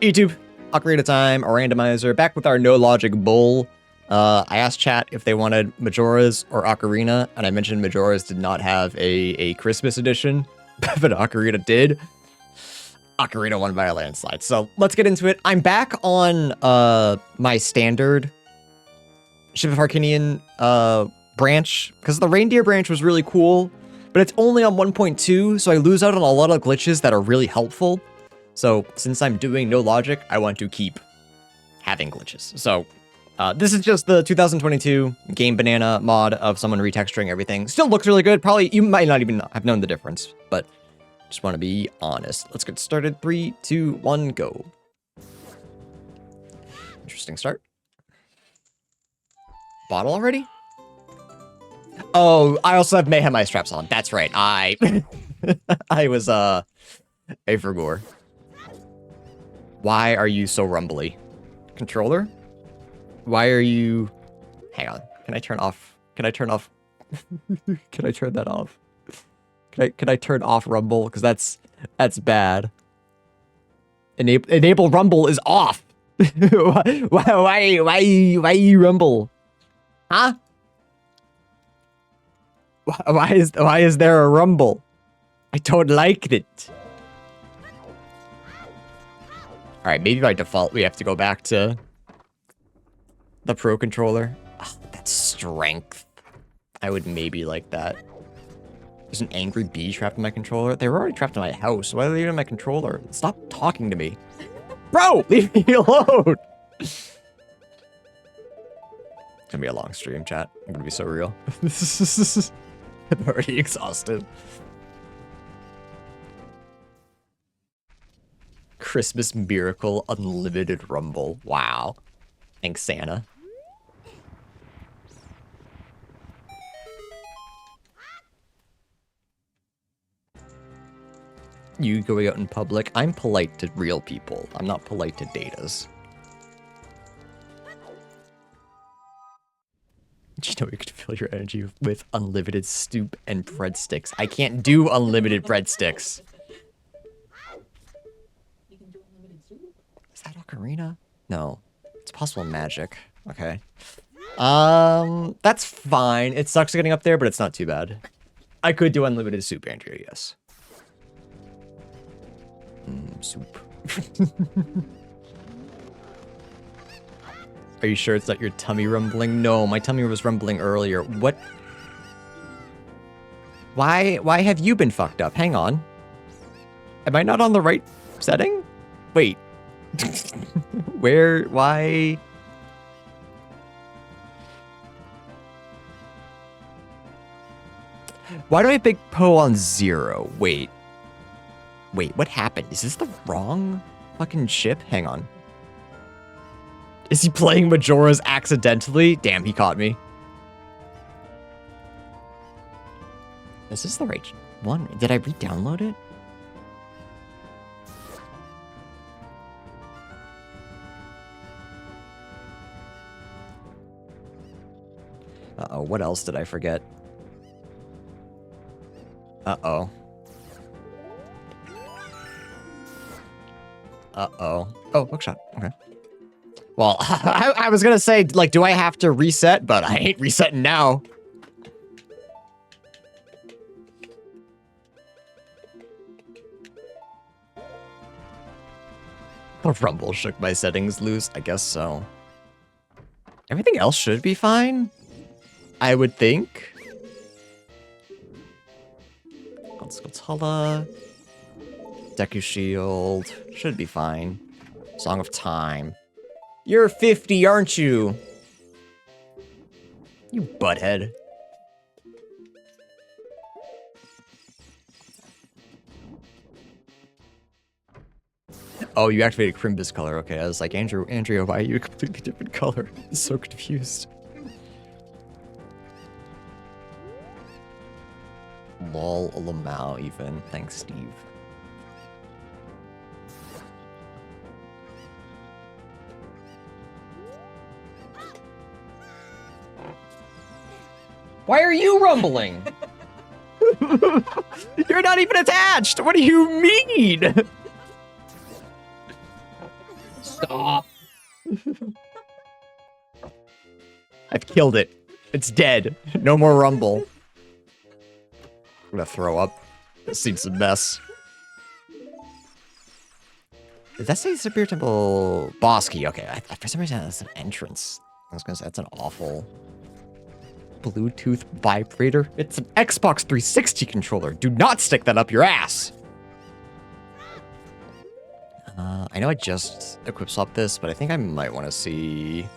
YouTube, Ocarina of Time Randomizer, back with our No Logic Bull. I asked chat if they wanted Majora's or Ocarina, and I mentioned Majora's did not have a Christmas edition, but Ocarina did. Ocarina won by a landslide. So let's get into it. I'm back on my standard Ship of Harkinian branch, because the reindeer branch was really cool, but it's only on 1.2, so I lose out on a lot of glitches that are really helpful. So since I'm doing No Logic, I want to keep having glitches. So this is just the 2022 Game Banana mod of someone retexturing everything. Still looks really good. Probably you might not even have known the difference, but just want to be honest. Let's get started. 3, 2, 1, go. Interesting start. Bottle already? Oh, I also have Mayhem Ice Traps on. That's right. I was a forgot. Why are you so rumbly? Controller? Why are you... Hang on. Can I turn off? Can I turn off? Can I turn that off? Can I turn off rumble? Because that's bad. Enable rumble is off. why you rumble? Huh? Why is there a rumble? I don't like it. All right, maybe by default we have to go back to the Pro Controller. Oh, that's strength. I would maybe like that. There's an angry bee trapped in my controller. They were already trapped in my house. Why are they in my controller? Stop talking to me. Bro, leave me alone. It's gonna be a long stream, chat. I'm gonna be so real. I'm already exhausted. Christmas Miracle Unlimited Rumble. Wow. Thanks, Santa. You going out in public? I'm polite to real people. I'm not polite to datas. Did you know you could fill your energy with unlimited soup and breadsticks? I can't do unlimited breadsticks. Is that Ocarina? No. It's possible magic. Okay. That's fine. It sucks getting up there, but it's not too bad. I could do unlimited soup, Andrea, yes. Soup. Are you sure it's not your tummy rumbling? No, my tummy was rumbling earlier. What? Why have you been fucked up? Hang on. Am I not on the right setting? Wait. Why? Why do I have Big Poe on 0? Wait, what happened? Is this the wrong fucking ship? Hang on. Is he playing Majora's accidentally? Damn, he caught me. Is this the right one? Did I re-download it? Uh-oh, what else did I forget? Uh-oh. Uh-oh. Oh, bookshop. Okay. Well, I was gonna say, like, do I have to reset? But I ain't resetting now. The rumble shook my settings loose. I guess so. Everything else should be fine, I would think. Skulltula. Deku Shield. Should be fine. Song of Time. You're 50, aren't you? You butthead. Oh, you activated Crimbus color. Okay, I was like, Andrea, why are you a completely different color? I'm so confused. Lol, Lamau even. Thanks, Steve. Why are you rumbling? You're not even attached! What do you mean? Stop. I've killed it. It's dead. No more rumble. I'm gonna throw up. This scene's a mess. Did that say Superior Temple Bosky? Okay, for some reason that's an entrance. I was gonna say that's an awful Bluetooth vibrator. It's an Xbox 360 controller. Do not stick that up your ass. I know I just equip swapped this, but I think I might want to see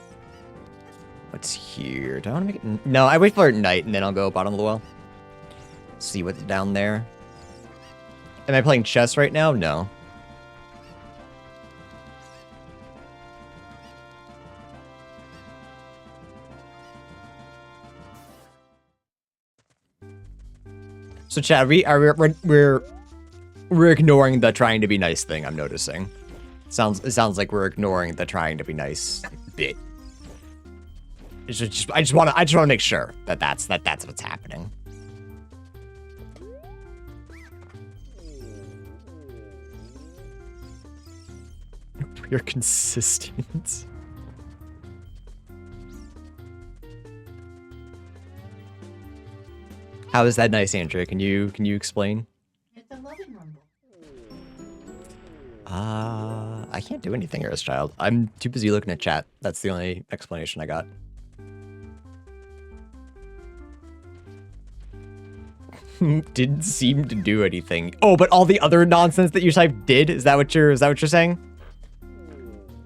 what's here. Do I want to make it? No, I wait for it at night and then I'll go bottom of the well. See what's down there. Am I playing chess right now? No. So Chad, we're ignoring the trying to be nice thing. I'm noticing. It sounds like we're ignoring the trying to be nice bit. I just want to make sure that that's what's happening. We're consistent. How is that nice, Andrea? Can you explain? It's a loving rumble. I can't do anything, Earthchild. I'm too busy looking at chat. That's the only explanation I got. Didn't seem to do anything. Oh, but all the other nonsense that you typed did? Is that what you're saying?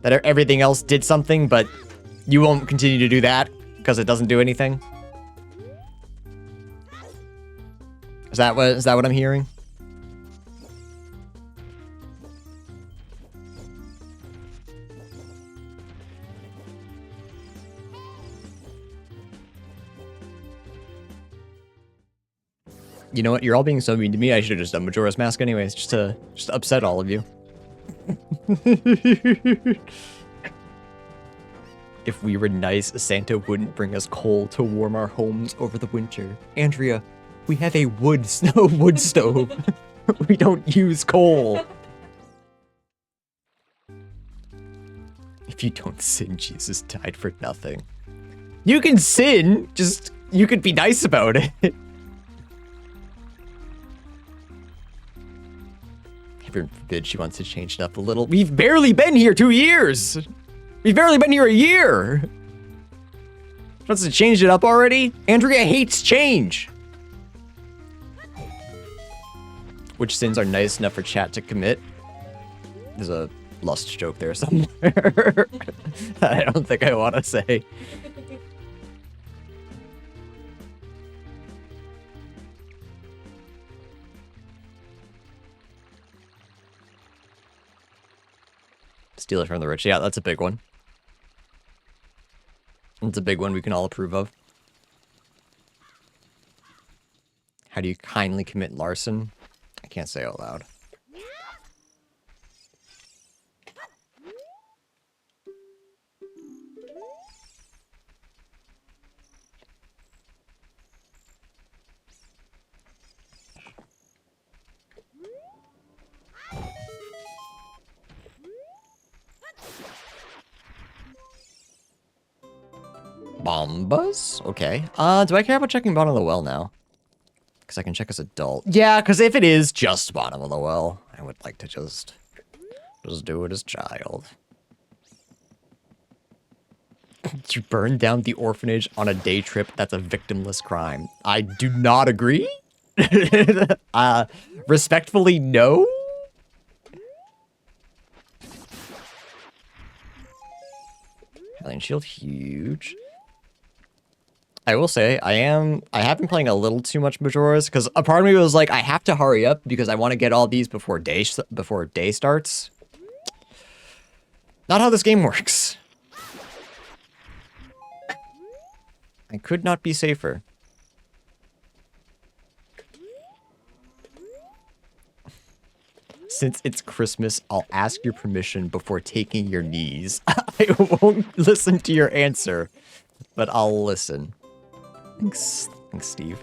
That everything else did something, but you won't continue to do that because it doesn't do anything? Is that what I'm hearing? You know what? You're all being so mean to me. I should have just done Majora's Mask anyways, just to upset all of you. If we were nice, Santa wouldn't bring us coal to warm our homes over the winter. Andrea, we have a wood stove. We don't use coal. If you don't sin, Jesus died for nothing. You can sin, just you could be nice about it. Heaven forbid she wants to change it up a little. We've barely been here 2 years. We've barely been here a year. She wants to change it up already? Andrea hates change. Which sins are nice enough for chat to commit? There's a lust joke there somewhere. I don't think I want to say. Steal it from the rich. Yeah, that's a big one. It's a big one we can all approve of. How do you kindly commit larceny? I can't say out loud. Bombas? Okay. Do I care about checking bottom of the well now? Because I can check as adult. Yeah, because if it is just bottom of the well, I would like to just do it as child. You burn down the orphanage on a day trip. That's a victimless crime. I do not agree. Respectfully, no. Alien shield, huge. I will say, I have been playing a little too much Majora's, because a part of me was like, I have to hurry up because I want to get all these before day starts. Not how this game works. I could not be safer. Since it's Christmas, I'll ask your permission before taking your knees. I won't listen to your answer, but I'll listen. Thanks, Steve.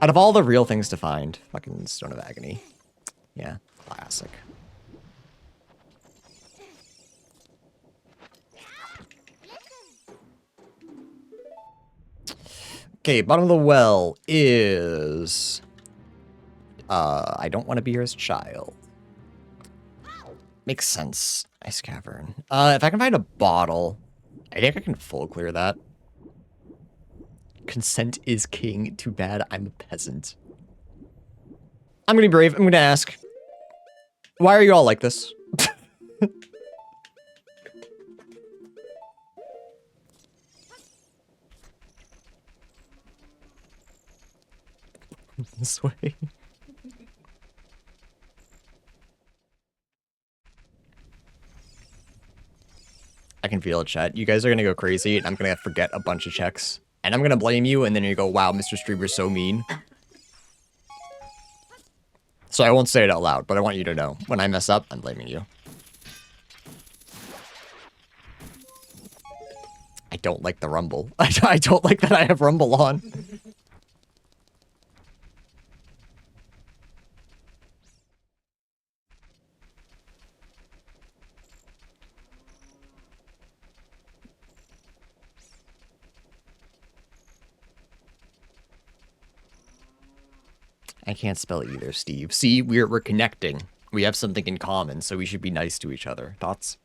Out of all the real things to find, fucking Stone of Agony. Yeah, classic. Okay, bottom of the well is... I don't want to be here as a child. Makes sense. Ice cavern. If I can find a bottle, I think I can full clear that. Consent is king. Too bad I'm a peasant. I'm gonna be brave. I'm gonna ask. Why are you all like this? This way. I can feel it, chat. You guys are gonna go crazy, and I'm gonna forget a bunch of checks. And I'm gonna blame you, and then you go, wow, Mr. Streamer's so mean. So I won't say it out loud, but I want you to know. When I mess up, I'm blaming you. I don't like the rumble. I don't like that I have rumble on. I can't spell either, Steve. See, we're connecting. We have something in common, so we should be nice to each other. Thoughts?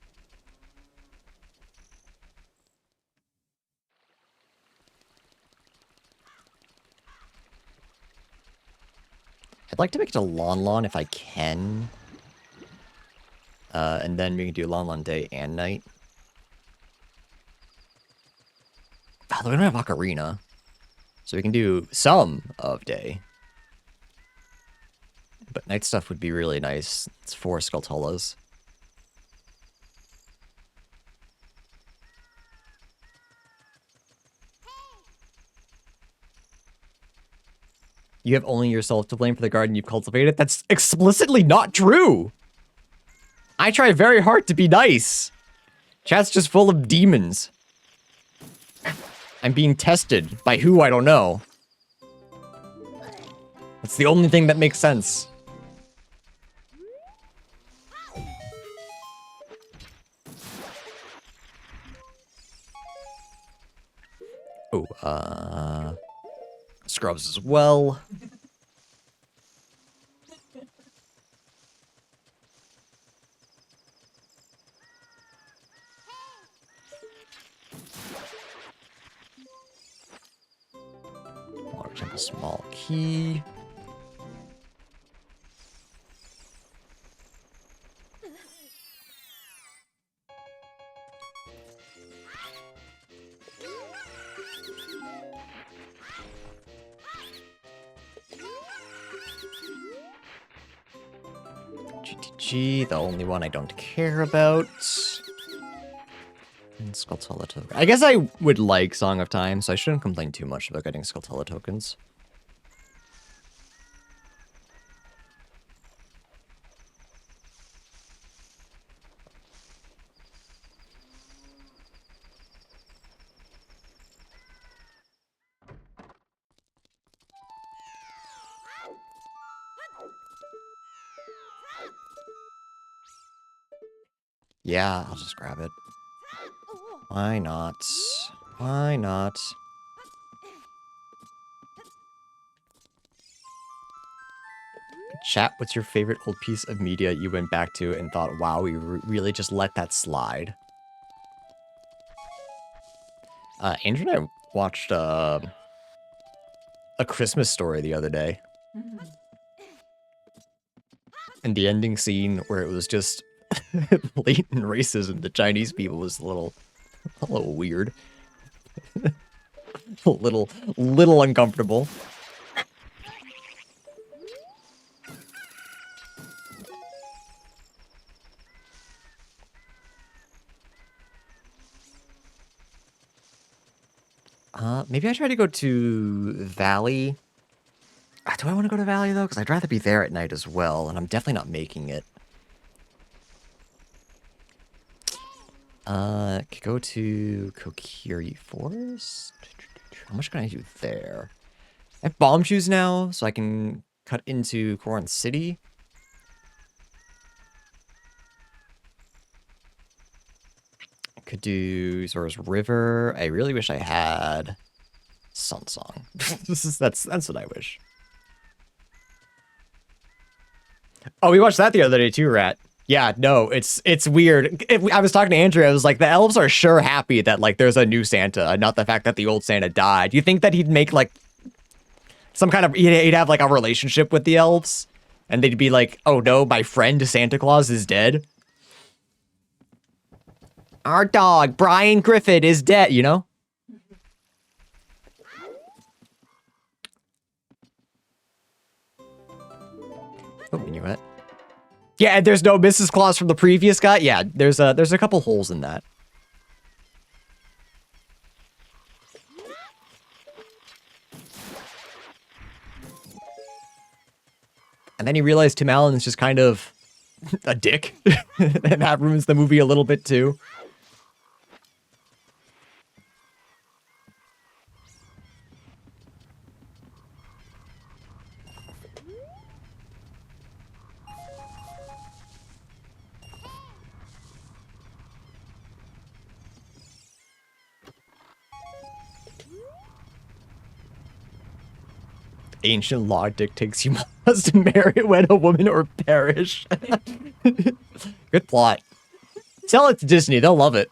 I'd like to make it a Lon if I can. And then we can do Lon day and night. Oh, we don't have Ocarina. So we can do some of day. But night stuff would be really nice. It's 4 Skulltulas. You have only yourself to blame for the garden you've cultivated? That's explicitly not true! I try very hard to be nice. Chat's just full of demons. I'm being tested by who I don't know. That's the only thing that makes sense. Oh, scrubs as well. Large and a small key. GTG, the only one I don't care about. And Skulltula token. I guess I would like Song of Time, so I shouldn't complain too much about getting Skulltula tokens. Yeah, I'll just grab it. Why not? Why not? Chat, what's your favorite old piece of media you went back to and thought, wow, we really just let that slide? Andrew and I watched A Christmas Story the other day. And the ending scene where it was just blatant racism to Chinese people was a little weird. a little uncomfortable. Maybe I try to go to Valley. Do I want to go to Valley, though? Because I'd rather be there at night as well, and I'm definitely not making it. Could go to Kokiri Forest? How much can I do there? I have bomb shoes now, so I can cut into Koron City. I could do Zora's River. I really wish I had Sun Song. That's what I wish. Oh, we watched that the other day too, Rat. Yeah, no, it's weird. I was talking to Andrew. I was like, the elves are sure happy that like there's a new Santa, not the fact that the old Santa died. Do you think that he'd make like some kind of he'd have like a relationship with the elves, and they'd be like, "Oh no, my friend Santa Claus is dead. Our dog Brian Griffith is dead." You know. Oh, minuet. Yeah, and there's no Mrs. Claus from the previous guy. Yeah, there's a couple holes in that. And then you realize Tim Allen is just kind of a dick, and that ruins the movie a little bit too. Ancient law dictates you must marry, wed a woman, or perish. Good plot. Sell it to Disney. They'll love it.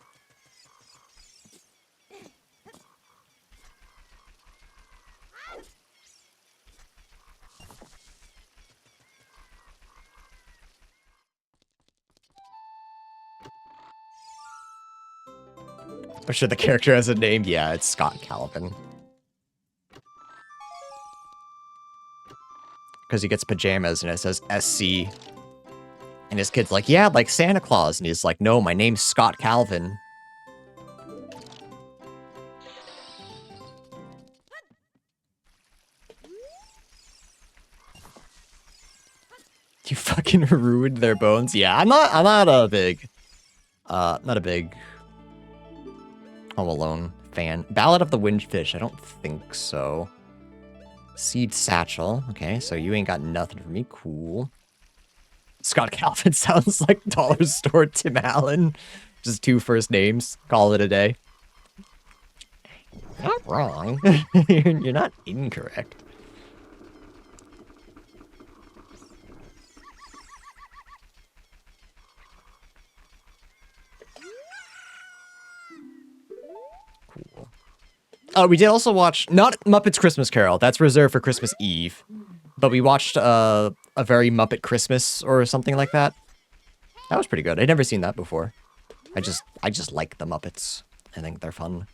I'm sure the character has a name. Yeah, it's Scott Calvin. Because he gets pajamas and it says SC. And his kid's like, yeah, like Santa Claus. And he's like, no, my name's Scott Calvin. You fucking ruined their bones. Yeah, I'm not a big Home Alone fan. Ballad of the Windfish. I don't think so. Seed Satchel. Okay, so you ain't got nothing for me. Cool. Scott Calvin sounds like dollar store Tim Allen. Just two first names. Call it a day. You're not wrong. You're not incorrect. Cool. Oh, we did also watch, not Muppets Christmas Carol. That's reserved for Christmas Eve. But we watched a very Muppet Christmas or something like that. That was pretty good. I'd never seen that before. I just like the Muppets. I think they're fun.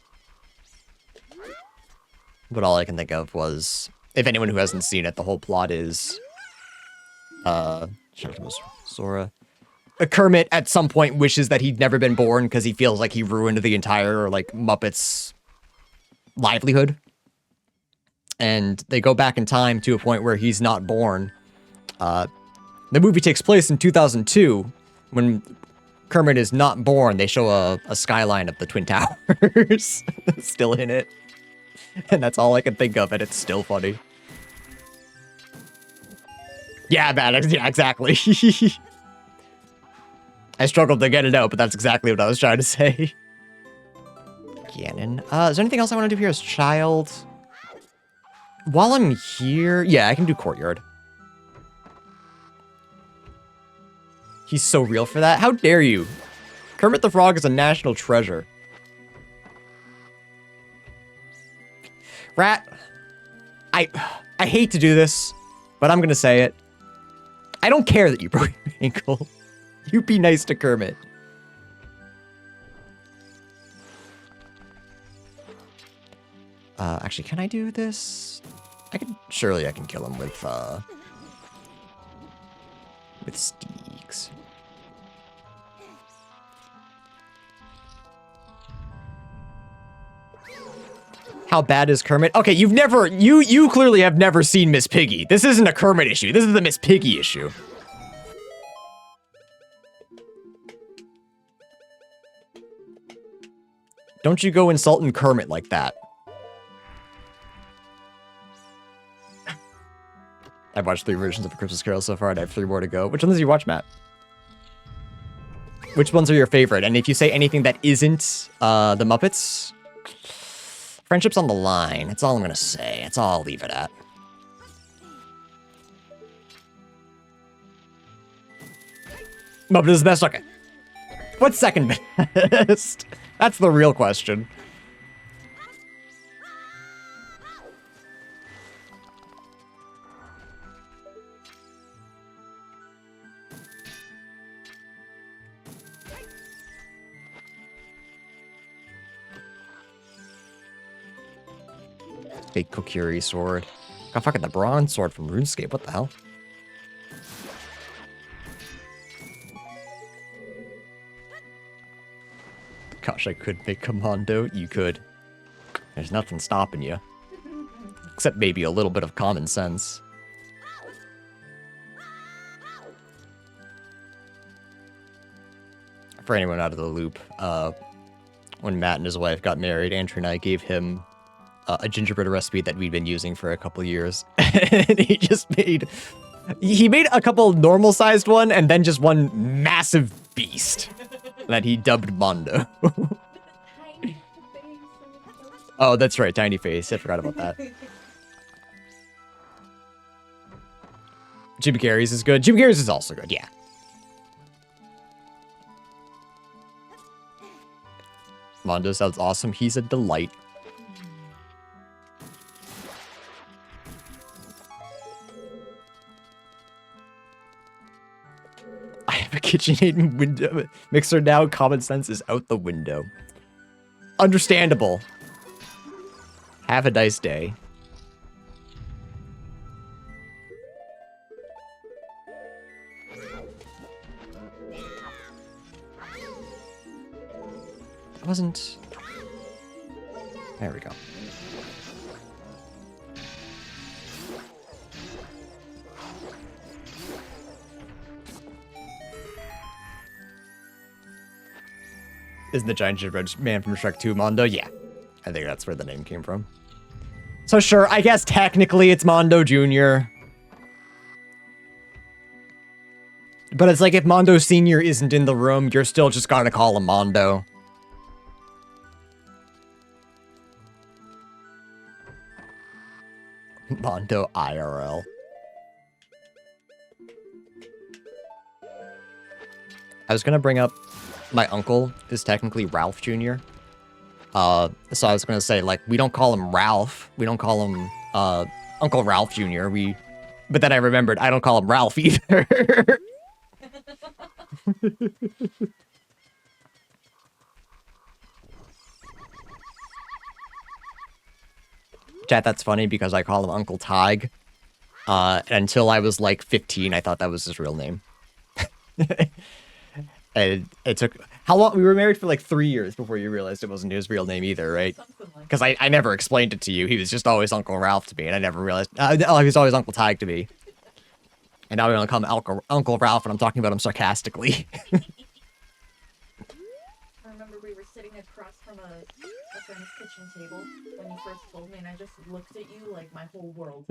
But all I can think of was, if anyone who hasn't seen it, the whole plot is, Sora. Kermit at some point wishes that he'd never been born because he feels like he ruined the entire like Muppets livelihood. And they go back in time to a point where he's not born. The movie takes place in 2002 when Kermit is not born. They show a skyline of the Twin Towers still in it. And that's all I can think of, and it's still funny. Yeah, man, yeah, exactly. I struggled to get it out, but that's exactly what I was trying to say. Ganon. Is there anything else I want to do here as child? While I'm here... Yeah, I can do Courtyard. He's so real for that. How dare you? Kermit the Frog is a national treasure. Rat, I hate to do this, but I'm gonna say it. I don't care that you broke your ankle. You be nice to Kermit. Actually, can I do this? Surely I can kill him with Steaks. How bad is Kermit? Okay, you clearly have never seen Miss Piggy. This isn't a Kermit issue. This is the Miss Piggy issue. Don't you go insulting Kermit like that. I've watched 3 versions of A Christmas Carol so far, and I have 3 more to go. Which ones do you watch, Matt? Which ones are your favorite? And if you say anything that isn't the Muppets, Friendship's on the line. That's all I'm gonna say. That's all I'll leave it at. No, but this is best. Okay. What's second best? That's the real question. Fake Kokiri sword. God, fucking the bronze sword from RuneScape. What the hell? Gosh, I could make Commando. You could. There's nothing stopping you. Except maybe a little bit of common sense. For anyone out of the loop, when Matt and his wife got married, Andrew and I gave him a gingerbread recipe that we'd been using for a couple years. And he just made... He made a couple normal-sized one, and then just one massive beast that he dubbed Mondo. Oh, that's right, tiny face. I forgot about that. Jim Carrey's is good. Jim Carrey's is also good, yeah. Mondo sounds awesome. He's a delight. I have a KitchenAid window mixer now. Common sense is out the window. Understandable. Have a nice day. That wasn't... There we go. Isn't the giant gingerbread man from Shrek 2 Mondo? Yeah. I think that's where the name came from. So sure, I guess technically it's Mondo Jr. But it's like if Mondo Sr. isn't in the room, you're still just gonna call him Mondo. Mondo IRL. I was gonna bring up my uncle is technically Ralph Jr. So I was gonna say, like, we don't call him Ralph. We don't call him Uncle Ralph Jr. But then I remembered I don't call him Ralph either. Chat, that's funny because I call him Uncle Tig. Until I was like 15, I thought that was his real name. And it took... How long? We were married for like 3 years before you realized it wasn't his real name either, right? Because I never explained it to you. He was just always Uncle Ralph to me, and I never realized... he was always Uncle Tig to me. And now we're going to call him Uncle Ralph, and I'm talking about him sarcastically. I remember we were sitting across from a friend's kitchen table when you first told me, and I just looked at you like my whole world.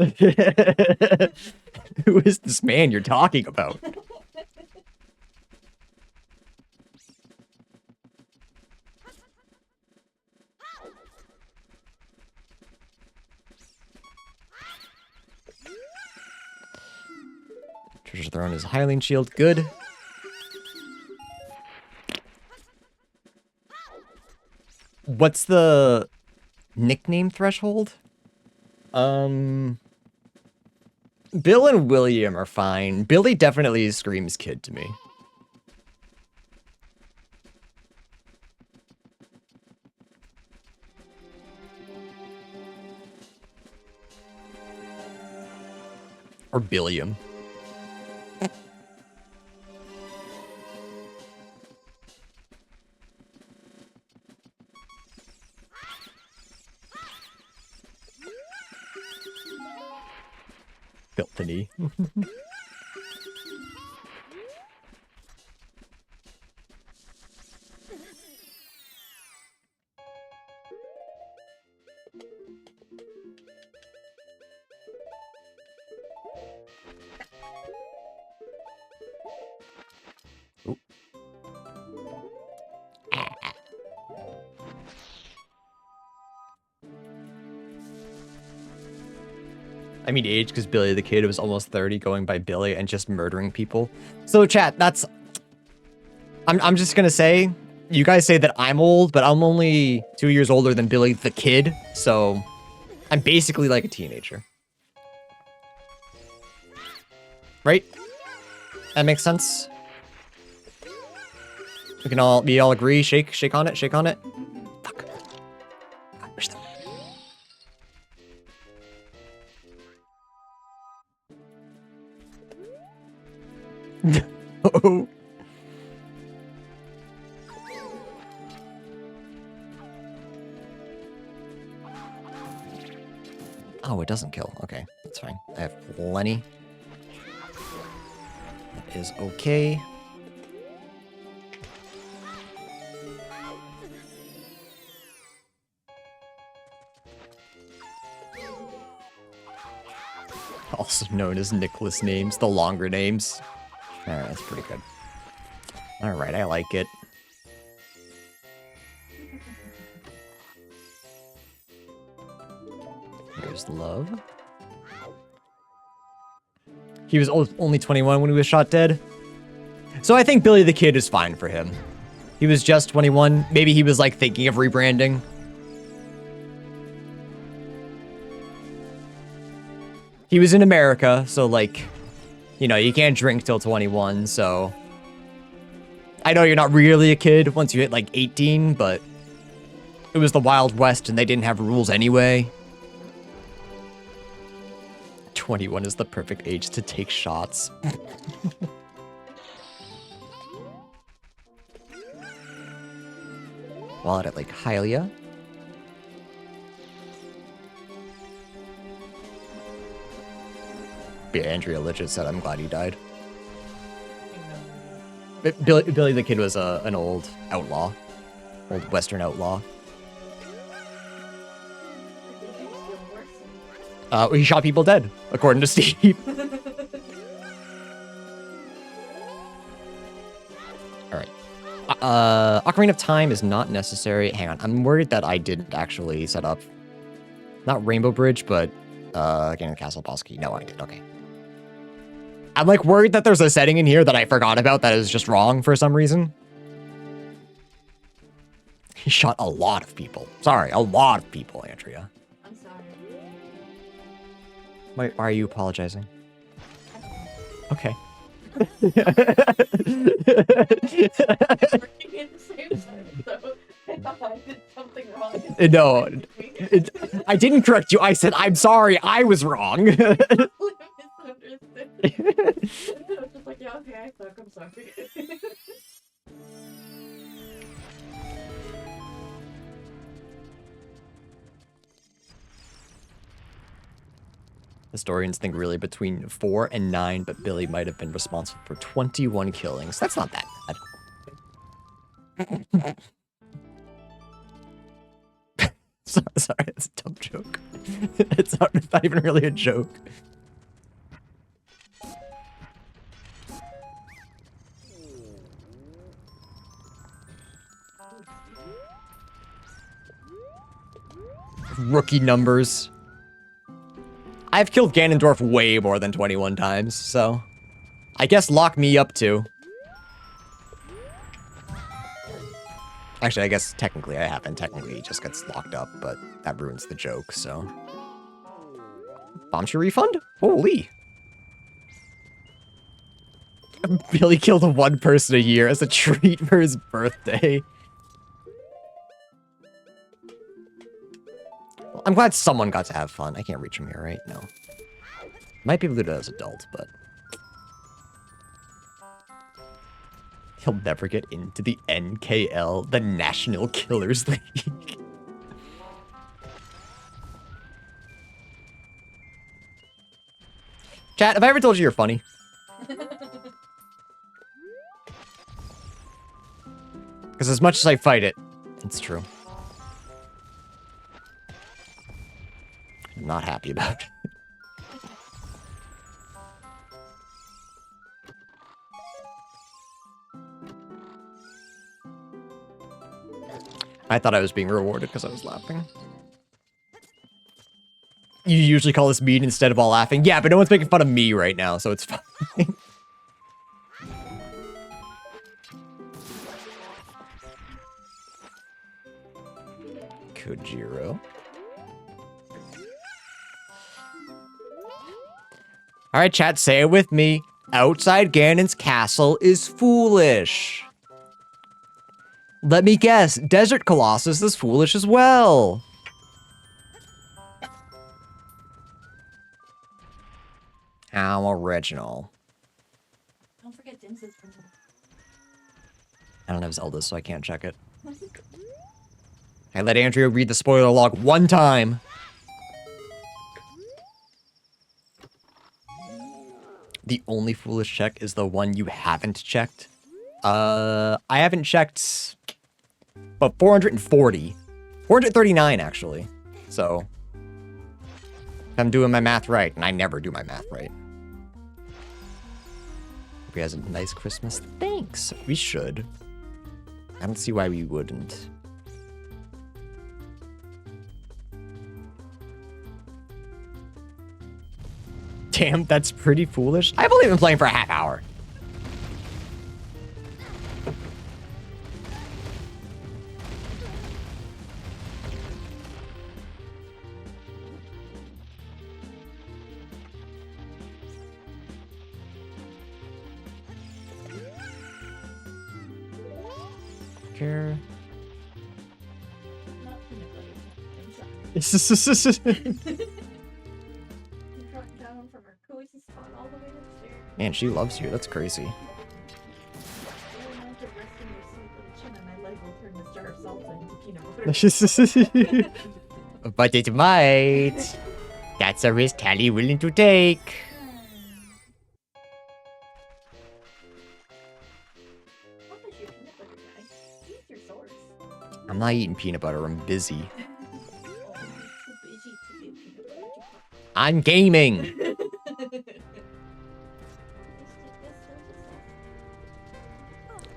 Who is this man you're talking about? Treasure Throne is Hylian Shield. Good. What's the nickname threshold? Bill and William are fine. Billy definitely screams kid to me. Or Billiam. Filthany. I mean age because Billy the Kid was almost 30 going by Billy and just murdering people. So chat, that's... I'm just gonna say, you guys say that I'm old, but I'm only 2 years older than Billy the Kid, so I'm basically like a teenager. Right? That makes sense? We all agree? Shake on it, shake on it. Fuck. Where's the... Oh. Oh, it doesn't kill. Okay, that's fine. I have plenty. That is okay. Also known as Nicholas names, the longer names. Alright, that's pretty good. Alright, I like it. There's love. He was only 21 when he was shot dead. So I think Billy the Kid is fine for him. He was just 21. Maybe he was like thinking of rebranding. He was in America, so like, you know, you can't drink till 21, so... I know you're not really a kid once you hit like 18, but it was the Wild West and they didn't have rules anyway. 21 is the perfect age to take shots. Wallet at like Hylia. Yeah, Andrea legit said, I'm glad he died. Billy the Kid was an old outlaw. Old Western outlaw. He shot people dead, according to Steve. Alright. Ocarina of Time is not necessary. Hang on, I'm worried that I didn't actually set up... Not Rainbow Bridge, but... Again, Castle Boss Key. No, I did, okay. I'm like worried that there's a setting in here that I forgot about that is just wrong for some reason. He shot a lot of people. Sorry, a lot of people, Andrea. I'm sorry. Why are you apologizing? Okay. Working in the same sentence, so I thought I did something wrong. No, I didn't correct you. I said, I'm sorry, I was wrong. I was just like, yeah, okay, I suck, I'm sorry. Historians think really between 4 and 9, but Billy might have been responsible for 21 killings. That's not that bad. Sorry, it's a dumb joke. It's not even really a joke. Rookie numbers. I've killed Ganondorf way more than 21 times, so... I guess lock me up too. Actually, I guess technically I haven't. Technically he just gets locked up, but that ruins the joke, so... Bombshell refund? Holy! Billy killed one person a year as a treat for his birthday. I'm glad someone got to have fun. I can't reach him here, right? No. Might be able to do it as an adult, but... He'll never get into the NKL, the National Killers League. Chat, have I ever told you you're funny? Because as much as I fight it, it's true. I'm not happy about it. I thought I was being rewarded because I was laughing. You usually call this mean instead of all laughing. Yeah, but no one's making fun of me right now, so it's fine. Kojiro. All right, chat, say it with me. Outside Ganon's castle is foolish. Let me guess, Desert Colossus is foolish as well. How original. Don't forget Dims's principal. I don't have Zelda, so I can't check it. I let Andrea read the spoiler log one time. The only foolish check is the one you haven't checked. I haven't checked, but 440. 439, actually. So, if I'm doing my math right, and I never do my math right. Hope he has a nice Christmas. Thanks. We should. I don't see why we wouldn't. Damn, that's pretty foolish. I've only been playing for a half hour. Care. Not peanut butter. Down from her cozy spot all the way upstairs. Man, she loves you. That's crazy. But it might. That's a risk Tally willing to take. I'm not eating peanut butter. I'm busy. I'm gaming.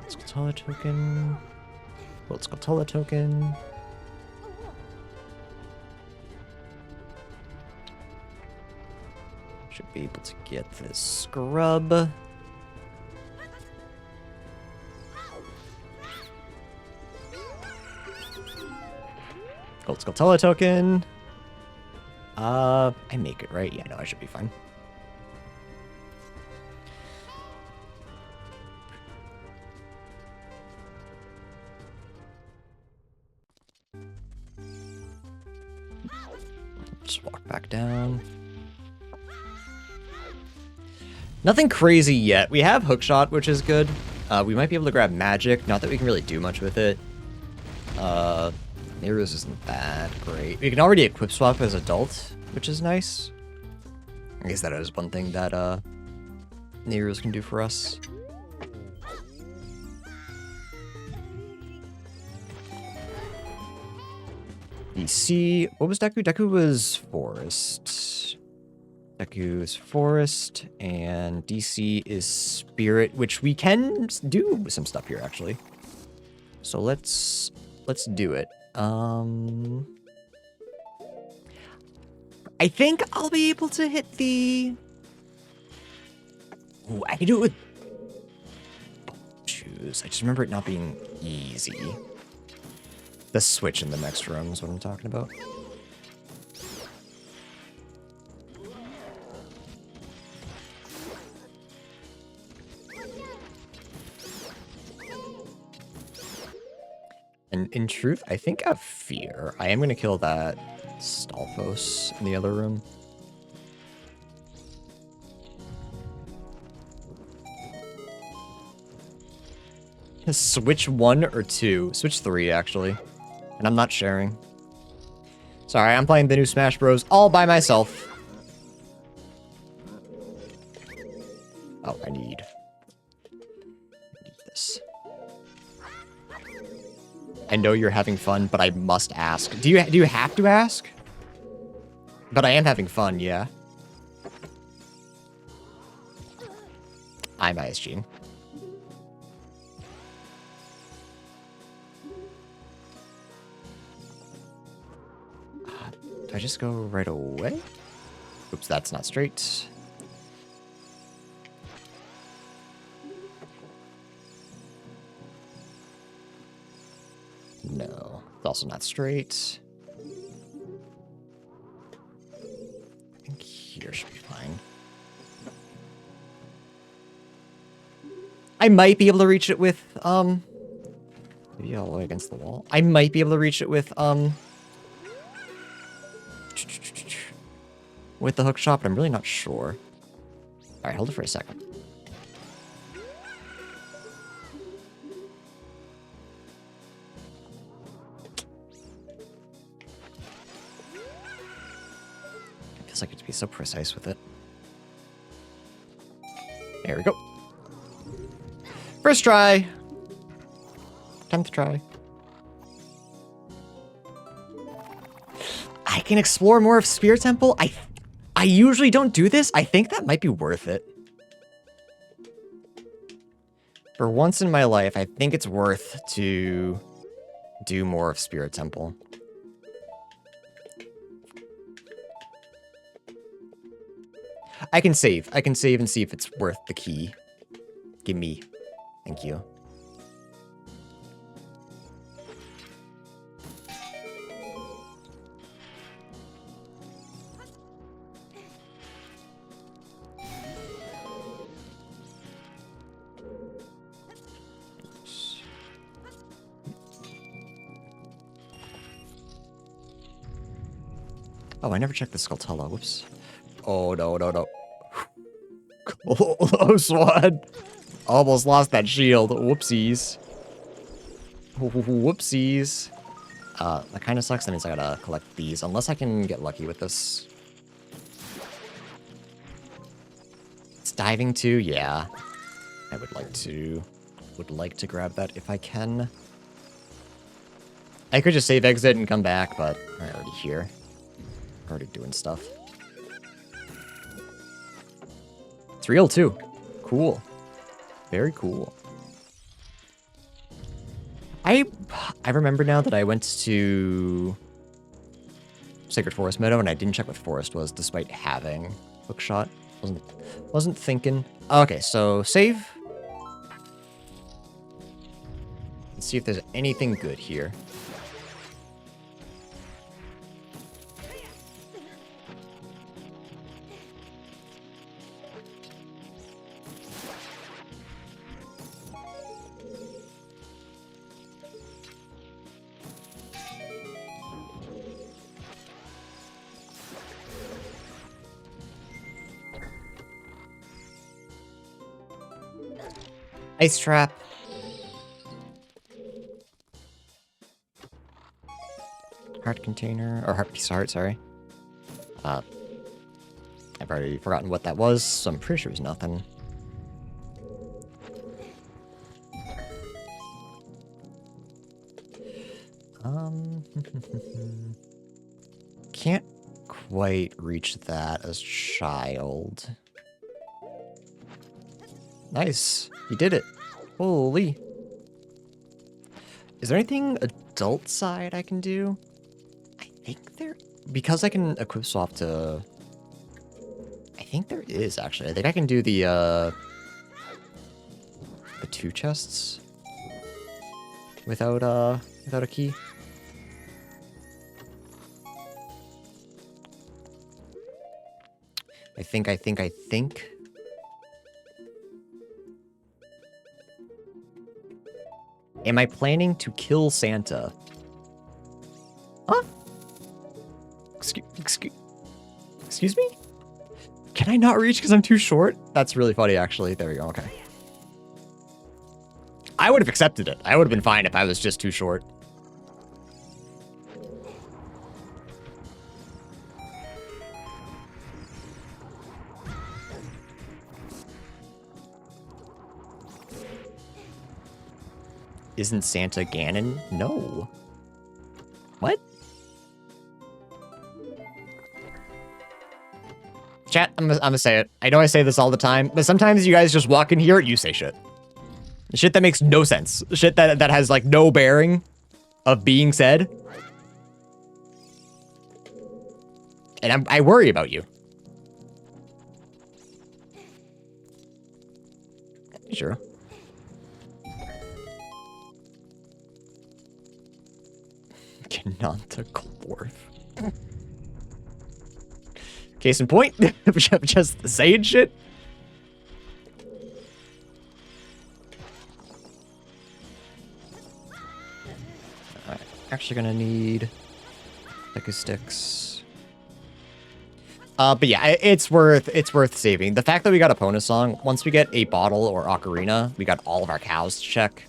Skulltula token. Gold Skulltula token. Should be able to get this scrub. Gold Skulltula token. I make it, right? Yeah, no, I should be fine. Just walk back down. Nothing crazy yet. We have Hookshot, which is good. We might be able to grab Magic. Not that we can really do much with it. Nero's isn't that great. We can already equip swap as adult, which is nice. I guess that is one thing that Nero's can do for us. DC, what was Deku? Deku was Forest. Deku is Forest, and DC is Spirit, which we can do some stuff here, actually. So let's do it. I think I'll be able to hit the... Ooh, I can do it with... Choose. I just remember it not being easy. The switch in the next room is what I'm talking about. And in truth, I think I have fear. I am going to kill that Stalfos in the other room. Switch 1 or 2? Switch 3, actually. And I'm not sharing. Sorry, I'm playing the new Smash Bros. All by myself. Oh, I need this. I know you're having fun, but I must ask. Do you have to ask? But I am having fun, yeah. I'm ISG. Do I just go right away? Oops, that's not straight. No, it's also not straight. I think here should be fine. I might be able to reach it with, maybe all the way against the wall. I might be able to reach it with the hook shot, but I'm really not sure. All right, hold it for a second. It feels like it to be so precise with it. There we go. First try. 10th try. I can explore more of Spear Temple. I usually don't do this. I think that might be worth it. For once in my life, I think it's worth to do more of Spirit Temple. I can save. I can save and see if it's worth the key. Give me. Thank you. Oh, I never checked the Skulltula. Whoops. Oh, no, no, no. Close one. Almost lost that shield. Whoopsies. Whoopsies. That kind of sucks. That means I gotta collect these. Unless I can get lucky with this. It's diving too? Yeah. I would like to grab that if I can. I could just save exit and come back, but I'm already here. Already doing stuff. It's real too. Cool. Very cool. I remember now that I went to Sacred Forest Meadow and I didn't check what forest was despite having hookshot. Wasn't thinking. Okay, so save. Let's see if there's anything good here. Ice trap. Heart container, or heart piece of heart, sorry. I've already forgotten what that was, so I'm pretty sure it was nothing. Can't quite reach that as child. Nice. You did it. Holy. Is there anything adult side I can do? I think there... Because I can equip swap to... I think there is, actually. I think I can do the 2 chests. Without a key. I think... Am I planning to kill Santa? Huh? Excuse me? Can I not reach because I'm too short? That's really funny, actually. There we go, okay. I would have accepted it. I would have been fine if I was just too short. Isn't Santa Ganon? No. What? Chat, I'm gonna say it. I know I say this all the time, but sometimes you guys just walk in here and you say shit. Shit that makes no sense. Shit that has, like, no bearing of being said. And I worry about you. Sure. Kananta Glorf. Case in point, just saying shit. Alright, actually gonna need Deku sticks. But yeah, it's worth saving. The fact that we got a Pona song, once we get a bottle or ocarina, we got all of our cows to check.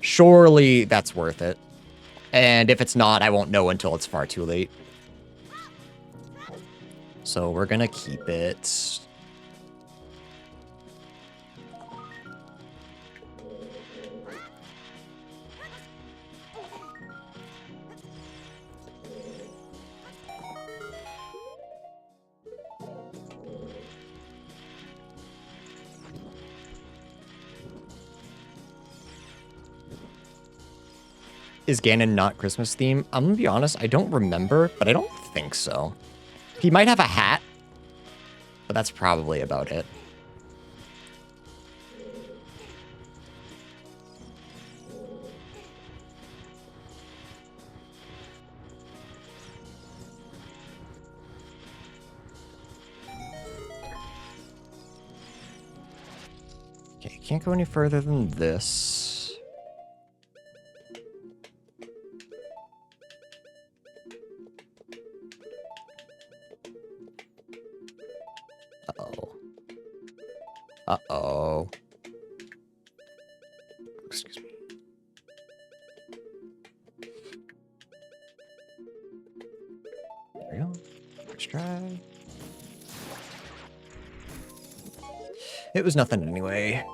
Surely that's worth it. And if it's not, I won't know until it's far too late. So we're gonna keep it. Is Ganon not Christmas theme? I'm gonna be honest, I don't remember, but I don't think so. He might have a hat, but that's probably about it. Okay, can't go any further than this. Uh-oh. Uh-oh. Excuse me. There we go. First try. It was nothing anyway.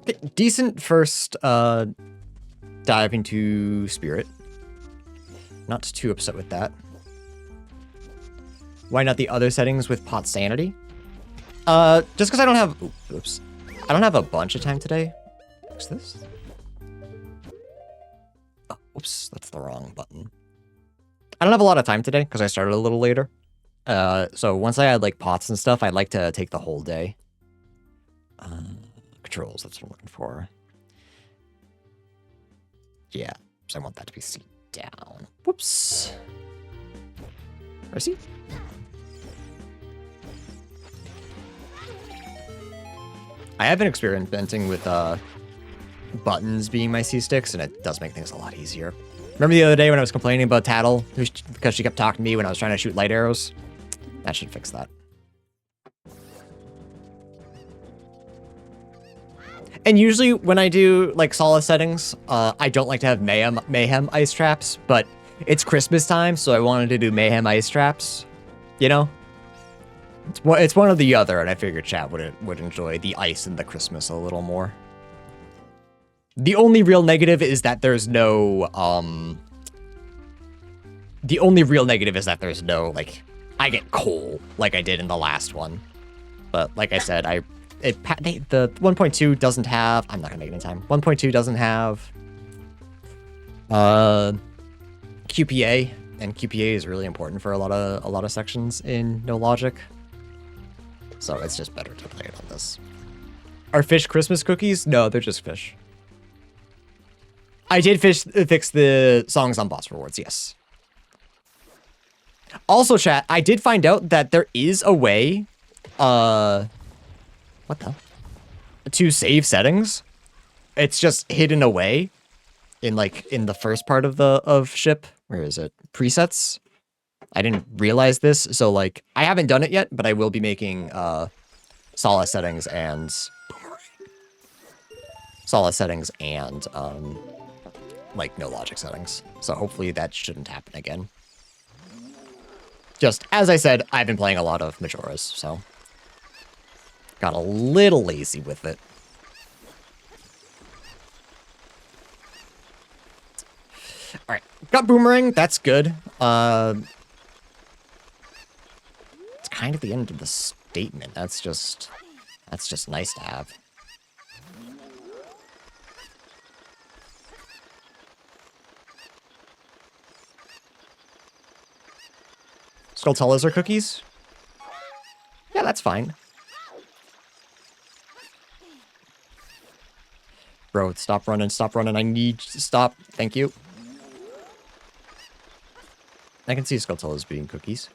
Okay, decent first dive into Spirit. Not too upset with that. Why not the other settings with pot sanity? Just because I don't have... Oops. I don't have a bunch of time today. What's this? Oh, oops, that's the wrong button. I don't have a lot of time today because I started a little later. So once I had like pots and stuff, I'd like to take the whole day. Controls, that's what I'm looking for. Yeah, so I want that to be C down. Whoops. Where's he? I have been experimenting with buttons being my C-sticks, and it does make things a lot easier. Remember the other day when I was complaining about Tattle because she kept talking to me when I was trying to shoot light arrows? That should fix that. And usually when I do like Solace settings, I don't like to have Mayhem ice traps, but it's Christmas time, so I wanted to do Mayhem ice traps, you know? It's one or the other, and I figured chat would enjoy the ice and the Christmas a little more. The only real negative is that there's no, like, I get coal, like I did in the last one. But, like I said, the 1.2 doesn't have, I'm not gonna make it in time, 1.2 doesn't have, QPA, and QPA is really important for a lot of sections in No Logic. So it's just better to play it on this. Are fish Christmas cookies? No, they're just fish. I did fix the songs on boss rewards, yes. Also, chat, I did find out that there is a way, what the? To save settings. It's just hidden away in the first part of ship. Where is it? Presets. I didn't realize this, so like I haven't done it yet, but I will be making Solace settings and like No Logic settings. So hopefully that shouldn't happen again. Just as I said, I've been playing a lot of Majoras, so got a little lazy with it. All right, got Boomerang. That's good. It's kind of the end of the statement. That's just nice to have. Skulltulas are cookies? Yeah, that's fine. Bro, stop running, stop running. I need to stop. Thank you. I can see Skulltulas being cookies.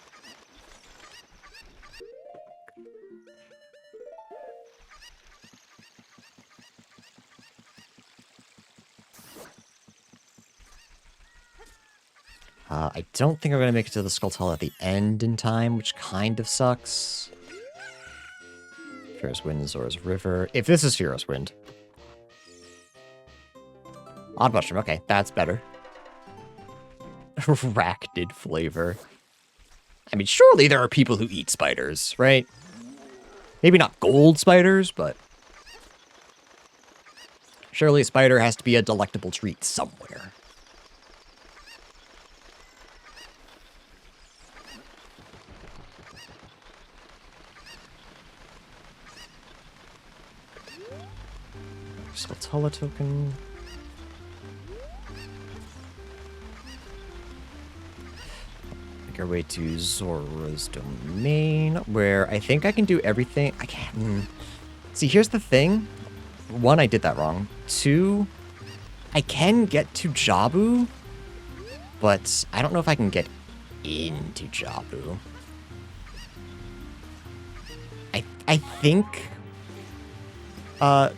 I don't think I'm going to make it to the Skulltula at the end in time, which kind of sucks. Furious Wind, Zora's River. If this is Furious Wind. Odd Mushroom, okay, that's better. Arachnid flavor. I mean, surely there are people who eat spiders, right? Maybe not gold spiders, but... surely a spider has to be a delectable treat somewhere. Skulltula token. Make our way to Zora's domain, where I think I can do everything. I can't. See, here's the thing. One, I did that wrong. Two, I can get to Jabu, but I don't know if I can get into Jabu. I think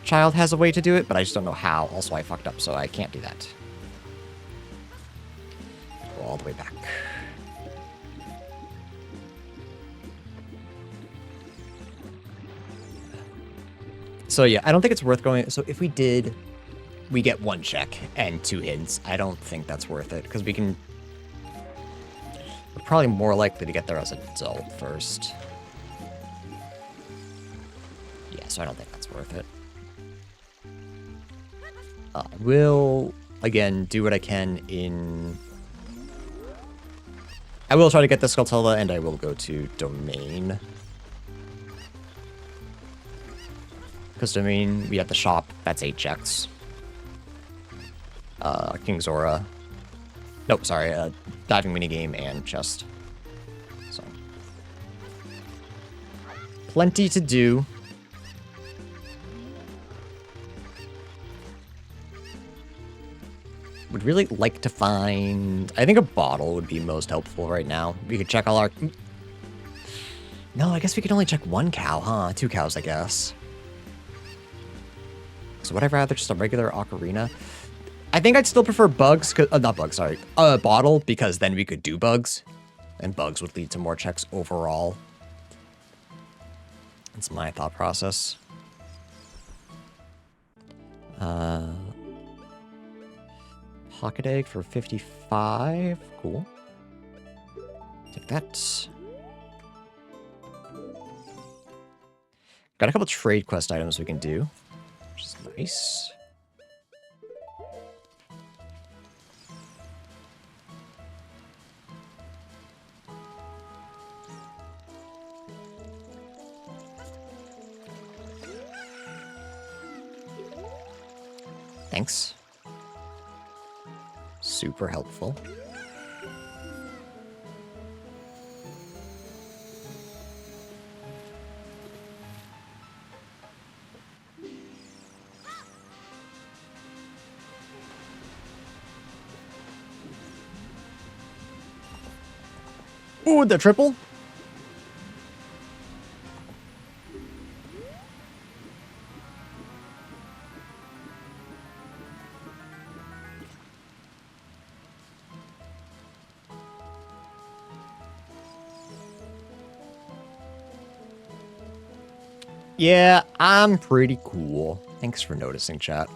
Child has a way to do it, but I just don't know how. Also, I fucked up, so I can't do that. Go all the way back. So yeah, I don't think it's worth going. So if we did, we get 1 check and 2 hints. I don't think that's worth it, because we can... we're probably more likely to get there as an adult first. Yeah, so I don't think that's worth it. I will, again, do what I can in... I will try to get the Skulltula, and I will go to Domain. Because Domain, we have the shop, that's 8 checks. King Zora. Nope, sorry, diving minigame and chest. So. Plenty to do. Would really like to find... I think a bottle would be most helpful right now. We could check all our... No, I guess we could only check 1 cow, huh? 2 cows, I guess. So would I rather just a regular ocarina? I think I'd still prefer bugs, not bugs, sorry. A bottle, because then we could do bugs. And bugs would lead to more checks overall. That's my thought process. Pocket egg for 55. Cool. Take that. Got a couple trade quest items we can do, which is nice. Thanks. Super helpful. Ooh, the triple. Yeah, I'm pretty cool. Thanks for noticing, chat.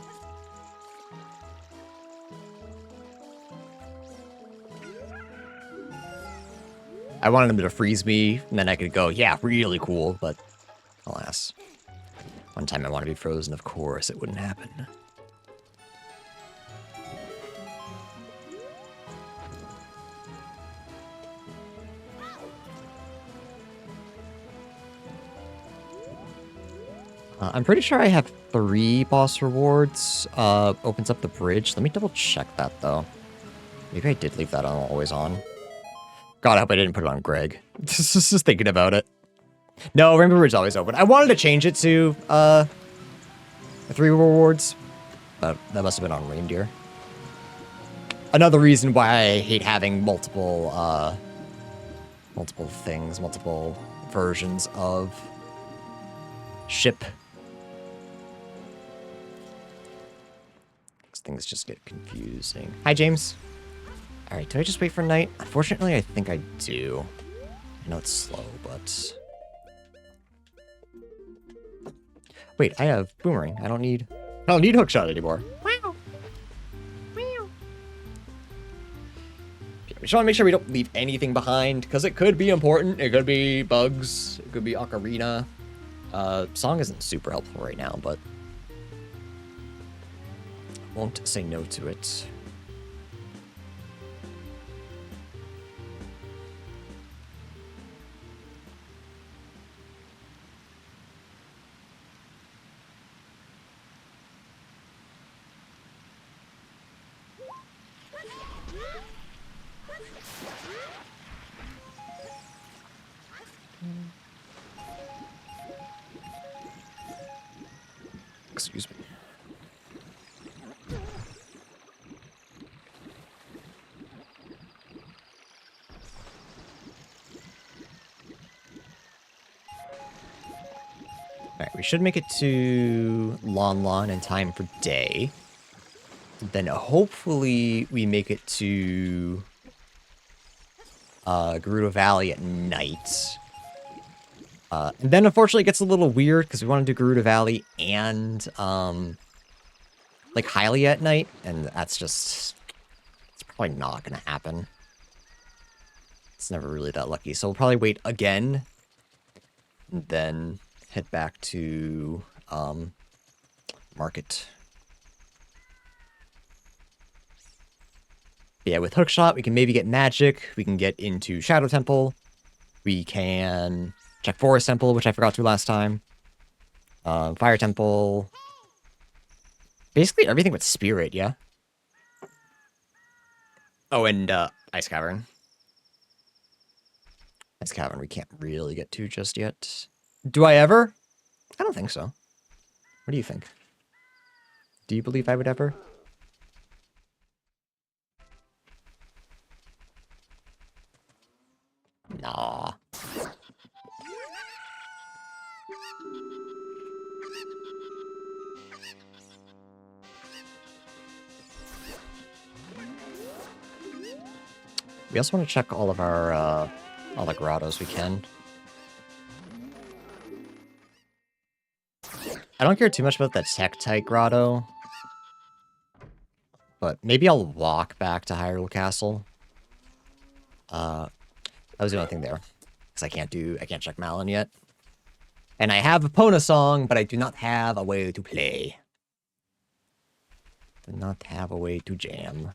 I wanted him to freeze me, and then I could go, yeah, really cool, but alas. One time I want to be frozen, of course, it wouldn't happen. I'm pretty sure I have 3 boss rewards. Opens up the bridge. Let me double check that, though. Maybe I did leave that on, always on. God, I hope I didn't put it on Greg. Just thinking about it. No, Rainbow Bridge is always open. I wanted to change it to 3 rewards, but that must have been on Reindeer. Another reason why I hate having multiple things, multiple versions of ship. These things just get confusing. Hi, James. All right, do I just wait for night? Unfortunately, I think I do. I know it's slow, but... Wait, I have Boomerang. I don't need Hookshot anymore. Wow. Wow. We just want to make sure we don't leave anything behind, because it could be important. It could be bugs. It could be Ocarina. Song isn't super helpful right now, but... won't say no to it. Excuse me. Alright, we should make it to Lon Lon in time for day. Then hopefully we make it to Gerudo Valley at night. And then unfortunately it gets a little weird because we want to do Gerudo Valley and like Hylia at night, and that's just, it's probably not gonna happen. It's never really that lucky, so we'll probably wait again and then head back to Market. Yeah, with Hookshot we can maybe get magic, we can get into Shadow Temple, we can check Forest Temple, which I forgot to last time. Fire Temple. Basically everything but Spirit, yeah? Oh, and Ice Cavern. Ice Cavern we can't really get to just yet. Do I ever? I don't think so. What do you think? Do you believe I would ever? Nah. We also want to check all of our, all the grottos we can. I don't care too much about the Tektite grotto, but maybe I'll walk back to Hyrule Castle. That was the only thing there, because I can't check Malon yet. And I have a Pona song, but I do not have a way to play. Do not have a way to jam.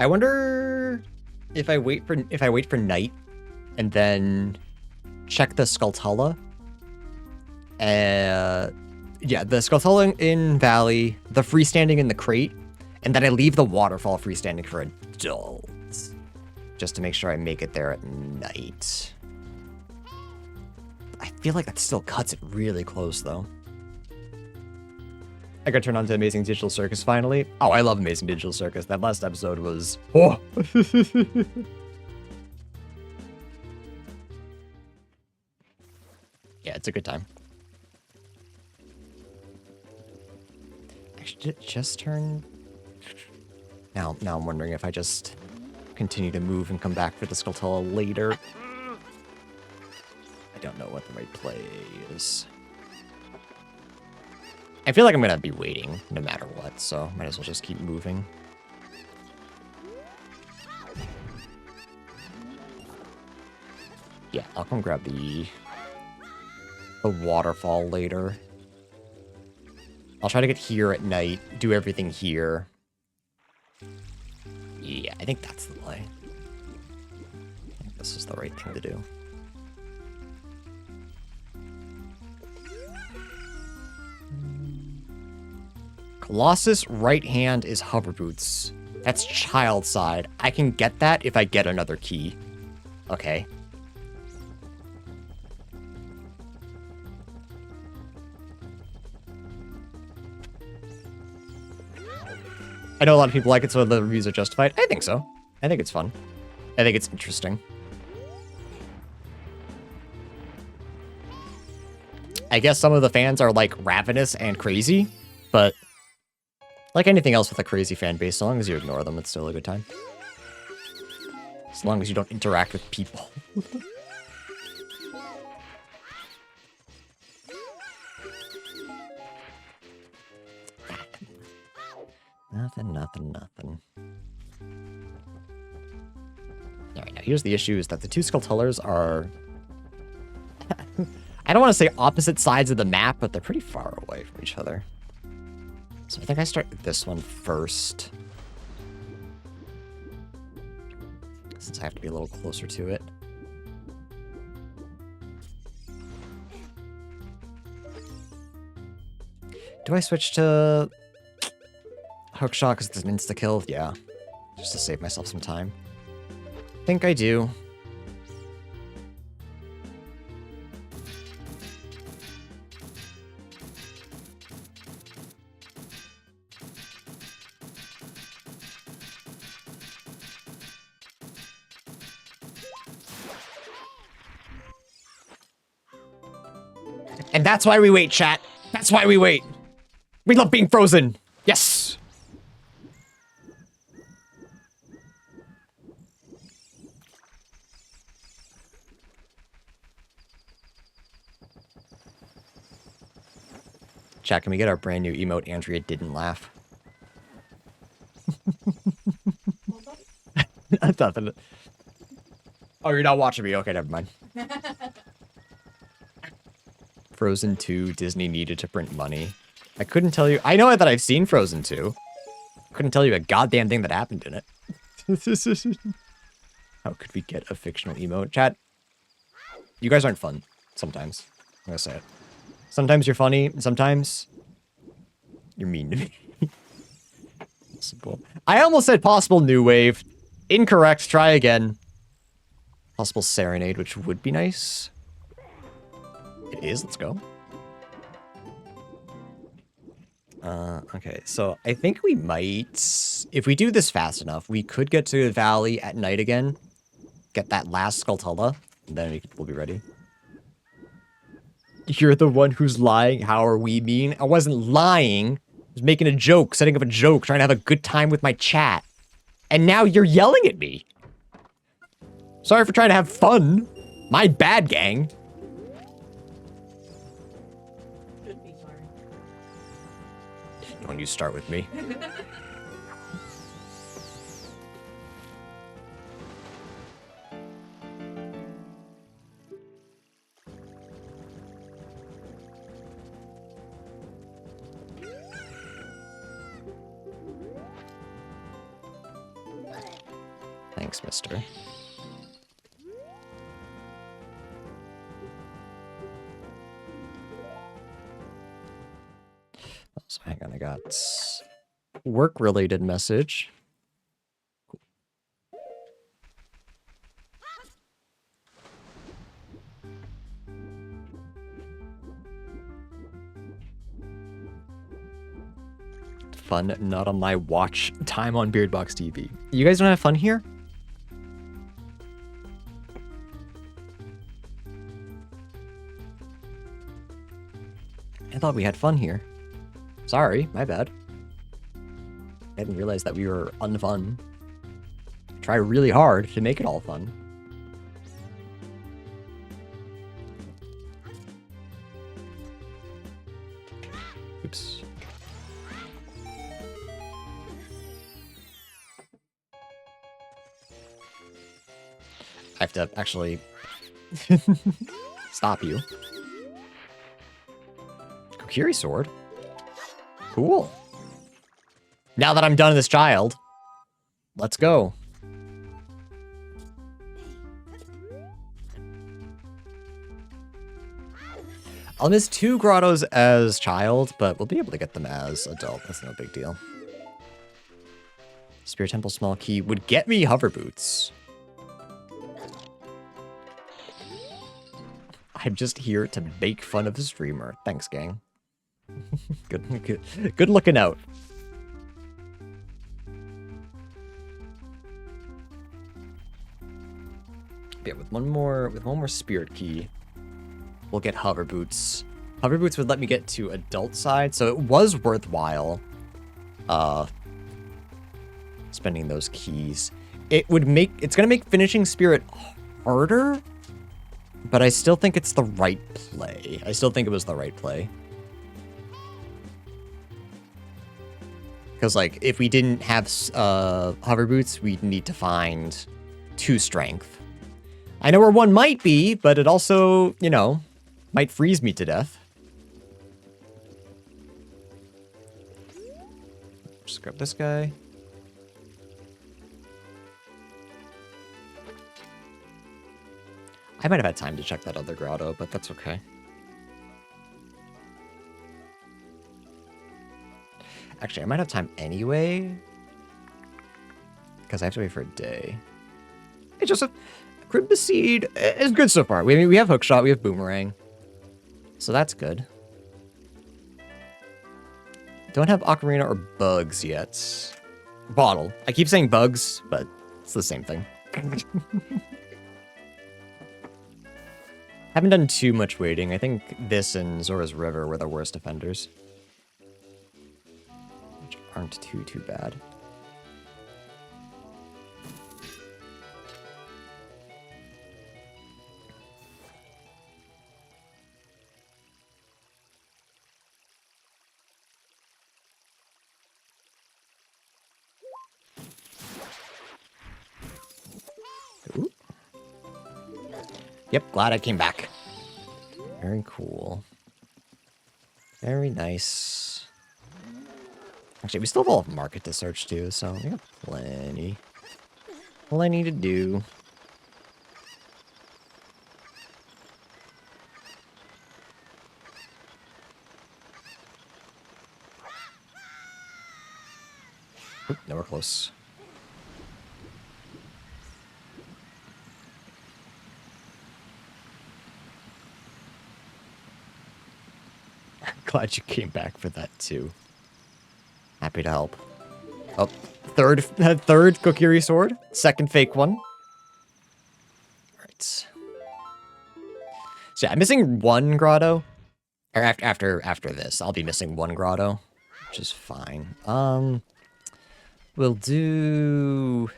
I wonder if I wait for night and then check the Skulltula. Yeah, the Skulltula in Valley, the freestanding in the crate, and then I leave the waterfall freestanding for adults, just to make sure I make it there at night. I feel like that still cuts it really close, though. I got turned on to Amazing Digital Circus finally. Oh, I love Amazing Digital Circus. That last episode was... oh! Yeah, it's a good time. Actually, did it just turn... Now I'm wondering if I just continue to move and come back for the Skulltula later. I don't know what the right play is. I feel like I'm gonna be waiting no matter what, so might as well just keep moving. Yeah, I'll come grab the waterfall later. I'll try to get here at night, do everything here. Yeah, I think that's the play. I think this is the right thing to do. Colossus right hand is hover boots. That's child side. I can get that if I get another key. Okay. I know a lot of people like it, so the reviews are justified. I think so. I think it's fun. I think it's interesting. I guess some of the fans are like ravenous and crazy, but like anything else with a crazy fan base, so long as you ignore them, it's still a good time. As long as you don't interact with people. Nothing. Alright, now here's the issue, is that the two Skulltullers are... I don't want to say opposite sides of the map, but they're pretty far away from each other. So I think I start with this one first. Since I have to be a little closer to it. Do I switch to hookshot because it's an insta-kill? Yeah. Just to save myself some time. I think I do. And that's why we wait, chat. That's why we wait. We love being frozen. Yes. Chat, can we get our brand new emote, Andrea didn't laugh? Nothing. Oh, you're not watching me. Okay, never mind. Frozen 2, Disney needed to print money. I couldn't tell you. I know that I've seen Frozen 2. Couldn't tell you a goddamn thing that happened in it. How could we get a fictional emote? Chat, you guys aren't fun sometimes. I'm gonna say it. Sometimes you're funny, and sometimes you're mean to me. Possible. I almost said possible new wave. Incorrect. Try again. Possible serenade, which would be nice. It is. Let's go. Okay, so I think we might, if we do this fast enough, we could get to the valley at night again, get that last Skulltula, and then we'll be ready. You're the one who's lying. How are we mean? I wasn't lying. I was making a joke, setting up a joke, trying to have a good time with my chat. And now you're yelling at me. Sorry for trying to have fun. My bad, gang. When you start with me. Thanks, mister. So hang on, I got work-related message. Cool. Fun, not on my watch. Time on BeardBox TV. You guys don't have fun here? I thought we had fun here. Sorry, my bad. I didn't realize that we were unfun. Try really hard to make it all fun. Oops. I have to actually stop you. Kokiri sword. Cool. Now that I'm done with this child, let's go. I'll miss 2 grottos as child, but we'll be able to get them as adult. That's no big deal. Spirit Temple small key would get me hover boots. I'm just here to make fun of the streamer. Thanks, gang. Good looking out. Yeah, with one more spirit key, we'll get hover boots. Hover boots would let me get to adult side, so it was worthwhile spending those keys. It's gonna make finishing spirit harder, but I still think it's the right play. I still think it was the right play. Because, like, if we didn't have hover boots, we'd need to find 2 strength. I know where 1 might be, but it also, you know, might freeze me to death. Just grab this guy. I might have had time to check that other grotto, but that's okay. Actually, I might have time anyway, because I have to wait for a day. It's just a Crimbus Seed is good so far. We have Hookshot, we have Boomerang, so that's good. Don't have Ocarina or Bugs yet. Bottle. I keep saying Bugs, but it's the same thing. Haven't done too much waiting. I think this and Zora's River were the worst offenders. Which aren't too bad. Ooh. Yep, glad I came back. Very cool. Very nice. Actually, we still have all of market to search too, so we got plenty. Plenty to do. Oop, nowhere close. Glad you came back for that too. Happy to help. Oh, third Kokiri sword. Second fake one. Right. So yeah, I'm missing 1 grotto. Or after this, I'll be missing 1 grotto, which is fine. We'll do.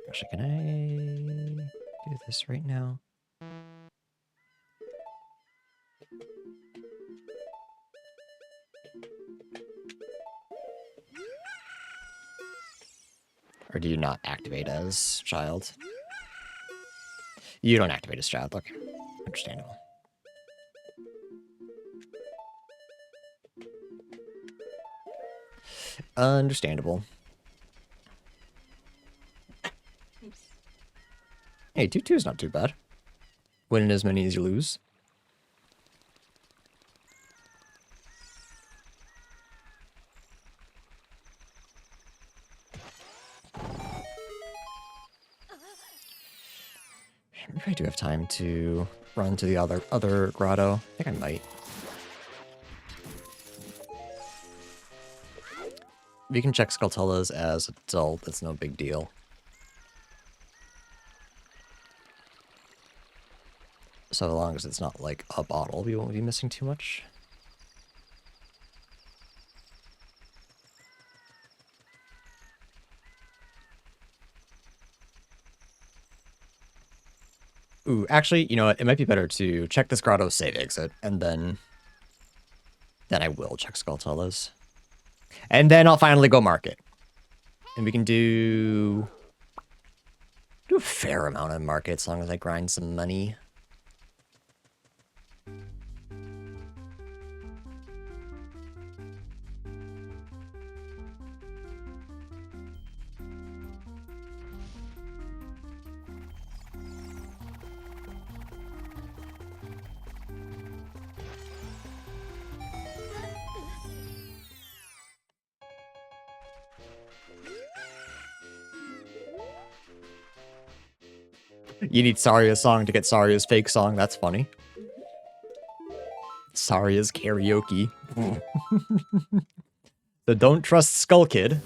Actually, can I do this right now? Or do you not activate as child? You don't activate as child, look. Understandable. Understandable. Hey, 2-2 is not too bad. Winning as many as you lose. Maybe I do have time to run to the other grotto. I think I might. We can check Skulltulas as adult. That's no big deal. So long as it's not like a bottle, we won't be missing too much. Ooh, actually, you know what? It might be better to check this grotto save exit, and then I will check Skulltulas. And then I'll finally go market. And we can do a fair amount of market as long as I grind some money. You need Saria's song to get Saria's fake song. That's funny. Saria's karaoke. So don't trust Skull Kid.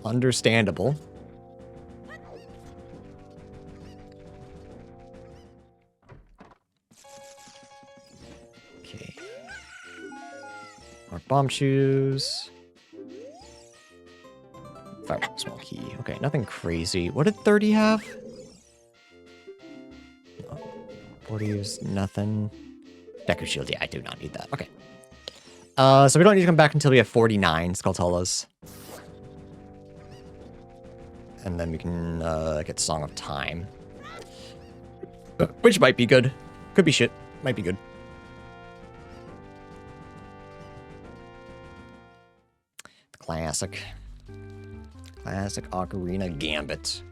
Understandable. Okay. More bomb shoes. Fire small key. Okay, nothing crazy. What did 30 have? 40 is nothing. Deku shield, yeah, I do not need that. Okay. So we don't need to come back until we have 49 Skulltulas. And then we can get Song of Time. Which might be good. Could be shit. Might be good. Classic. Classic Ocarina Gambit.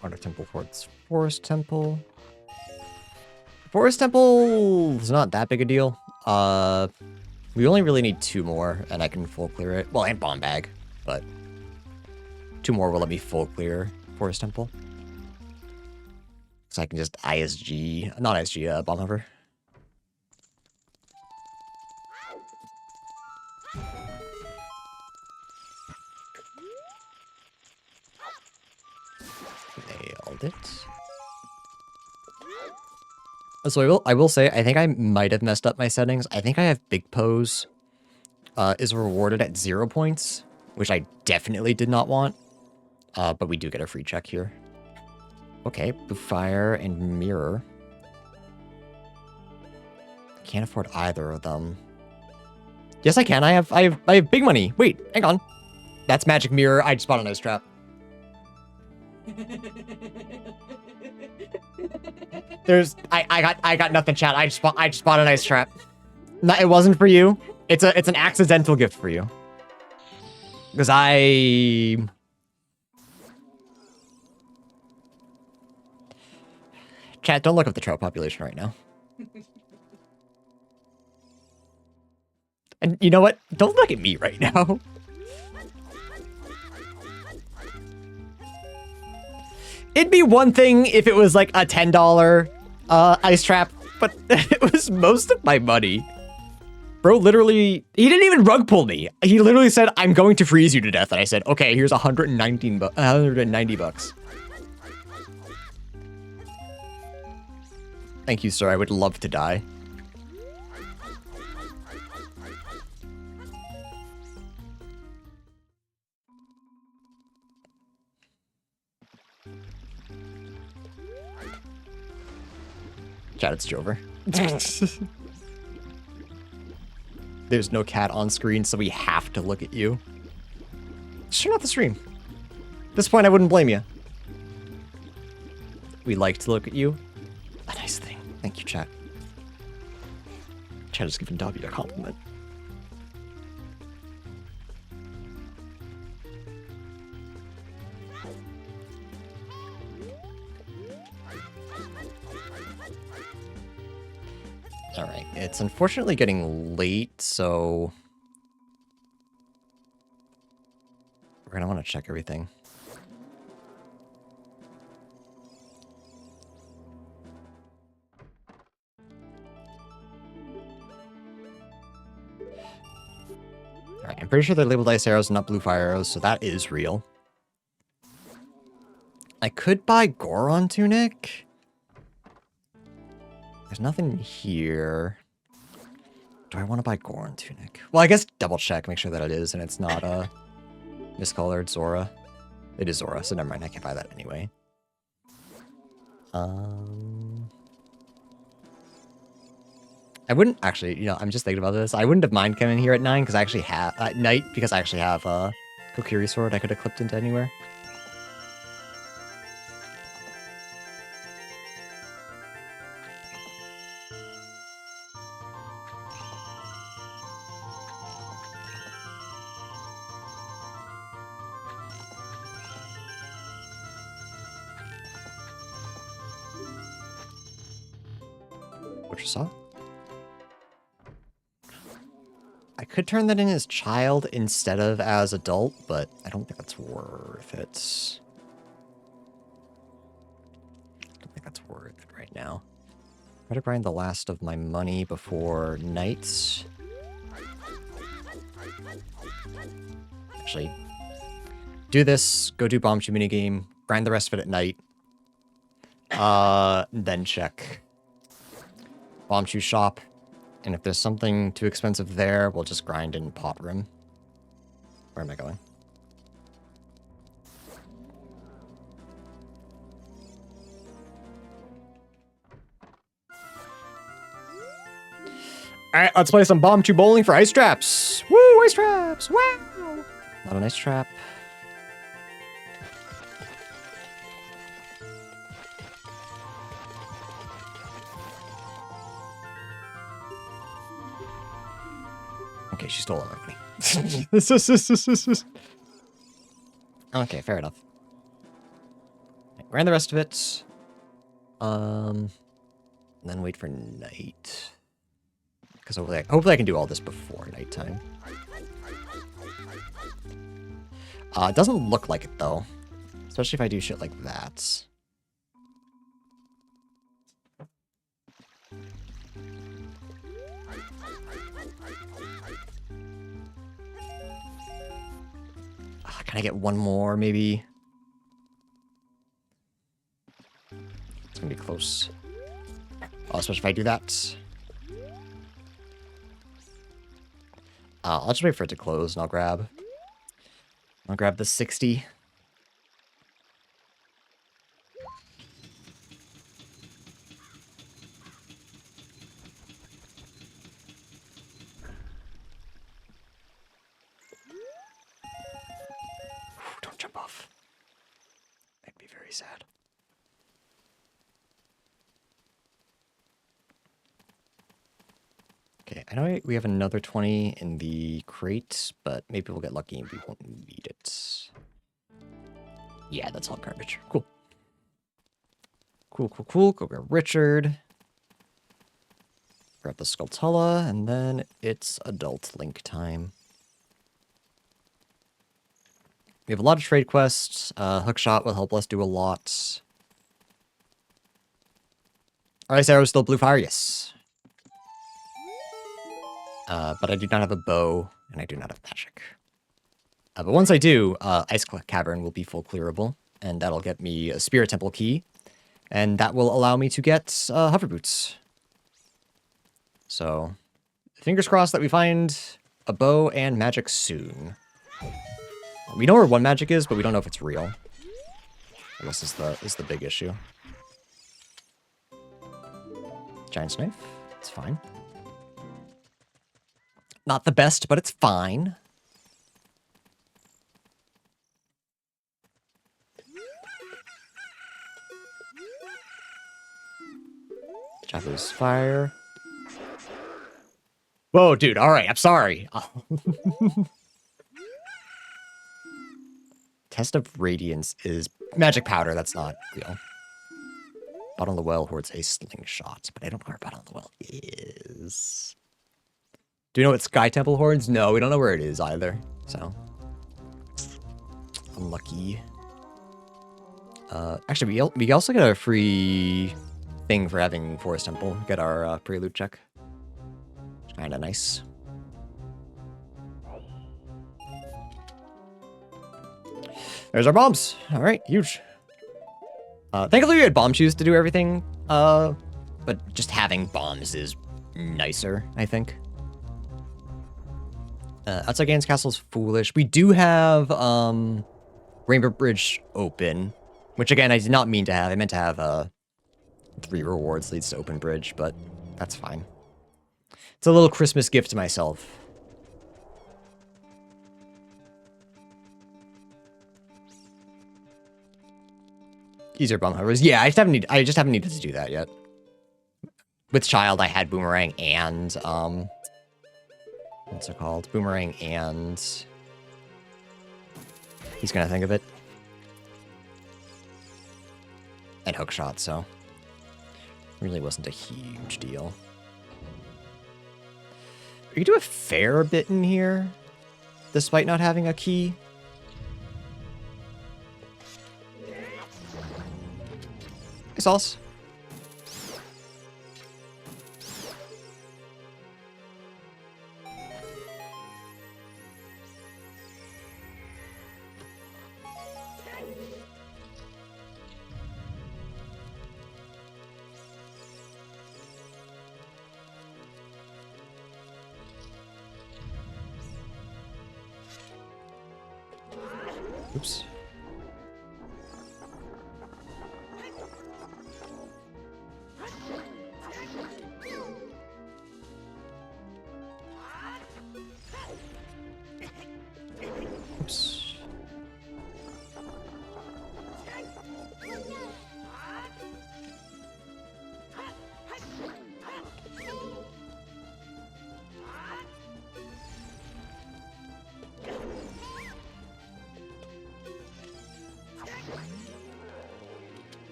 Water Temple towards Forest Temple. Forest Temple is not that big a deal. We only really need 2 more, and I can full clear it. Well, and Bomb Bag, but 2 more will let me full clear Forest Temple. So I can just ISG, not ISG, Bomb Hover. Nailed it. So I will say, I think I might have messed up my settings. I think I have Big Pose is rewarded at 0 points, which I definitely did not want. But we do get a free check here. Okay, Blue Fire and Mirror. Can't afford either of them. Yes, I can. I have big money. Wait, hang on. That's Magic Mirror. I just bought a nice trap. I got nothing, chat. I just bought a nice trap. No, it wasn't for you. It's an accidental gift for you. Because Chat, don't look up the trout population right now. And you know what? Don't look at me right now. It'd be one thing if it was like a $10 ice trap, but it was most of my money. Bro, literally, he didn't even rug pull me. He literally said, "I'm going to freeze you to death." And I said, "Okay, here's 190 bucks." Thank you, sir. I would love to die. Chat, it's Jover. There's no cat on screen, so we have to look at you. Just turn off the stream. At this point, I wouldn't blame you. We like to look at you. A nice thing. Thank you, chat. Chat is giving Dobby a compliment. Alright, it's unfortunately getting late, so we're gonna want to check everything. Alright, I'm pretty sure they're labeled ice arrows, not blue fire arrows, so that is real. I could buy Goron Tunic. There's nothing here. Do I want to buy Goron Tunic? Well, I guess double check, make sure that it is, and it's not miscolored Zora. It is Zora, so never mind, I can't buy that anyway. I wouldn't actually, you know, I'm just thinking about this. I wouldn't have mind coming here at 9 because I actually have at night because I actually have a Kokiri sword I could have clipped into anywhere. What you saw? I could turn that in as child instead of as adult, but I don't think that's worth it. I don't think that's worth it right now. Try to grind the last of my money before night. Actually, do this, go do Bombchu minigame, grind the rest of it at night. Then check Bombchu shop. And if there's something too expensive there, we'll just grind in pot room. Where am I going? Alright, let's play some Bombchu bowling for ice traps. Woo, ice traps! Wow! Not an ice trap. Okay, she stole all my money. Okay, fair enough. Grind the rest of it. And then wait for night. Because hopefully I can do all this before nighttime. It doesn't look like it, though. Especially if I do shit like that. Can I get one more, maybe? It's gonna be close. Oh, especially if I do that. I'll just wait for it to close, and I'll grab the 60. Don't jump off. That'd be very sad. Okay, I know we have another 20 in the crate, but maybe we'll get lucky and we won't need it. Yeah, that's all garbage. Cool. Cool. Go grab Richard. Grab the Skulltula, and then it's adult Link time. We have a lot of trade quests. Hookshot will help us do a lot. Ice Arrow still blue fire, yes. But I do not have a bow, and I do not have magic. But once I do, Ice Cavern will be full clearable, and that'll get me a Spirit Temple key, and that will allow me to get Hover Boots. So, fingers crossed that we find a bow and magic soon. We know where one magic is, but we don't know if it's real. I guess is the big issue. Giant's Knife, it's fine. Not the best, but it's fine. Japanese fire. Whoa, dude, alright, I'm sorry. Test of Radiance is magic powder, that's not real. Bottom of the Well hoards a slingshot, but I don't know where Bottom of the Well is. Do you know what Sky Temple hoards? No, we don't know where it is either, so. Unlucky. Actually, we also get a free thing for having Forest Temple. Get our prelude check. Kind of nice. There's our bombs. All right, huge. Thankfully, we had bomb shoes to do everything. But just having bombs is nicer, I think. Outside Gaines Castle is foolish. We do have Rainbow Bridge open, which again I did not mean to have. I meant to have 3 rewards leads to open bridge, but that's fine. It's a little Christmas gift to myself. Easier bomb hovers. Yeah, I just haven't needed to do that yet. With Child, I had Boomerang and what's it called? Boomerang and he's gonna think of it. And Hookshot, so Really wasn't a huge deal. We could do a fair bit in here, despite not having a key. Hey, Sauce. Oops. Oops.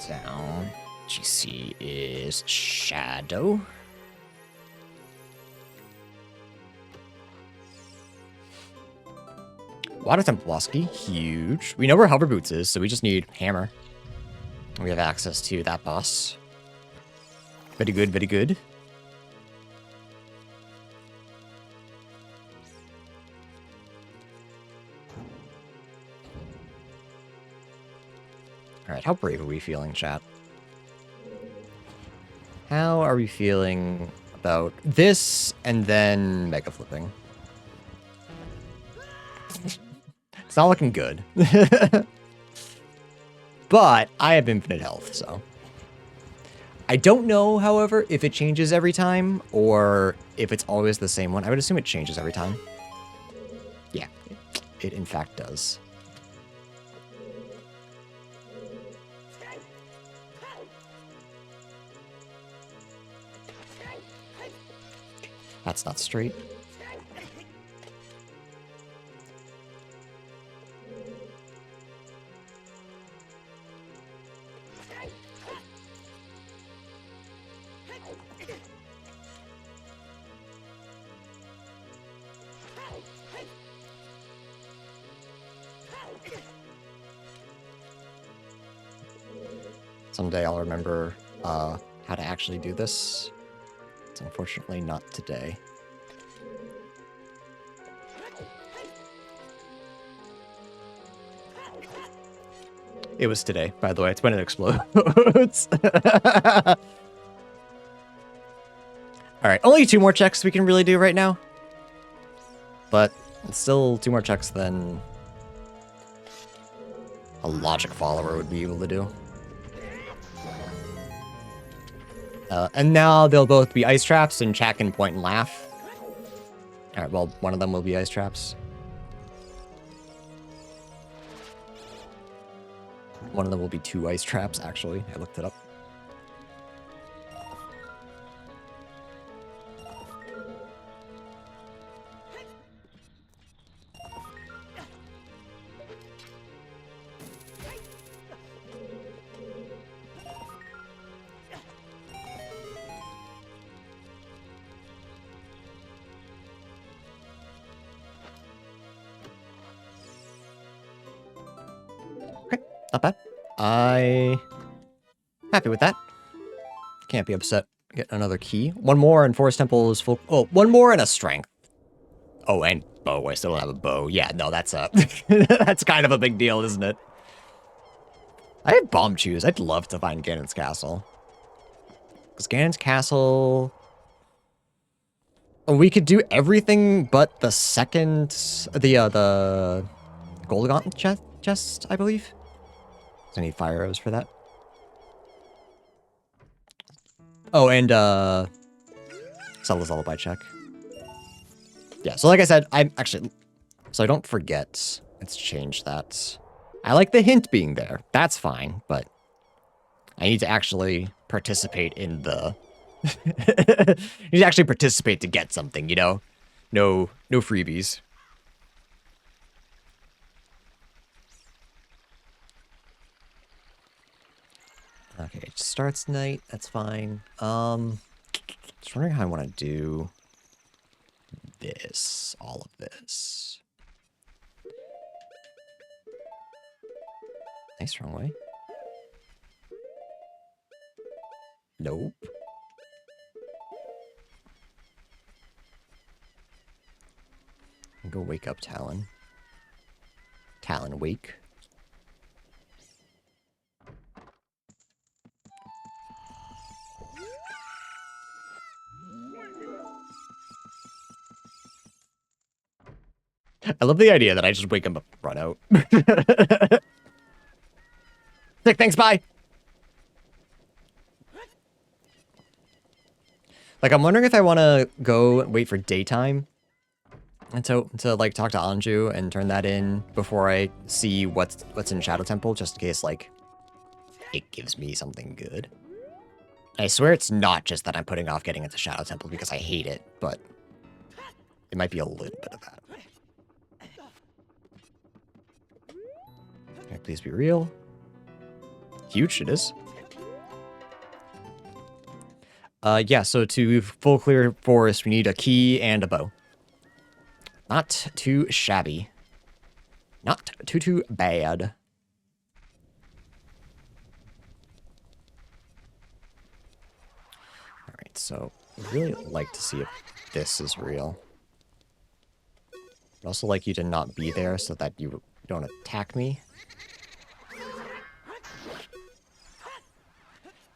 Down. GC is Shadow. Water Templeski, huge. We know where Hover Boots is, so we just need Hammer. We have access to that boss. Very good, very good. Alright, how brave are we feeling, chat? How are we feeling about this and then Mega Flipping? It's not looking good. But I have infinite health, so. I don't know, however, if it changes every time or if it's always the same one. I would assume it changes every time. Yeah, it in fact does. That's not straight. Someday I'll remember how to actually do this. It's unfortunately not today. It was today, by the way. It's when it explodes. Alright, only 2 more checks we can really do right now. But it's still 2 more checks than a logic follower would be able to do. And now they'll both be ice traps, and chat can point and laugh. Alright, well, one of them will be ice traps. One of them will be 2 ice traps, actually. I looked it up. Okay, not bad. Happy with that. Can't be upset. Get another key. 1 more and Forest Temple is full. Oh, 1 more and a strength. Oh, and bow. I still don't have a bow. Yeah, no, that's a that's kind of a big deal, isn't it? I have bomb chews. I'd love to find Ganon's castle. Because Ganon's castle, we could do everything but the second, the Gold Gauntlet chest, I believe. I need fire arrows for that. Oh, and Zelda's Lullaby check. Yeah, so like I said, I'm actually, so I don't forget, let's change that. I like the hint being there. That's fine, but I need to actually participate in the... you need to actually participate to get something, you know? No freebies. Okay, it starts night. That's fine. Just wondering how I want to do this. All of this. Nice, wrong way. Nope. Go wake up Talon. Talon, wake. I love the idea that I just wake him up and run out. Sick, thanks, bye! Like, I'm wondering if I want to go wait for daytime and to like talk to Anju and turn that in before I see what's in Shadow Temple, just in case like it gives me something good. I swear it's not just that I'm putting off getting into Shadow Temple because I hate it, but it might be a little bit of that. Okay, please be real. Huge it is. Yeah, so to full clear forest, we need a key and a bow. Not too shabby. Not too bad. Alright, so I'd really like to see if this is real. I'd also like you to not be there so that you don't attack me.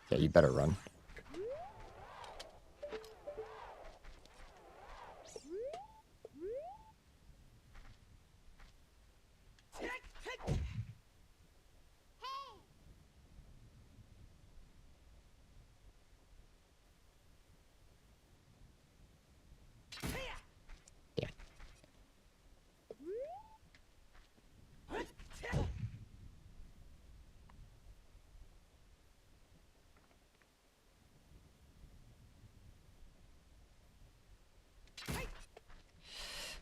Yeah, you better run. Yeah.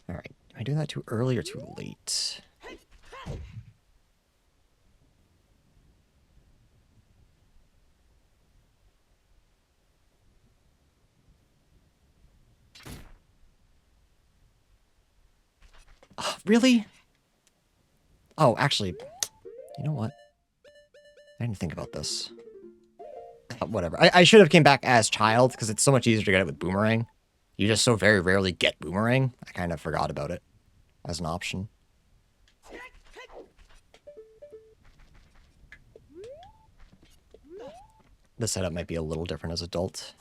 Alright, am I doing that too early or too late? Oh, really? Oh, actually, you know what? I didn't think about this. Whatever. I should have came back as child, because it's so much easier to get it with Boomerang. You just so very rarely get Boomerang. I kind of forgot about it as an option. The setup might be a little different as adult.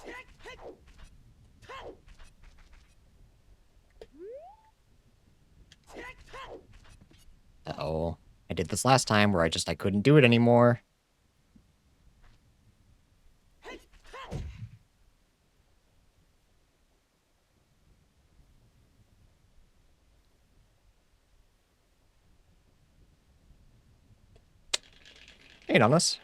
Uh-oh. I did this last time where I couldn't do it anymore. Ain't on this.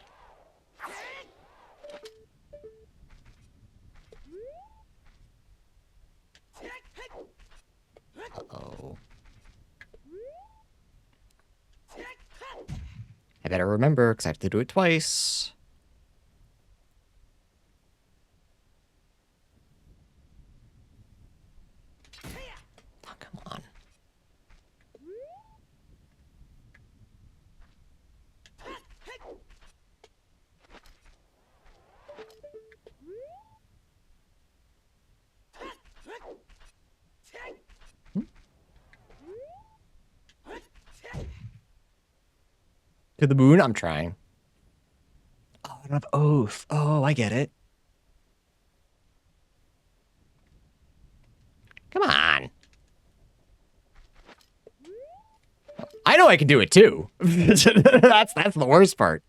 Uh-oh. I better remember, because I have to do it twice. Oh, come on. To the moon? I'm trying. Oh, I don't have oath. Oh, I get it. Come on. I know I can do it too. that's the worst part.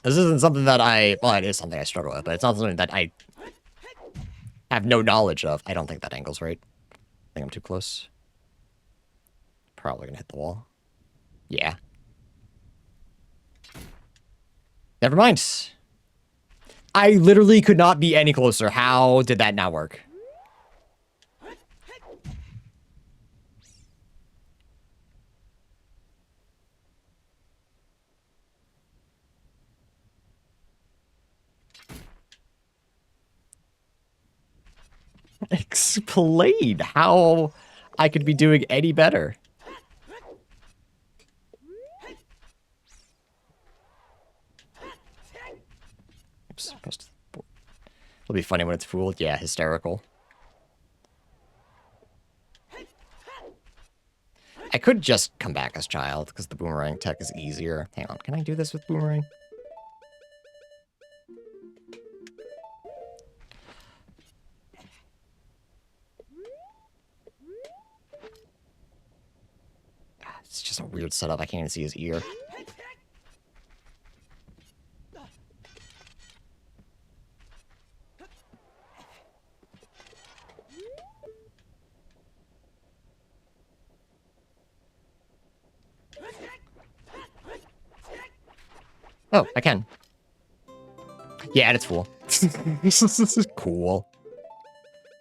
This isn't something that well, it is something I struggle with, but it's not something that I have no knowledge of. I don't think that angle's right. I think I'm too close. Probably gonna hit the wall. Yeah. Never mind. I literally could not be any closer. How did that not work? Explain how I could be doing any better. Oops, pressed the board. It'll be funny when it's fooled. Yeah, hysterical. I could just come back as child, because the boomerang tech is easier. Hang on, can I do this with boomerang? It's just a weird setup. I can't even see his ear. Oh, I can. Yeah, and it's full. Cool.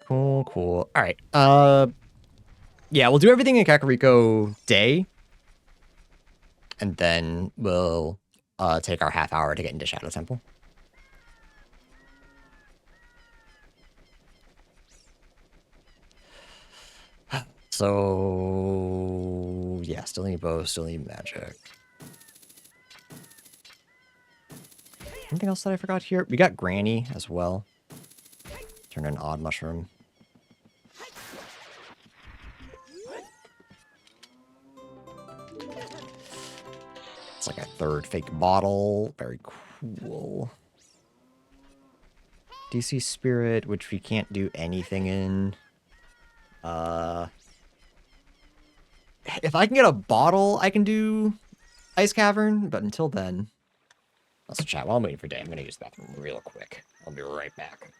Cool. All right. Yeah, we'll do everything in Kakariko Day. And then we'll take our half hour to get into Shadow Temple. So, yeah, still need bow, still need magic. Anything else that I forgot here? We got Granny as well. Turn an odd mushroom. It's like a third fake bottle. Very cool. DC Spirit, which we can't do anything in. If I can get a bottle, I can do Ice Cavern, but until then... Let's chat while I'm waiting for Day. I'm going to use the bathroom real quick. I'll be right back.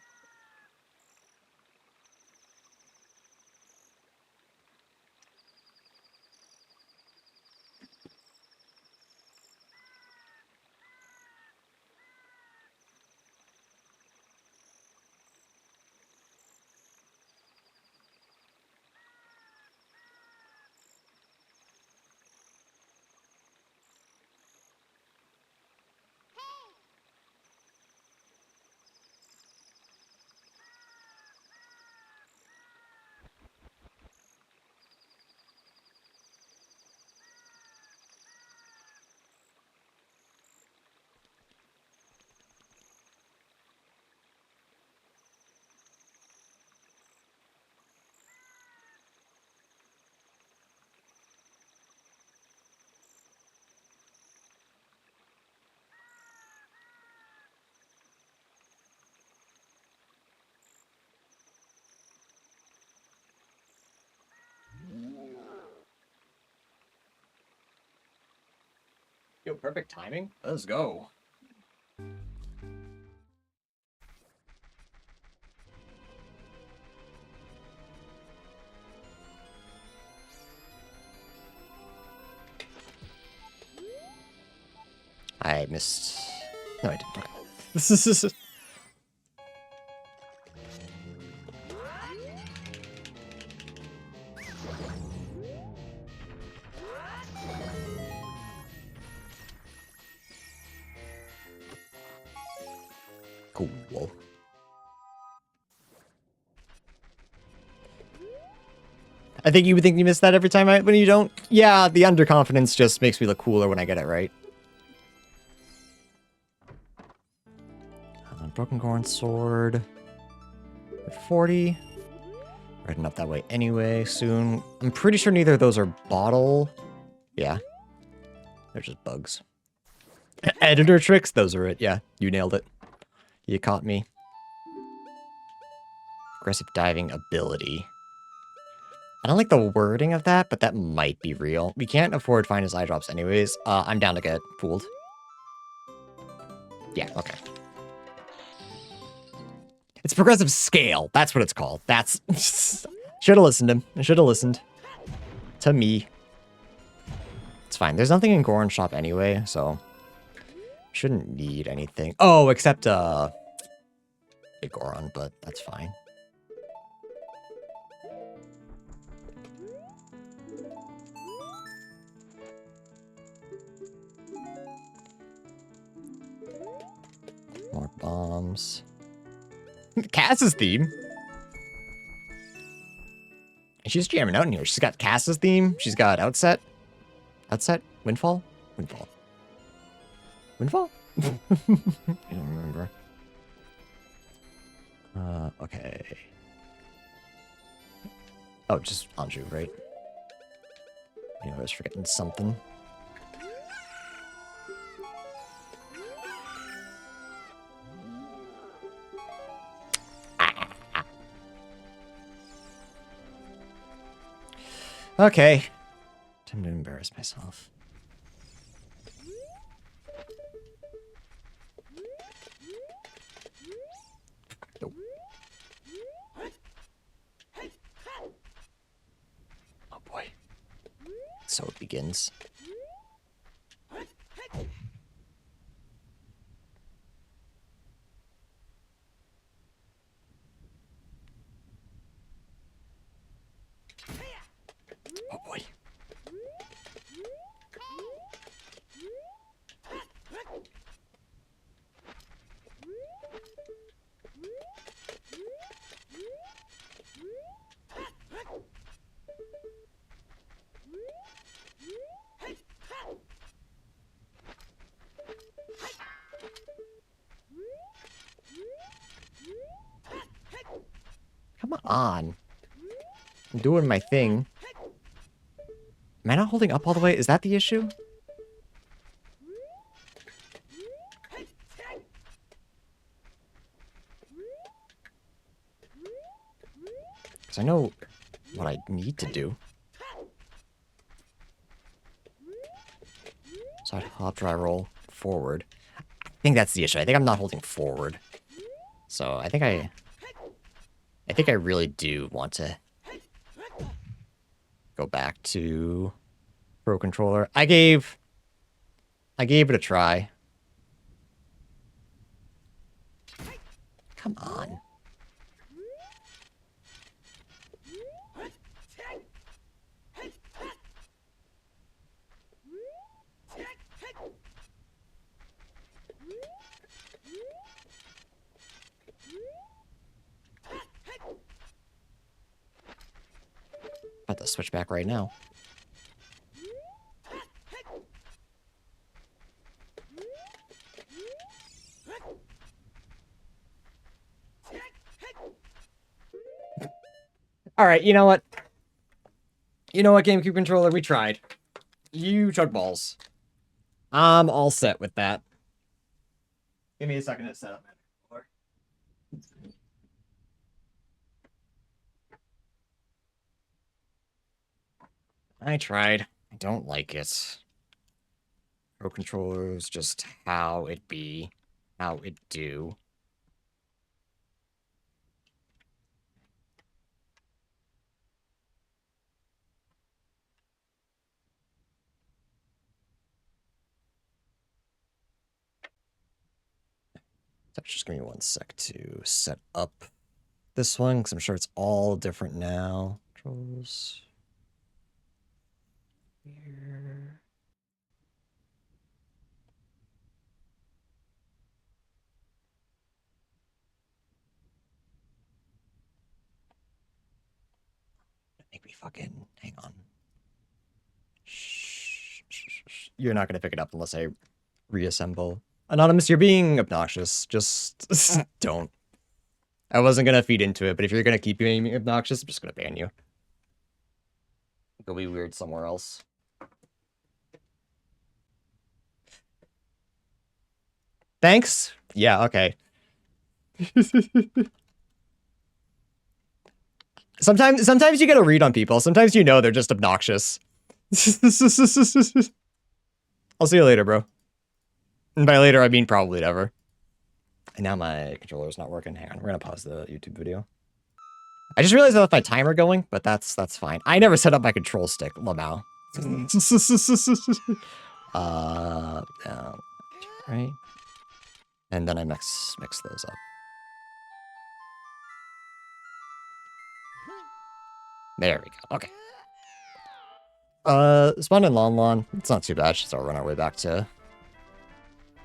Yo, perfect timing. Let's go. I missed... No, I didn't. Okay. This is... Cool. I think you would think you miss that every time when you don't. Yeah, the underconfidence just makes me look cooler when I get it right. Broken Corn Sword. 40. We're heading up that way anyway soon. I'm pretty sure neither of those are bottle. Yeah. They're just bugs. Editor tricks? Those are it. Yeah, you nailed it. You caught me. Aggressive diving ability. I don't like the wording of that, but that might be real. We can't afford Finest Eye Drops anyways. I'm down to get fooled. Yeah, okay. It's progressive scale. That's what it's called. That's... Should have listened to him. I should have listened. To me. It's fine. There's nothing in Goron's shop anyway, so... Shouldn't need anything. Oh, except, a Goron, but that's fine. More bombs. Cass's theme. And she's jamming out in here. She's got Cass's theme. She's got Outset. Outset? Windfall? Windfall. Windfall? I don't remember. Okay. Oh, just Anju, right? You know, I was forgetting something. Okay. Time to embarrass myself. Nope. Oh boy. So it begins. Oh boy. Come on. I'm doing my thing. Am I not holding up all the way? Is that the issue? Because I know what I need to do. So I'd hop, dry, roll, forward. I think that's the issue. I think I'm not holding forward. So I think I really do want to go back to Pro Controller. I gave it a try. Come on. About to switch back right now. All right, you know what? You know what, GameCube controller? We tried. You chug balls. I'm all set with that. Give me a second to set up my controller. I tried. I don't like it. Pro controllers, just how it be, how it do. Just give me one sec to set up this one, because I'm sure it's all different now. Controls. Here. Make me fucking hang on. Shh. You're not gonna pick it up unless I reassemble. Anonymous, you're being obnoxious. Just don't. I wasn't gonna feed into it, but if you're gonna keep being obnoxious, I'm just gonna ban you. Go be weird somewhere else. Thanks? Yeah, okay. Sometimes you get a read on people. Sometimes you know they're just obnoxious. I'll see you later, bro. And by later, I mean probably never. And now my controller's not working. Hang on, we're gonna pause the YouTube video. I just realized I left my timer going, but that's fine. I never set up my control stick, Lamau. Right. And then I mix those up. There we go. Okay. Spawn in Lon. It's not too bad. Just I'll run our way back to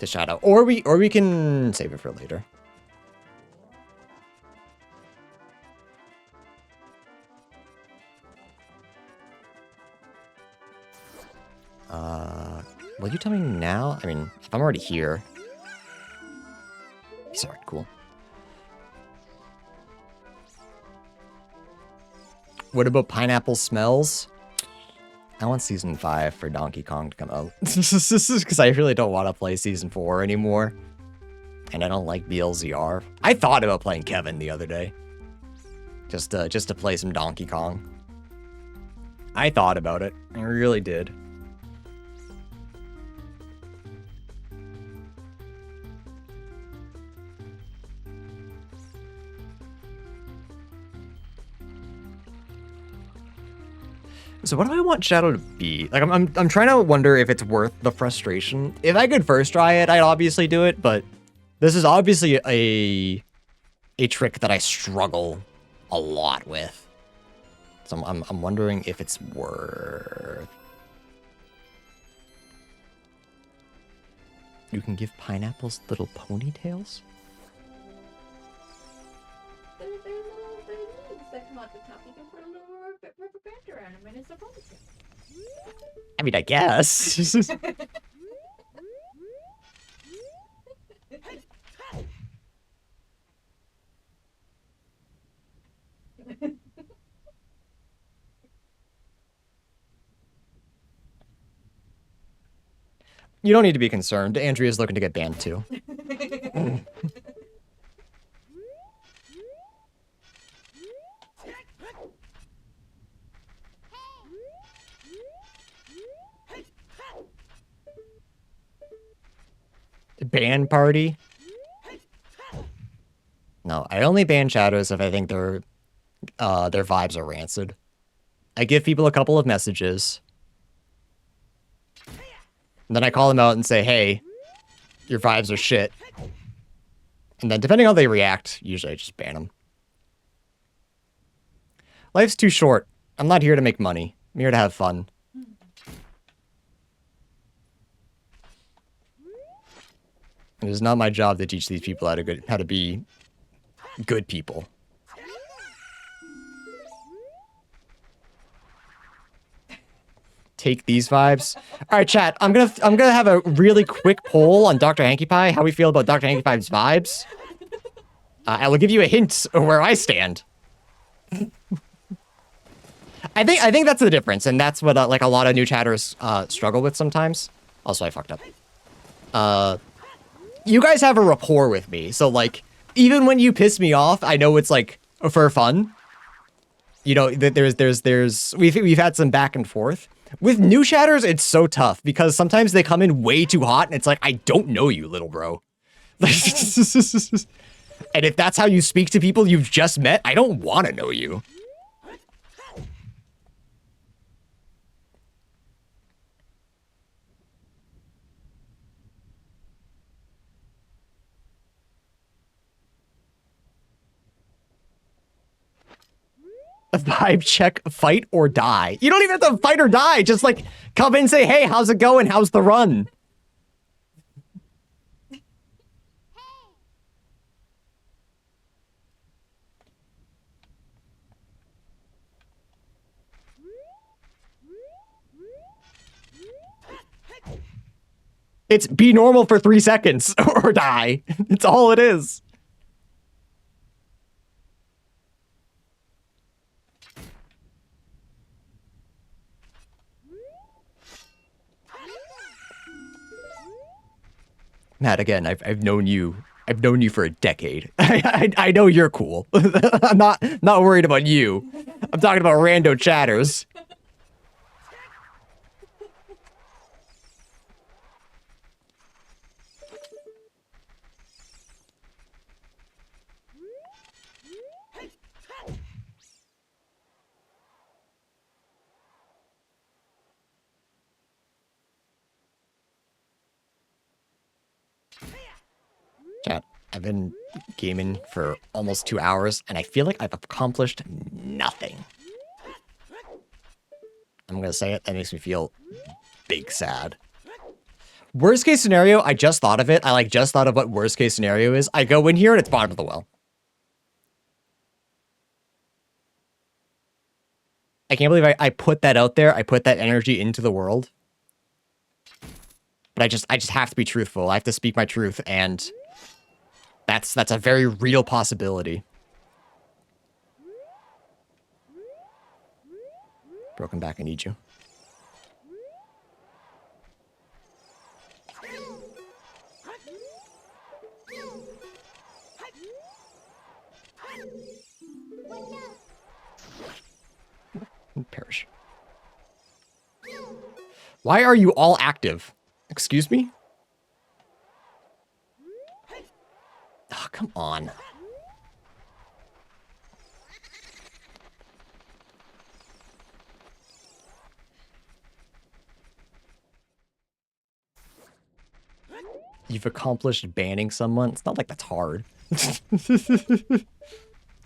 Shadow. Or we can save it for later. Will you tell me now? I mean, if I'm already here. He's alright, cool. What about pineapple smells? I want season 5 for Donkey Kong to come out. Because I really don't want to play season 4 anymore. And I don't like BLZR. I thought about playing Kevin the other day. Just to play some Donkey Kong. I thought about it. I really did. So what do I want Shadow to be? Like, I'm trying to wonder if it's worth the frustration. If I could first try it, I'd obviously do it, but this is obviously a trick that I struggle a lot with. So I'm wondering if it's worth... You can give pineapples little ponytails? There's little leaves that come out the top. You can put a little rubber band around them and it's a ponytail. I mean, I guess. You don't need to be concerned. Andrea's looking to get banned too. Ban party? No, I only ban shadows if I think their vibes are rancid. I give people a couple of messages. And then I call them out and say, hey, your vibes are shit. And then depending on how they react, usually I just ban them. Life's too short. I'm not here to make money. I'm here to have fun. It is not my job to teach these people how to be good people. Take these vibes. All right, chat. I'm gonna have a really quick poll on Dr. Hanky Pie. How we feel about Dr. Hanky Pie's vibes. I will give you a hint of where I stand. I think that's the difference, and that's what like a lot of new chatters struggle with sometimes. Also, I fucked up. You guys have a rapport with me, so like even when you piss me off, I know it's like for fun. You know, we've had some back and forth. With new chatters, it's so tough because sometimes they come in way too hot and it's like, I don't know you, little bro. And if that's how you speak to people you've just met, I don't want to know you. A vibe check, fight or die. You don't even have to fight or die. Just like come in and say, hey, how's it going? How's the run? It's be normal for 3 seconds or die. It's all it is. Matt, again, I've known you. I've known you for a decade. I know you're cool. I'm not worried about you. I'm talking about rando chatters. Chat, I've been gaming for almost 2 hours, and I feel like I've accomplished nothing. I'm gonna say it, that makes me feel big sad. Worst case scenario, I just thought of it. I just thought of what worst case scenario is. I go in here and it's bottom of the well. I can't believe I put that out there. I put that energy into the world. But I just have to be truthful. I have to speak my truth, and that's a very real possibility. Broken back, I need you. Perish. Why are you all active? Excuse me? Oh, come on. You've accomplished banning someone? It's not like that's hard.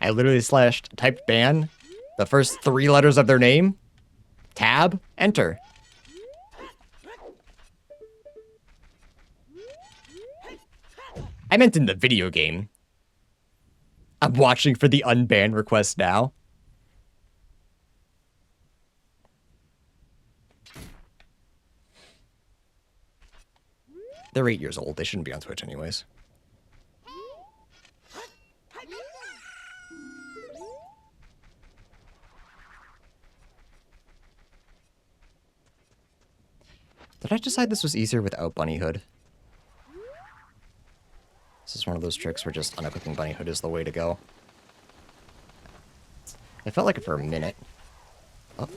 I literally typed ban, the first 3 letters of their name, tab, enter. I meant in the video game. I'm watching for the unban request now. They're 8 years old. They shouldn't be on Twitch anyways. Did I decide this was easier without Bunny Hood? This is one of those tricks where just unequipping Bunny Hood is the way to go. I felt like it for a minute. Oh.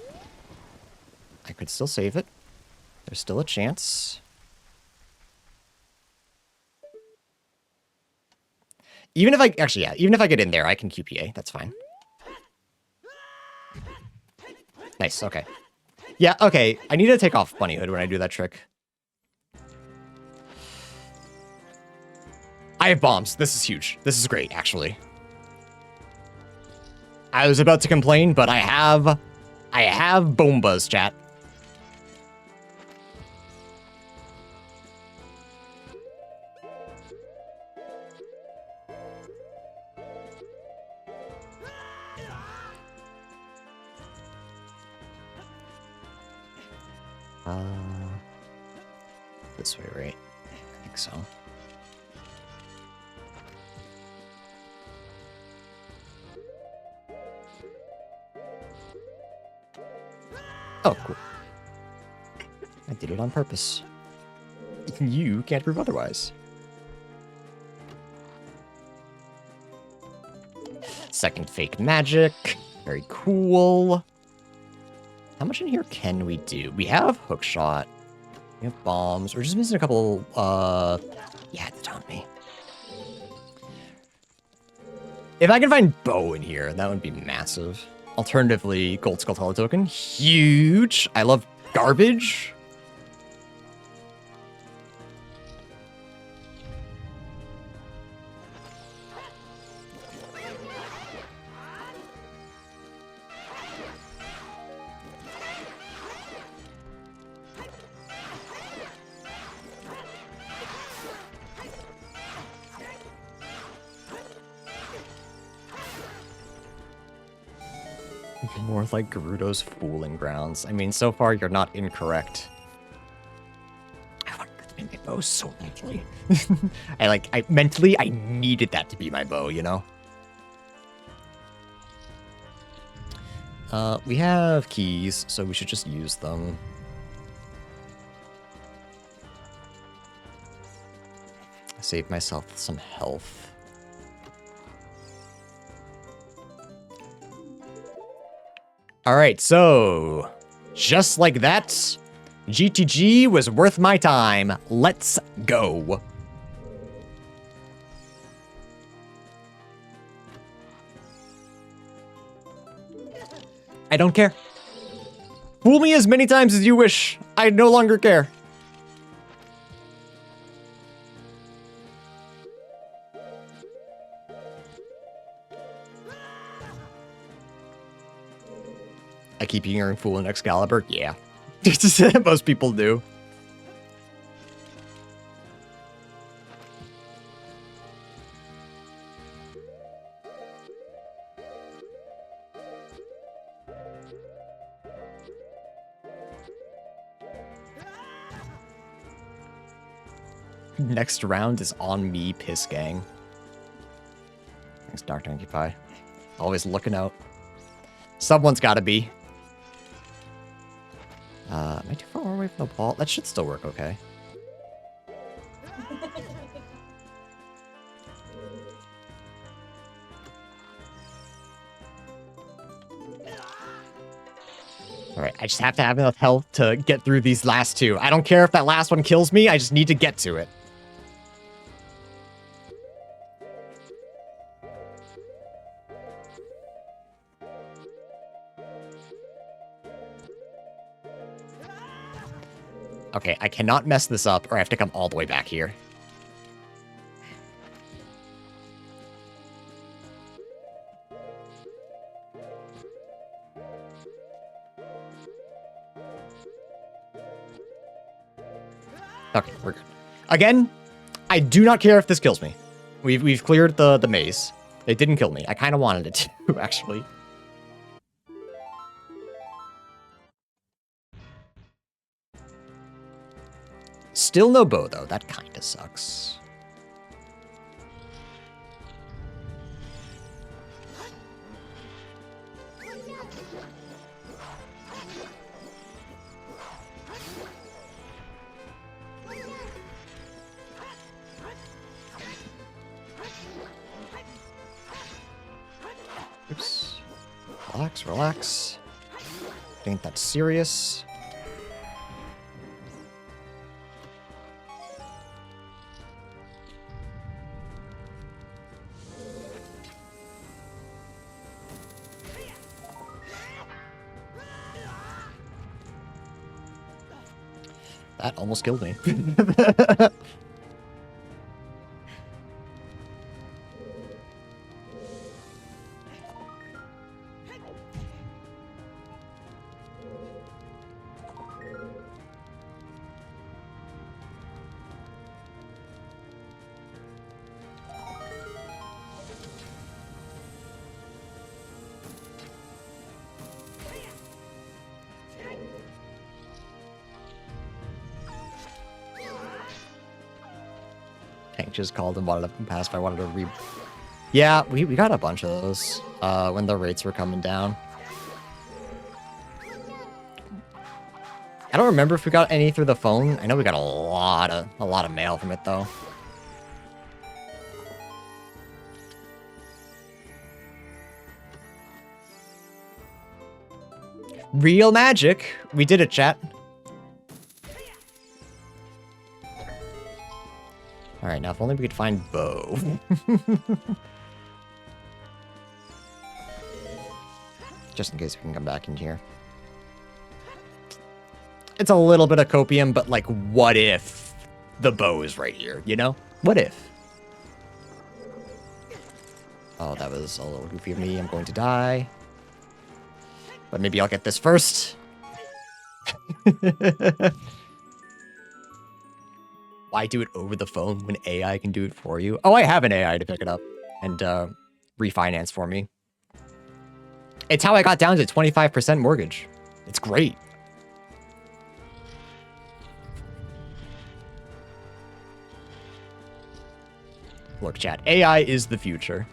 I could still save it. There's still a chance. Even if I, actually, yeah, even if I get in there, I can QPA. That's fine. Nice, okay. Yeah, okay. I need to take off Bunny Hood when I do that trick. I have bombs. This is huge. This is great, actually. I was about to complain, but I have bombas, chat. This way, right? I think so. Oh, cool. I did it on purpose. You can't prove otherwise. Second fake magic. Very cool. How much in here can we do? We have hookshot. We have bombs. We're just missing a couple, yeah, it's on me. If I can find bow in here, that would be massive. Alternatively, gold skull tele token. Huge. I love garbage. More like Gerudo's Fooling Grounds. I mean, so far you're not incorrect. I want that to be my bow so mentally. Mentally, I needed that to be my bow, you know? We have keys, so we should just use them. Save myself some health. All right, so just like that, GTG was worth my time. Let's go. I don't care. Fool me as many times as you wish. I no longer care. I keep hearing Fool and Excalibur. Yeah. Most people do. Next round is on me, piss gang. Thanks, Dr. Inky Pie. Always looking out. Someone's gotta be. Am I too far away from the wall? That should still work okay. Alright, I just have to have enough health to get through these last two. I don't care if that last one kills me, I just need to get to it. Okay, I cannot mess this up, or I have to come all the way back here. Okay, we're good. Again, I do not care if this kills me. We've cleared the maze. It didn't kill me. I kind of wanted it to, actually. Still no bow, though. That kind of sucks. Oops. Relax, relax. Ain't that serious. That almost killed me. Tank just called and wanted to pass, but I wanted to Yeah, we got a bunch of those when the rates were coming down. I don't remember if we got any through the phone. I know we got a lot of mail from it though. Real magic. We did it, chat. All right, now if only we could find bow. Just in case we can come back in here. It's a little bit of copium, but like, what if the bow is right here, you know? What if? Oh, that was a little goofy of me. I'm going to die. But maybe I'll get this first. Why do it over the phone when AI can do it for you? Oh, I have an AI to pick it up and refinance for me. It's how I got down to 25% mortgage. It's great. Look, chat, AI is the future.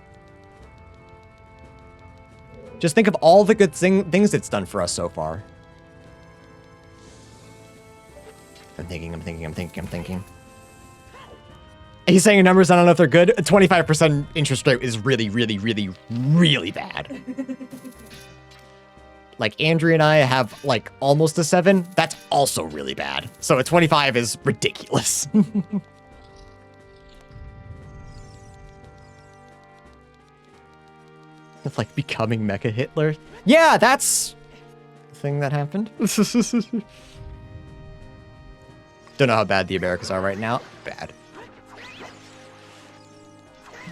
Just think of all the good things it's done for us so far. I'm thinking. He's saying numbers, I don't know if they're good. A 25% interest rate is really, really, really, really bad. Like, Andrea and I have, like, almost a 7. That's also really bad. So a 25 is ridiculous. It's like becoming Mecha Hitler. Yeah, that's the thing that happened. Don't know how bad the Americas are right now. Bad.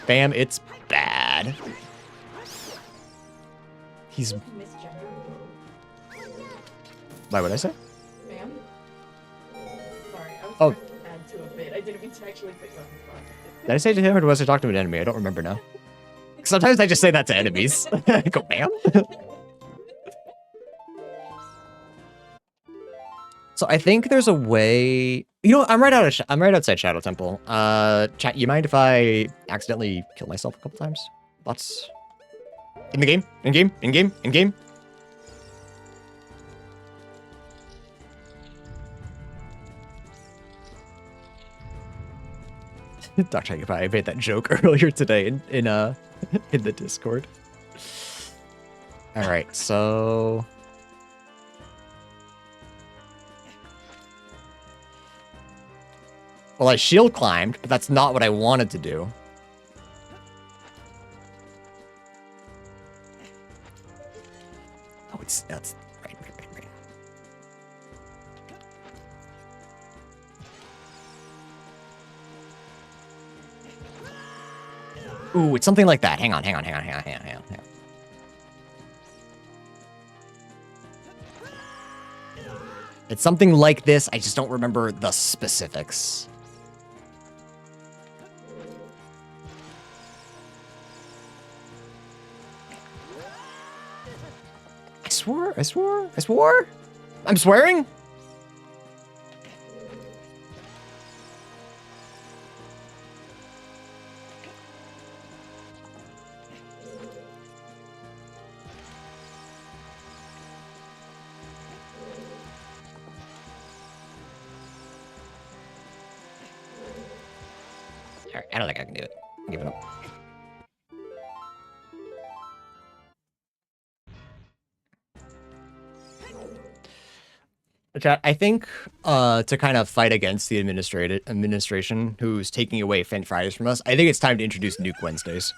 Bam, it's bad. He's... Why would I say? Bam? Sorry, I was trying to add to a bit. I didn't mean to actually fix up the spot. Did I say to him or was I talking to an enemy? I don't remember now. Sometimes I just say that to enemies. I go, bam. So I think there's a way You know, I'm right outside Shadow Temple. Chat, you mind if I accidentally kill myself a couple times? Thoughts? In the game? In game? In game? In game? Dr. If I made that joke earlier today in in the Discord. All right, so well, I shield climbed, but that's not what I wanted to do. Oh, that's right. Ooh, it's something like that. Hang on. It's something like this. I just don't remember the specifics. I swore. I'm swearing? All right, I don't think I can do it. I'm giving up. Chat, I think to kind of fight against the administration who's taking away Fin Fridays from us, I think it's time to introduce Nuke Wednesdays.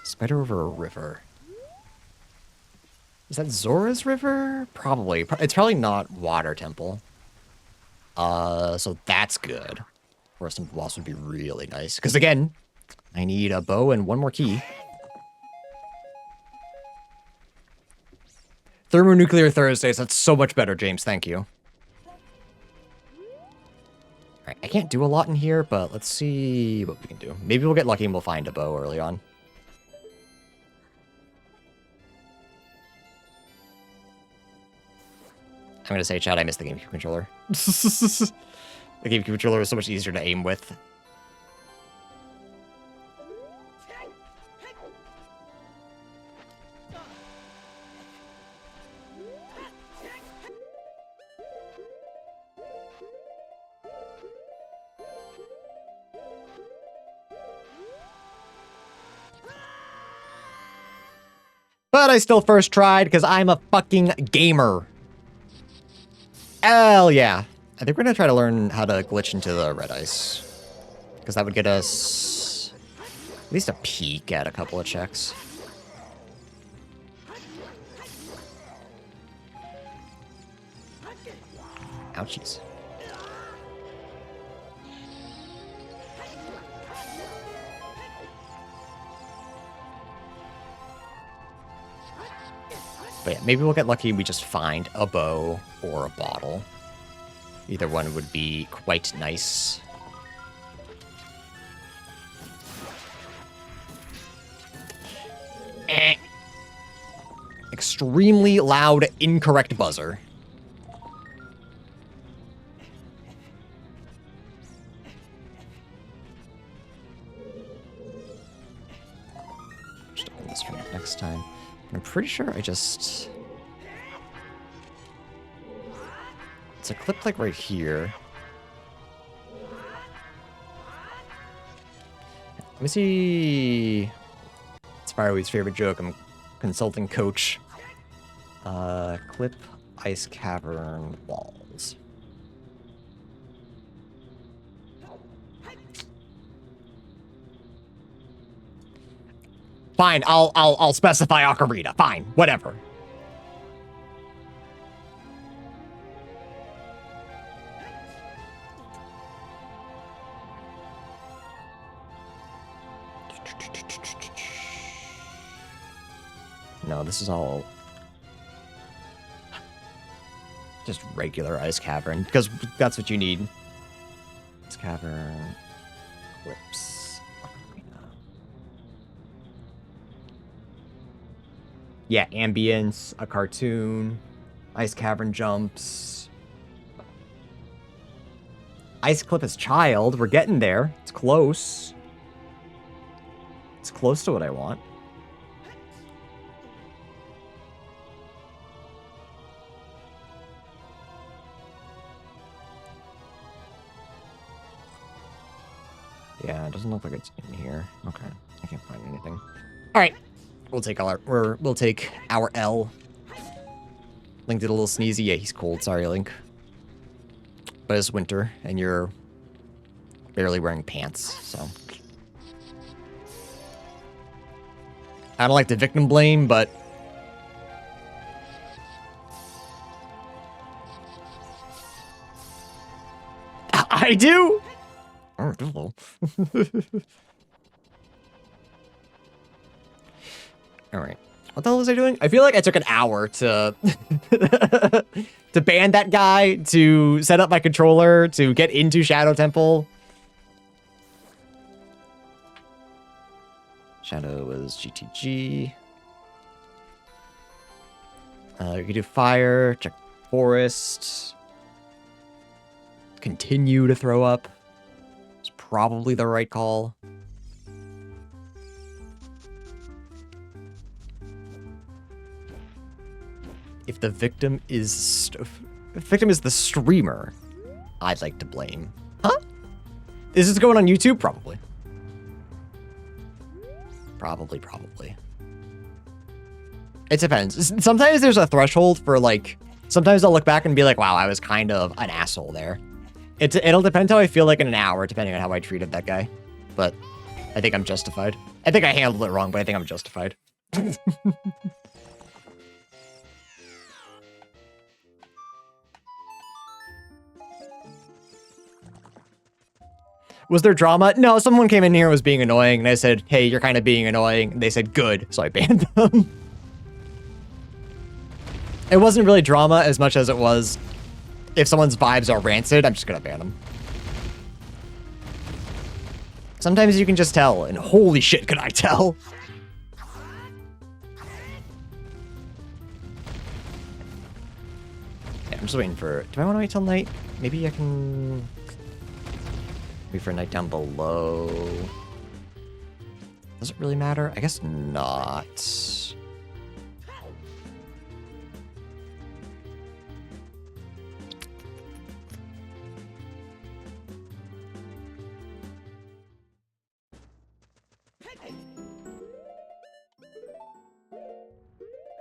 Spider over a river. Is that Zora's River? Probably. It's probably not Water Temple. So that's good. Forest Temple boss would be really nice. Because again, I need a bow and one more key. Thermonuclear Thursdays. That's so much better, James. Thank you. Alright, I can't do a lot in here, but let's see what we can do. Maybe we'll get lucky and we'll find a bow early on. I'm gonna say, chat, I missed the GameCube controller. The GameCube controller was so much easier to aim with. But I still first tried because I'm a fucking gamer. Hell yeah. I think we're gonna try to learn how to glitch into the red ice. Because that would get us at least a peek at a couple of checks. Ouchies. But yeah, maybe we'll get lucky and we just find a bow or a bottle. Either one would be quite nice. Extremely loud, incorrect buzzer. Just hold this for next time. I'm pretty sure I just... It's a clip like right here. Let me see... It's Fireweed's favorite joke. I'm consulting coach. Clip ice cavern walls. Fine, I'll specify Ocarina. Fine, whatever. No, this is all just regular ice cavern because that's what you need. Ice cavern clips. Ocarina. Yeah, ambience, a cartoon. Ice cavern jumps. Ice cliff as child. We're getting there. It's close. It's close to what I want. Yeah, it doesn't look like it's in here. Okay, I can't find anything. All right, we'll take our L. Link did a little sneezy. Yeah, he's cold. Sorry, Link. But it's winter, and you're barely wearing pants, so. I don't like to victim blame, but I do. Oh, all right. What the hell was I doing? I feel like I took an hour to to ban that guy, to set up my controller, to get into Shadow Temple. Shadow was GTG. You can do fire, check forest. Continue to throw up. It's probably the right call. If the victim is the streamer, I'd like to blame. Huh? Is this going on YouTube? Probably. Probably. It depends. Sometimes there's a threshold for like, sometimes I'll look back and be like, wow, I was kind of an asshole there. It'll depend how I feel like in an hour, depending on how I treated that guy. But I think I'm justified. I think I handled it wrong, but I think I'm justified. Was there drama? No, someone came in here and was being annoying, and I said, hey, you're kind of being annoying. And they said, good, so I banned them. It wasn't really drama as much as it was, if someone's vibes are rancid, I'm just gonna ban them. Sometimes you can just tell, and holy shit, could I tell? Yeah, I'm just waiting for, do I want to wait till night? Maybe I can wait for night down below. Does it really matter? I guess not.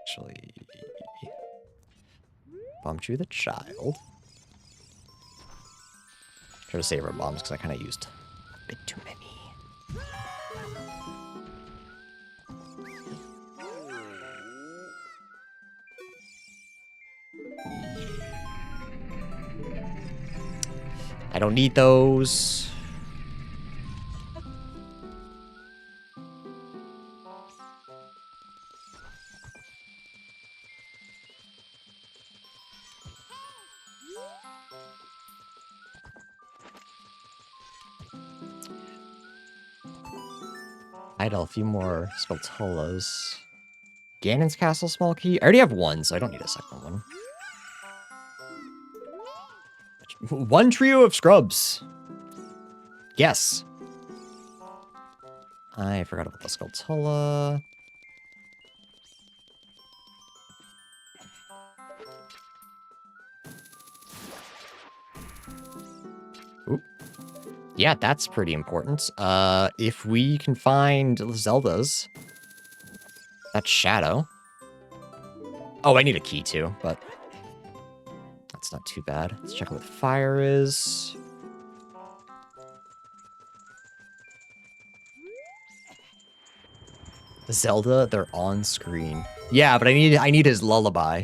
Actually, bomb chew the child. Try to save our bombs because I kind of used a bit too many. I don't need those. I had a few more Speltolas. Ganon's Castle small key? I already have one, so I don't need a second one. One trio of scrubs. Yes. I forgot about the Skulltula. Oop. Yeah, that's pretty important. If we can find Zelda's, that's Shadow. Oh, I need a key too, but that's not too bad. Let's check what fire is. Zelda, they're on screen. Yeah, but I need his lullaby.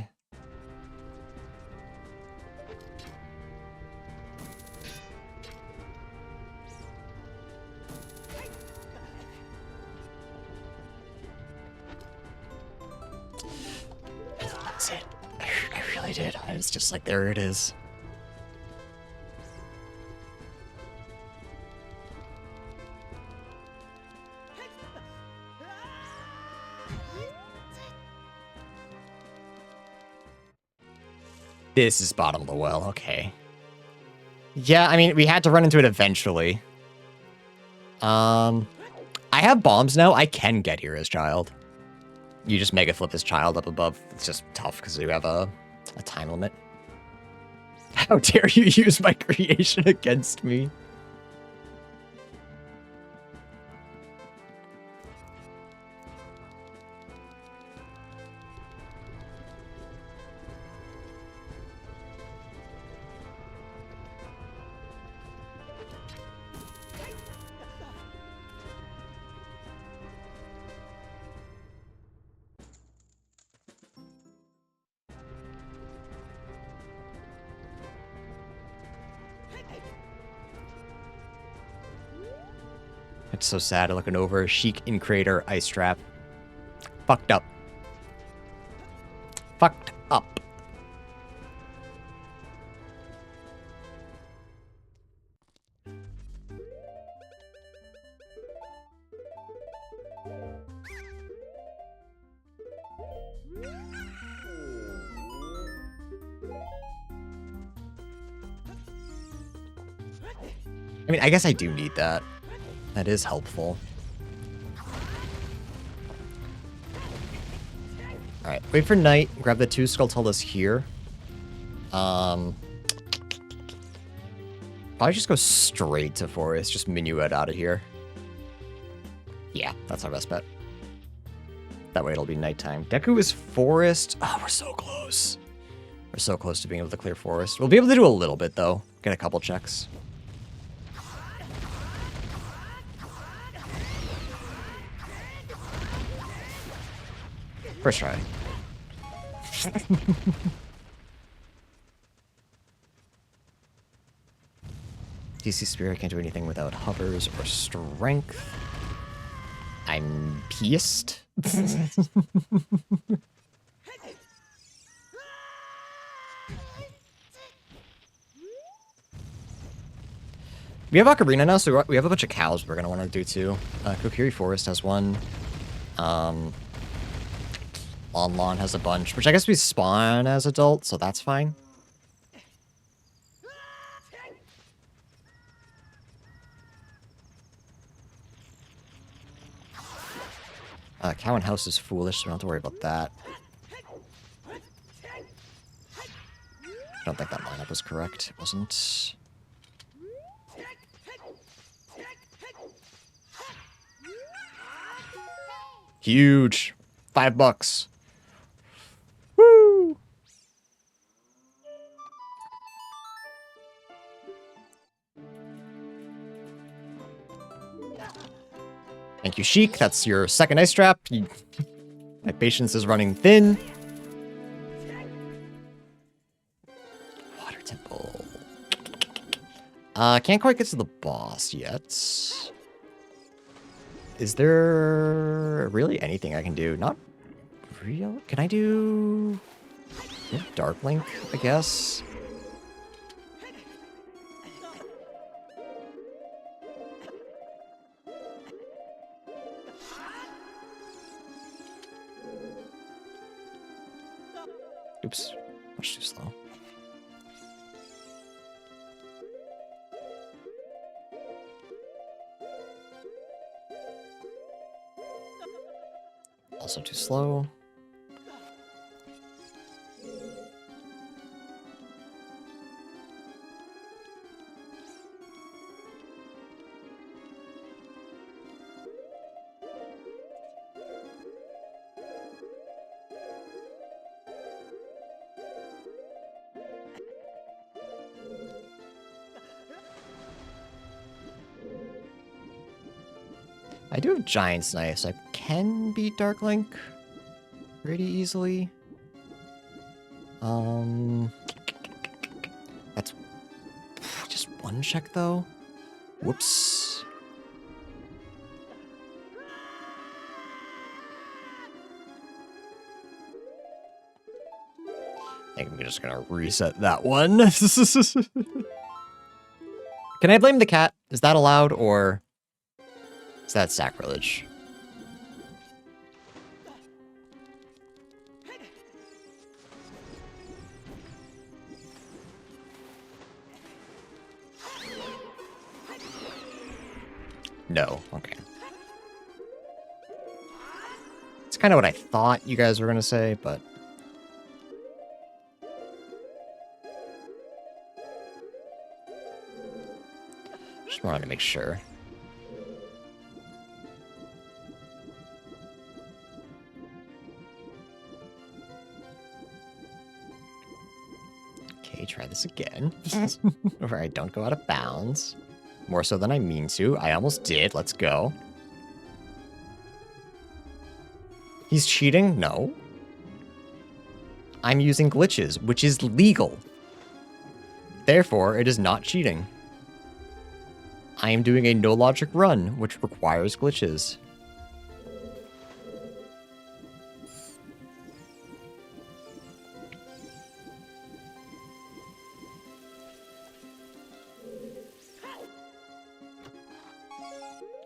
That's it. I really did. I was just like, there it is. This is bottom of the well, okay. Yeah, I mean, we had to run into it eventually. I have bombs now. I can get here as child. You just mega flip this child up above. It's just tough because you have a time limit. How dare you use my creation against me? It's so sad looking over Sheik in Crater Ice Trap. Fucked up. Fucked up. I mean, I guess I do need that. That is helpful. Alright, wait for night. Grab the 2 Skulltulas here. Probably just go straight to forest. Just minuet out of here. Yeah, that's our best bet. That way it'll be nighttime. Deku is forest. Oh, we're so close. We're so close to being able to clear forest. We'll be able to do a little bit, though. Get a couple checks. First try. DC Spirit can't do anything without hovers or strength. I'm pissed. We have Ocarina now, so we have a bunch of cows we're going to want to do too. Kokiri Forest has one. Lon has a bunch, which I guess we spawn as adults, so that's fine. Cow and house is foolish, so we don't have to worry about that. I don't think that lineup was correct. It wasn't. Huge. $5. Woo! Thank you, Sheik. That's your second ice trap. My patience is running thin. Water temple. Can't quite get to the boss yet. Is there really anything I can do? Not real. Can I do Dark Link, I guess? Oops, much too slow. Also too slow. I do have Giant's Knife, so I can beat Dark Link pretty easily. That's just one check, though. Whoops. I think I'm just gonna reset that one. Can I blame the cat? Is that allowed, or is that sacrilege? No. Okay. It's kind of what I thought you guys were going to say, but... Just wanted to make sure. Okay, try this again. Where I don't go out of bounds. More so than I mean to. I almost did. Let's go. He's cheating? No. I'm using glitches, which is legal. Therefore, it is not cheating. I am doing a no logic run, which requires glitches.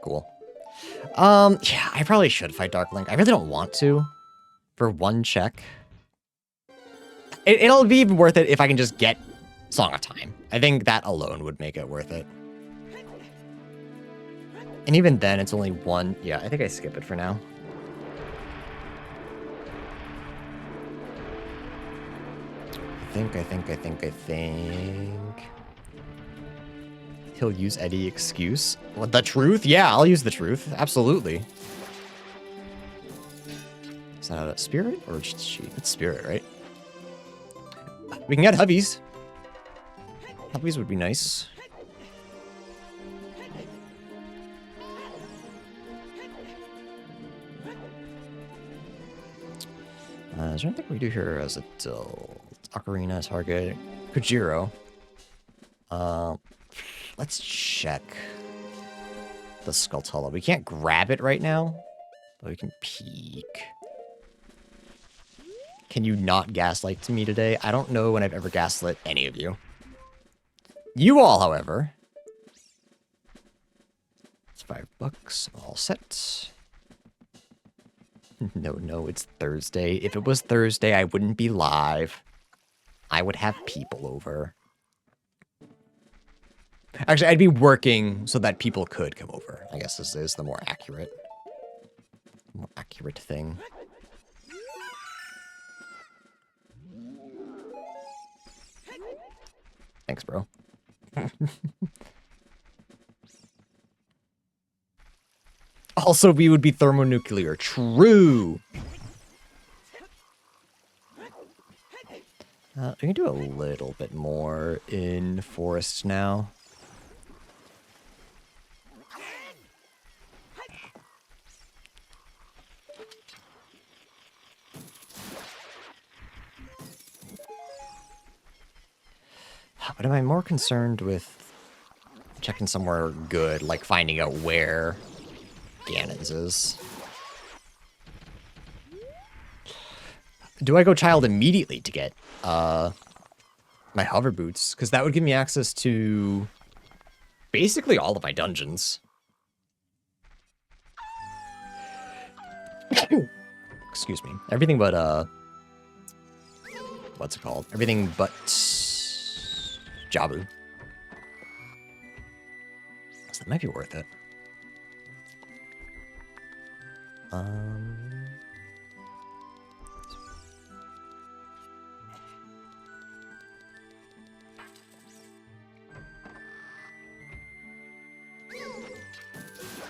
Cool. Yeah, I probably should fight Dark Link. I really don't want to. For one check. It'll be even worth it if I can just get Song of Time. I think that alone would make it worth it. And even then, it's only one. Yeah, I think I skip it for now. I think. He'll use Eddie excuse. What, the truth? Yeah, I'll use the truth. Absolutely. Is that a spirit or just cheat? It's spirit, right? We can get hubbies. Hubbies would be nice. Is there anything we do here as adult? Ocarina, target, Kujiro. Let's check the Skulltula. We can't grab it right now, but we can peek. Can you not gaslight to me today? I don't know when I've ever gaslit any of you. You all, however. It's $5. All set. No, it's Thursday. If it was Thursday, I wouldn't be live. I would have people over. Actually, I'd be working so that people could come over. I guess this is the more accurate thing. Thanks, bro. Also, we would be thermonuclear. True. We can do a little bit more in forest now. But am I more concerned with checking somewhere good, like finding out where Ganon's is? Do I go child immediately to get my hover boots? Because that would give me access to basically all of my dungeons. Excuse me. Everything but what's it called? Everything but Jabu. So that might be worth it.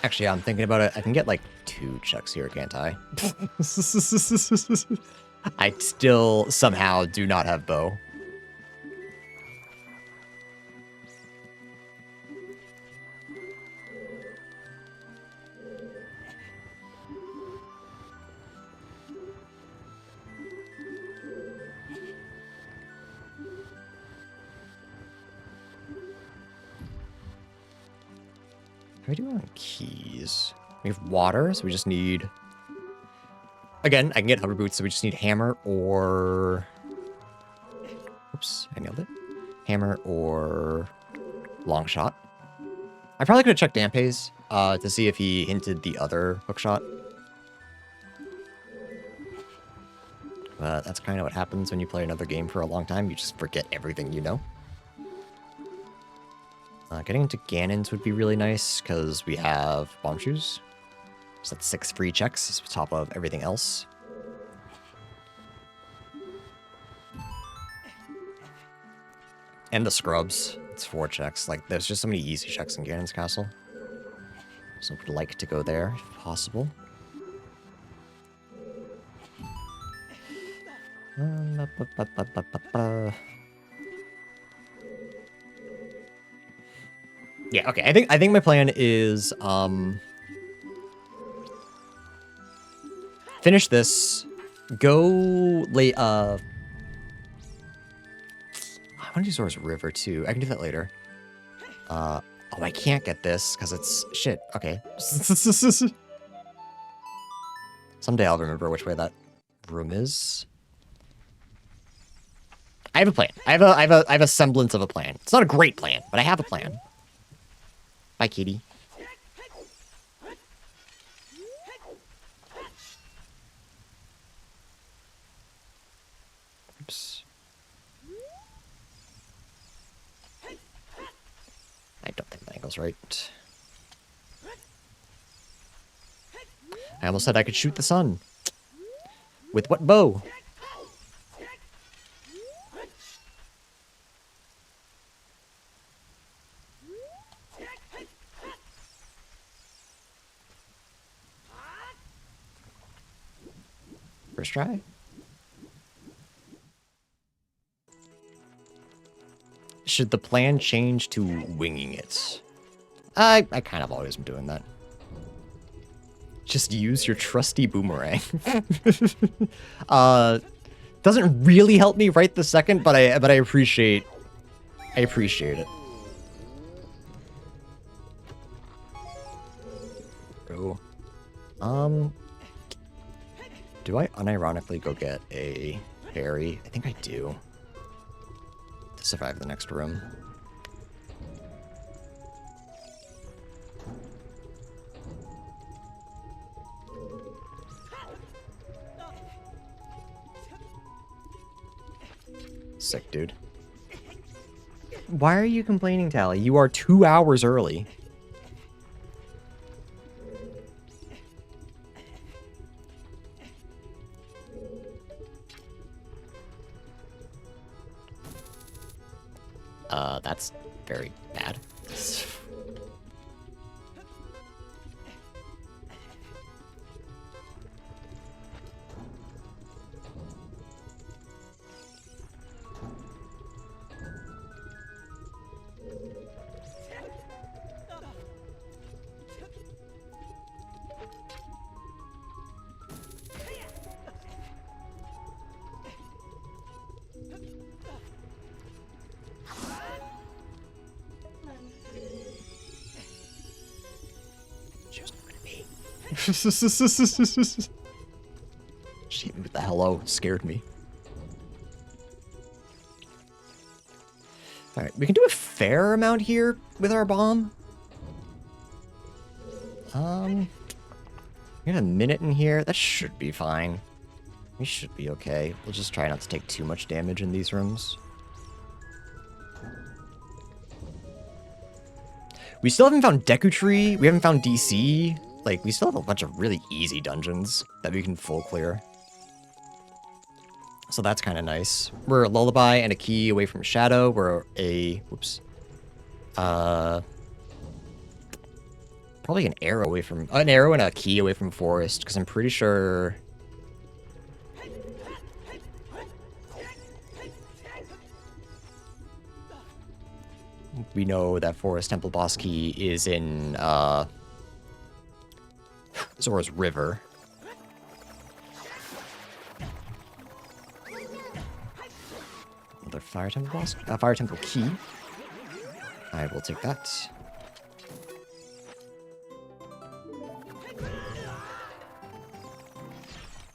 Actually, I'm thinking about it. I can get like 2 checks here, can't I? I still somehow do not have bow. What do we do on keys? We have water, so we just need... Again, I can get hover boots, so we just need hammer or... Oops, I nailed it. Hammer or long shot. I probably could have checked Dampé's to see if he hinted the other hook shot. That's kind of what happens when you play another game for a long time. You just forget everything you know. Getting into Ganon's would be really nice, because we have bomb shoes. So that's 6 free checks on top of everything else. And the scrubs. It's 4 checks. Like, there's just so many easy checks in Ganon's castle. So we'd like to go there, if possible. Yeah, okay. I think my plan is finish this, go late I want to do Zora's River too. I can do that later. Oh, I can't get this because it's shit. Okay. Someday I'll remember which way that room is. I have a plan. I have a semblance of a plan. It's not a great plan, but I have a plan. Bye, kitty. Oops. I don't think the angle's right. I almost said I could shoot the sun. With what bow? First try? Should the plan change to winging it? I kind of always am doing that. Just use your trusty boomerang. Doesn't really help me right this second, but I appreciate it. Oh. Do I unironically go get a berry? I think I do. To survive the next room. Sick, dude. Why are you complaining, Tally? You are 2 hours early. That's very bad. She hit me with the hello, scared me. Alright, we can do a fair amount here with our bomb. We got a minute in here. That should be fine. We should be okay. We'll just try not to take too much damage in these rooms. We still haven't found Deku Tree. We haven't found DC. Like, we still have a bunch of really easy dungeons that we can full clear. So that's kind of nice. We're a Lullaby and a key away from Shadow. We're a... Whoops. Probably an arrow away from... An arrow and a key away from Forest, because I'm pretty sure... We know that Forest Temple boss key is in, Zora's River. Another Fire Temple boss, Fire Temple key. I will take that.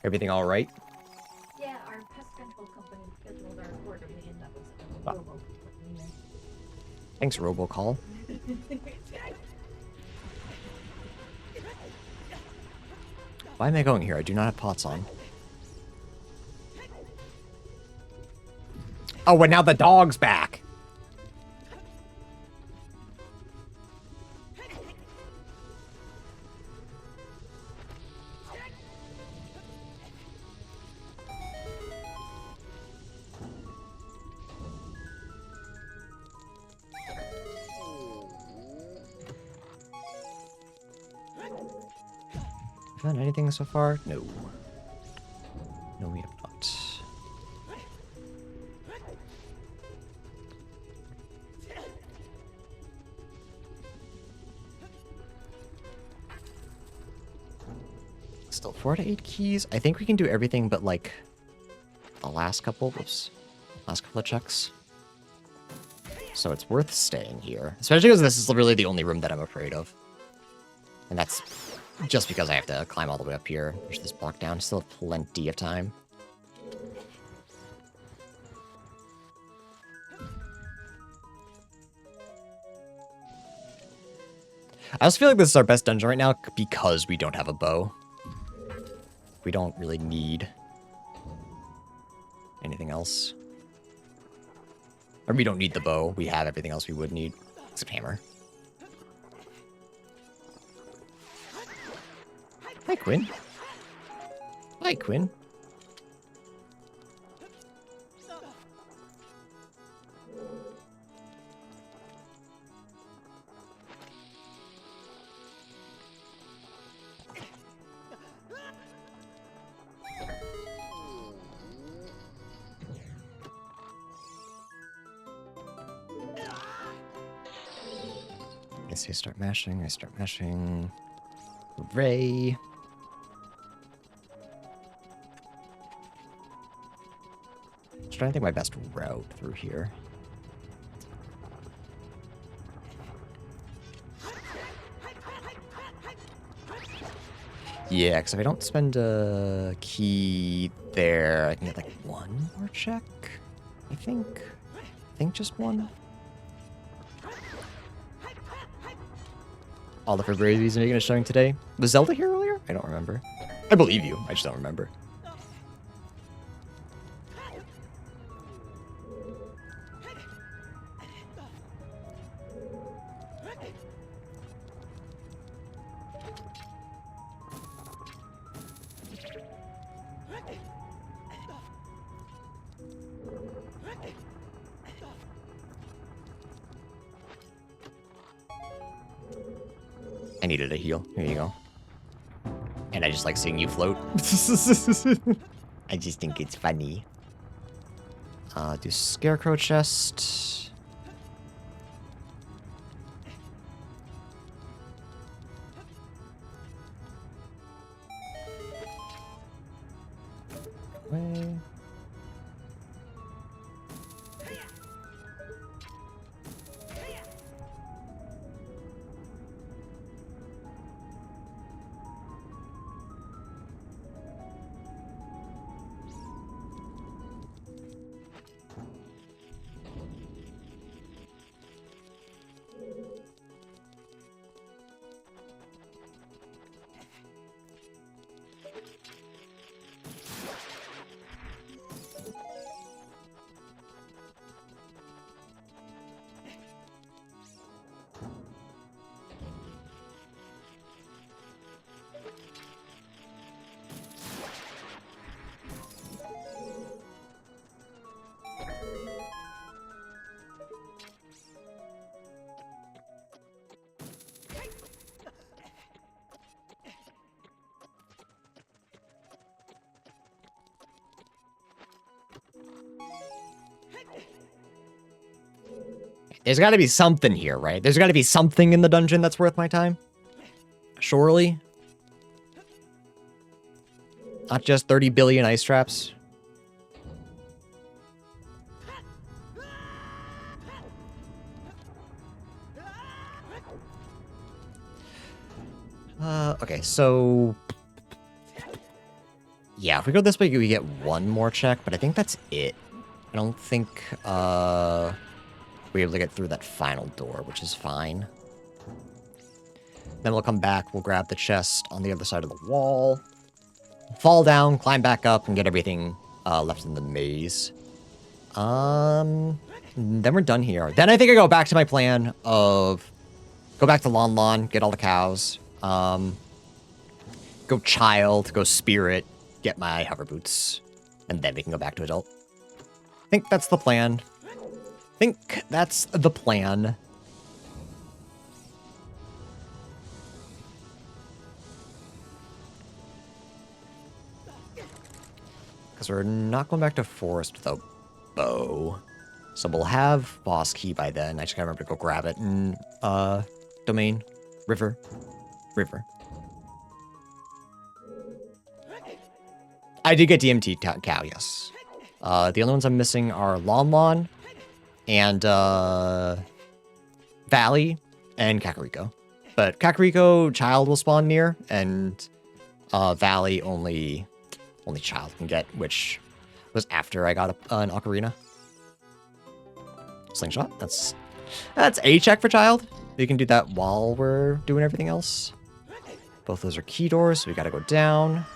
Everything all right? Yeah, our pest control company scheduled our quarterly, and that was a robo. Thanks, Robocall. Why am I going here? I do not have pots on. Oh, and now the dog's back. Found anything so far? No. No, we have not. Still 4 to 8 keys. I think we can do everything but like the last couple. Whoops. Last couple of checks. So it's worth staying here. Especially because this is really the only room that I'm afraid of. And that's just because I have to climb all the way up here. Push this block down. Still have plenty of time. I also feel like this is our best dungeon right now because we don't have a bow. We don't really need anything else. Or we don't need the bow. We have everything else we would need. Except hammer. Hi, Quinn. Hi, Quinn. I start mashing, I start mashing. Hooray. I'm trying to think my best route through here. Yeah, because if I don't spend a key there, I can get like one more check, I think. I think just one. All the February's making a showing today. Was Zelda here earlier? I don't remember. I believe you. I just don't remember. I needed a heal. Here you go. And I just like seeing you float. I just think it's funny. Do Scarecrow chest. Way. There's got to be something here, right? There's got to be something in the dungeon that's worth my time. Surely. Not just 30 billion ice traps. Okay, so... yeah, if we go this way, we get one more check, but I think that's it. I don't think, we're able to get through that final door, which is fine. Then we'll come back, we'll grab the chest on the other side of the wall, fall down, climb back up, and get everything left in the maze. Then we're done here. Then I think I go back to my plan of go back to Lon Lon, get all the cows, go Child, go Spirit, get my hover boots, and then we can go back to Adult. I think that's the plan. Because we're not going back to forest without bow. So we'll have boss key by then. I just gotta remember to go grab it in domain. River. I did get DMT cow, yes. The only ones I'm missing are Lon Lon and Valley and Kakariko. But Kakariko child will spawn near, and Valley only child can get, which was after I got an Ocarina. Slingshot. That's a check for child. You can do that while we're doing everything else. Both those are key doors, so we gotta go down.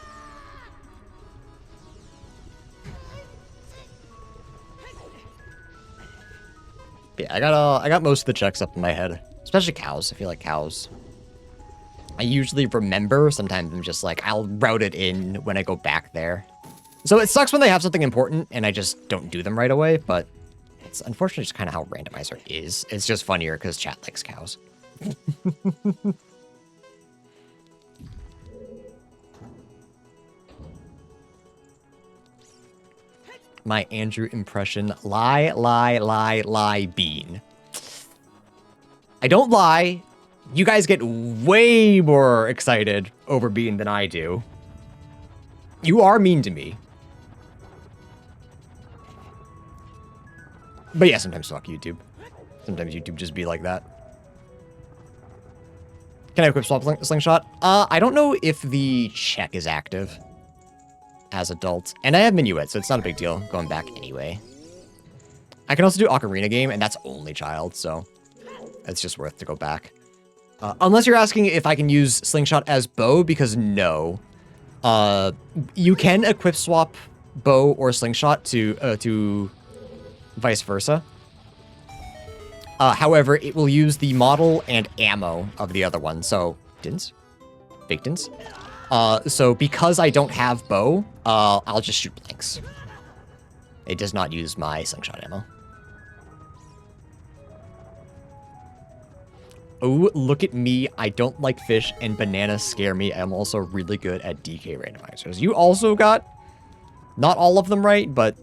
Yeah, I got most of the checks up in my head, especially cows. I feel like cows. I usually remember. Sometimes I'm just like, I'll route it in when I go back there. So it sucks when they have something important and I just don't do them right away, but it's unfortunately just kind of how randomizer is. It's just funnier because chat likes cows. My Andrew impression. Lie, bean. I don't lie. You guys get way more excited over bean than I do. You are mean to me. But yeah, sometimes fuck YouTube. Sometimes YouTube just be like that. Can I equip swap slingshot? I don't know if the check is active as adult. And I have Minuet, so it's not a big deal going back anyway. I can also do Ocarina game, and that's only child, so it's just worth to go back. Unless you're asking if I can use slingshot as bow, because no. You can equip swap bow or slingshot to vice versa. However, it will use the model and ammo of the other one. So, big dins. So because I don't have bow, I'll just shoot blanks. It does not use my slingshot ammo. Oh, look at me. I don't like fish and bananas scare me. I'm also really good at DK randomizers. You also got not all of them right, but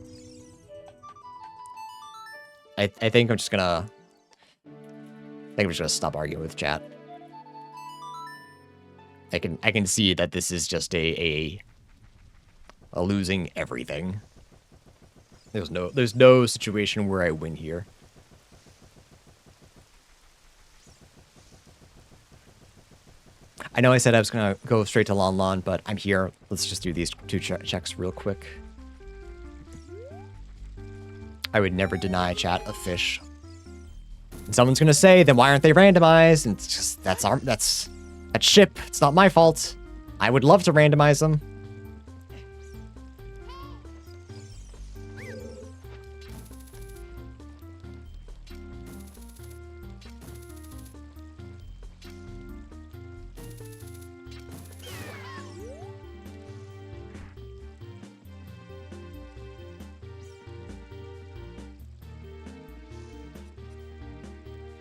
I think I'm just gonna stop arguing with chat. I can see that this is just a losing everything. There's no situation where I win here. I know I said I was gonna go straight to Lon Lon, but I'm here. Let's just do these two checks real quick. I would never deny chat a fish. And someone's gonna say, then why aren't they randomized? And it's just that's ship. It's not my fault. I would love to randomize them.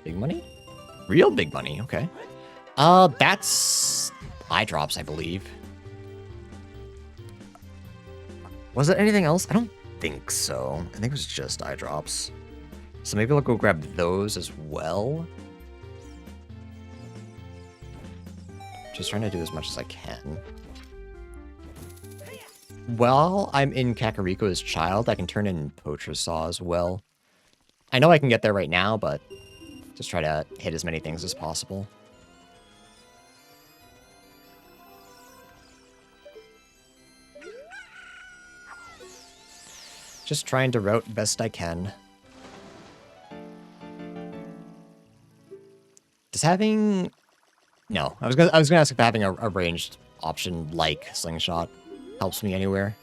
Big money? Real big money, okay. That's eye drops, I believe. Was it anything else? I don't think so. I think it was just eye drops. So maybe I'll go grab those as well. Just trying to do as much as I can. While I'm in Kakariko's child, I can turn in Poacher's Saw as well. I know I can get there right now, but just try to hit as many things as possible. Just trying to route best I can. Does having... No, I was gonna ask if having a ranged option like Slingshot helps me anywhere.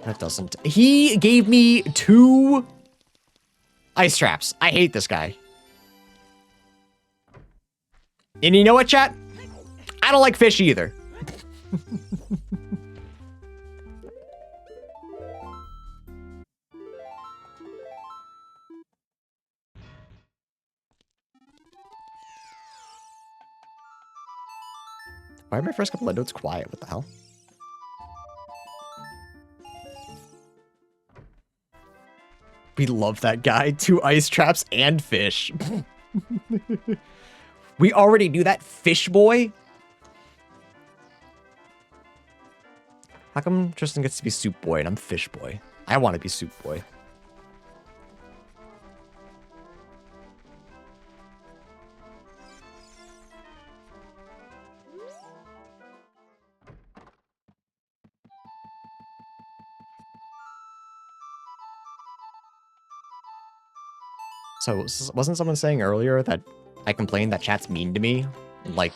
That doesn't. He gave me 2 ice traps. I hate this guy. And you know what, chat? I don't like fish either. Why are my first couple of notes quiet? What the hell? We love that guy. 2 ice traps and fish. We already do that, fish boy? How come Tristan gets to be soup boy and I'm fish boy? I want to be soup boy. So, wasn't someone saying earlier that I complained that chat's mean to me? Like,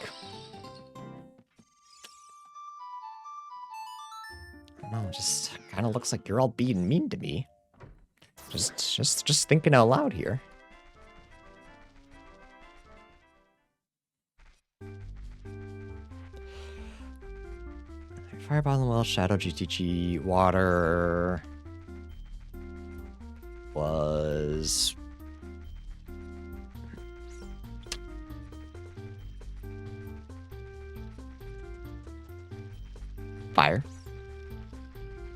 I don't know, just kind of looks like you're all being mean to me. Just thinking out loud here. Fireball in the well, Shadow GTG, water was fire.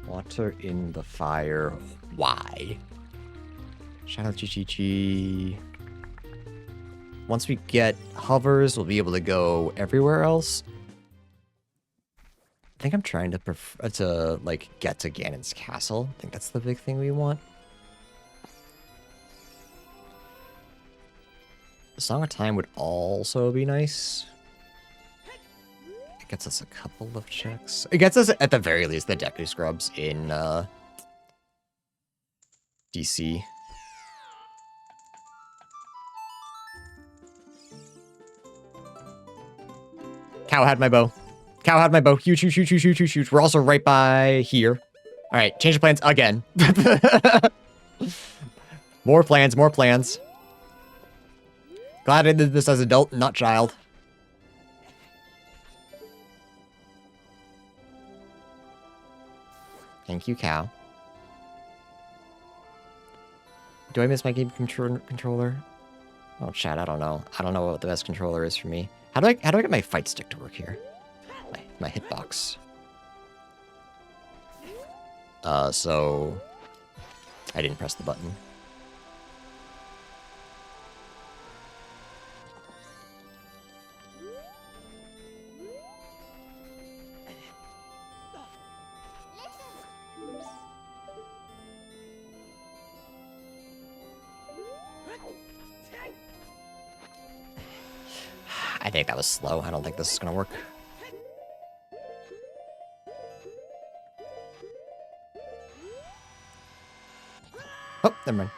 Water in the fire. Why? Shadow GGG. Once we get hovers, we'll be able to go everywhere else. I think I'm trying to like get to Ganon's castle. I think that's the big thing we want. The Song of Time would also be nice. It gets us a couple of checks. It gets us, at the very least, the Deku Scrubs in DC. Cow had my bow. Cow had my bow. Huge, huge, huge, huge, huge, huge, huge. We're also right by here. All right, change of plans again. More plans, more plans. Glad I did this as adult, not child. Thank you, cow. Do I miss my game controller? Oh, chat, I don't know. I don't know what the best controller is for me. How do I get my fight stick to work here? My hitbox. So I didn't press the button. I think that was slow. I don't think this is gonna work. Oh, never mind.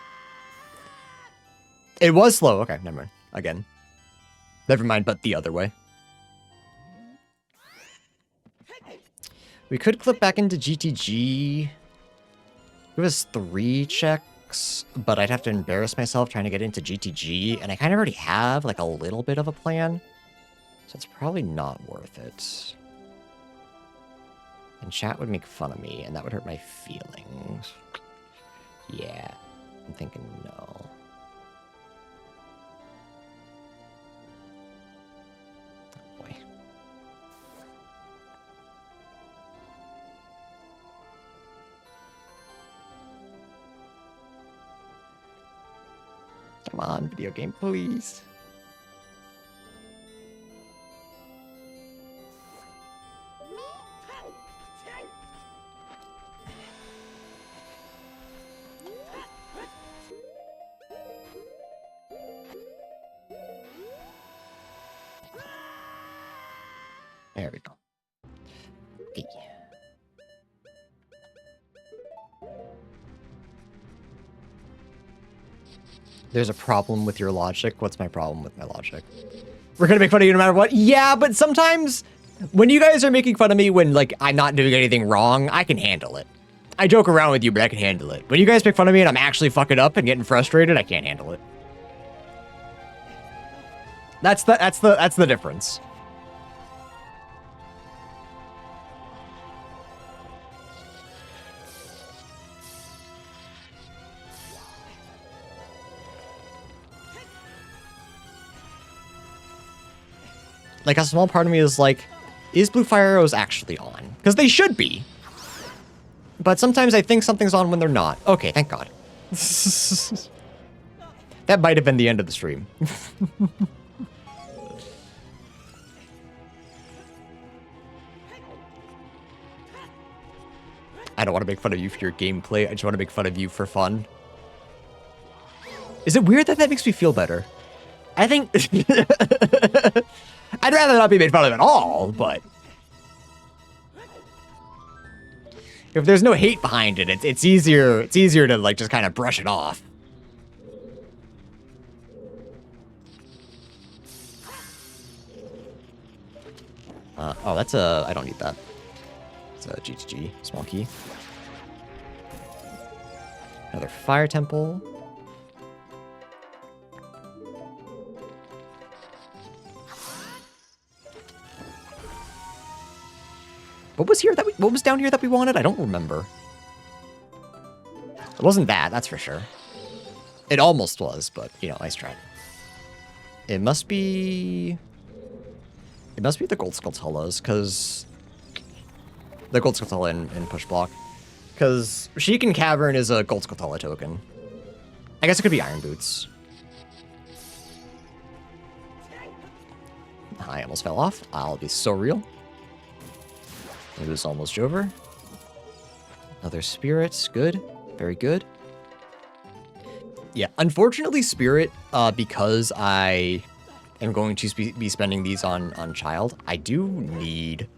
It was slow. Okay, never mind. Again. Never mind, but the other way. We could clip back into GTG. Give us 3 checks, but I'd have to embarrass myself trying to get into GTG, and I kind of already have, like, a little bit of a plan. So it's probably not worth it. And chat would make fun of me, and that would hurt my feelings. Yeah, I'm thinking no. Oh boy. Come on, video game, please. There we go. Okay. There's a problem with your logic. What's my problem with my logic? We're gonna make fun of you no matter what? Yeah, but sometimes when you guys are making fun of me when, like, I'm not doing anything wrong, I can handle it. I joke around with you, but I can handle it. When you guys make fun of me and I'm actually fucking up and getting frustrated, I can't handle it. That's the difference. Like, a small part of me is like, is blue fire arrows actually on? Because they should be. But sometimes I think something's on when they're not. Okay, thank God. That might have been the end of the stream. I don't want to make fun of you for your gameplay. I just want to make fun of you for fun. Is it weird that that makes me feel better? I think... I'd rather not be made fun of at all, but... If there's no hate behind it, it's easier to, like, just kind of brush it off. Oh, that's a... I don't need that. It's a GTG, small key. Another fire temple. What was here that what was down here that we wanted? I don't remember. It wasn't that, that's for sure. It almost was, but you know, nice try. It must be the Gold Skulltulas, because the Gold Skulltula in push block. Because Sheik Cavern is a Gold Skulltula token. I guess it could be Iron Boots. I almost fell off. I'll be so real. It was almost over. Another Spirit. Good. Very good. Yeah, unfortunately, Spirit, because I am going to be spending these on Child, I do need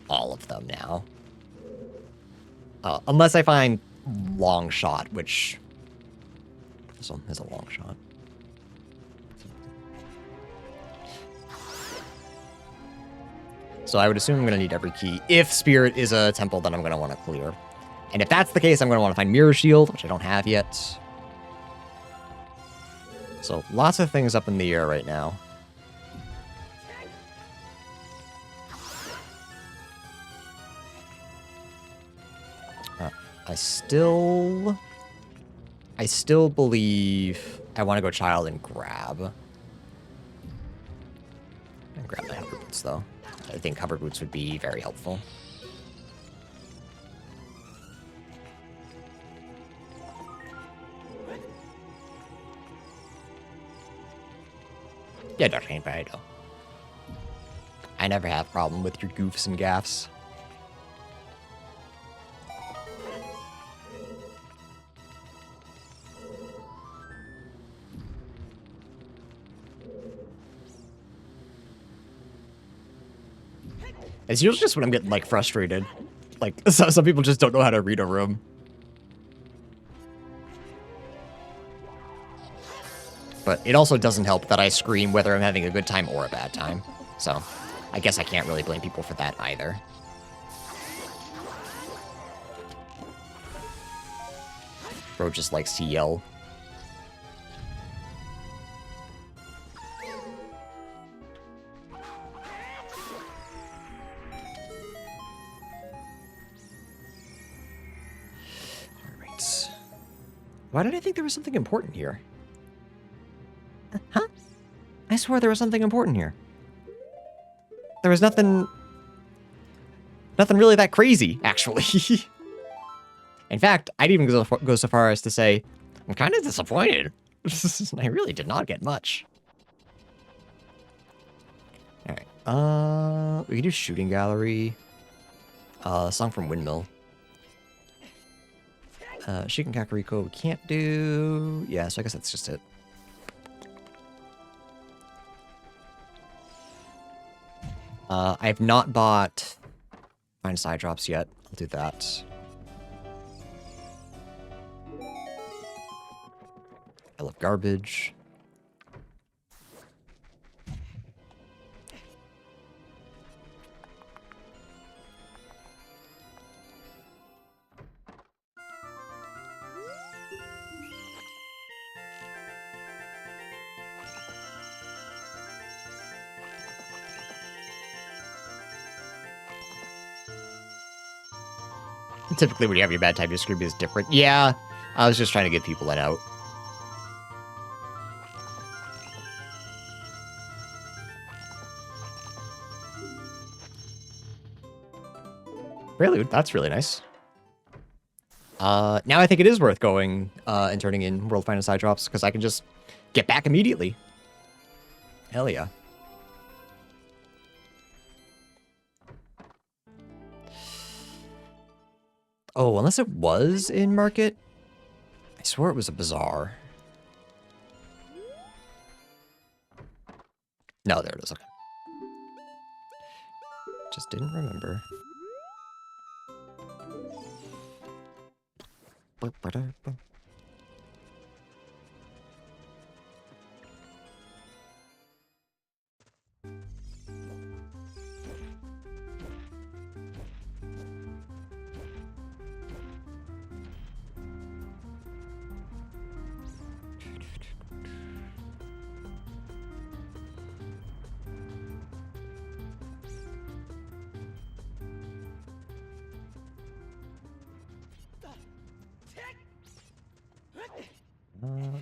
all of them now. Unless I find Long Shot, which this one is a long shot. So I would assume I'm going to need every key. If Spirit is a temple, then I'm going to want to clear. And if that's the case, I'm going to want to find Mirror Shield, which I don't have yet. So lots of things up in the air right now. I still believe I want to go Child and grab. And grab my Hover Boots, though. I think Hover Boots would be very helpful. Yeah, Dr. Hank, I know. I never have a problem with your goofs and gaffs. It's usually just when I'm getting, like, frustrated. Like, some people just don't know how to read a room. But it also doesn't help that I scream whether I'm having a good time or a bad time. So, I guess I can't really blame people for that either. Bro just likes to yell. Alright. Why did I think there was something important here? Huh? I swore there was something important here. There was nothing really that crazy, actually. In fact, I'd even go so far as to say, I'm kind of disappointed. I really did not get much. Alright, we can do Shooting Gallery. Song from Windmill. Shiken Kakariko we can't do. Yeah, so I guess that's just it. I have not bought Find Side Drops yet. I'll do that. I love garbage. Typically, when you have your bad time, your scream is different. Yeah, I was just trying to get people that out. Prelude, that's really nice. Now I think it is worth going and turning in World Finest Side Drops, because I can just get back immediately. Hell yeah. Oh, unless it was in Market? I swore it was a bazaar. No, there it is. Okay. Just didn't remember.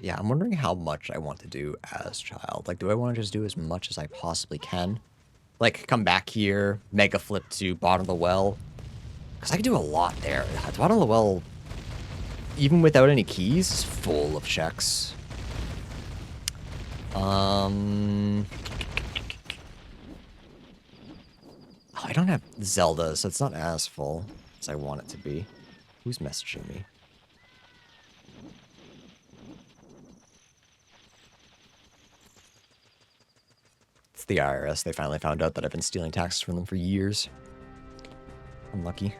Yeah, I'm wondering how much I want to do as child. Like, do I want to just do as much as I possibly can? Like, come back here, mega flip to bottom of the well. Because I can do a lot there. The bottom of the well, even without any keys, is full of checks. Oh, I don't have Zelda, so it's not as full as I want it to be. Who's messaging me? It's the IRS. They finally found out that I've been stealing taxes from them for years. Unlucky.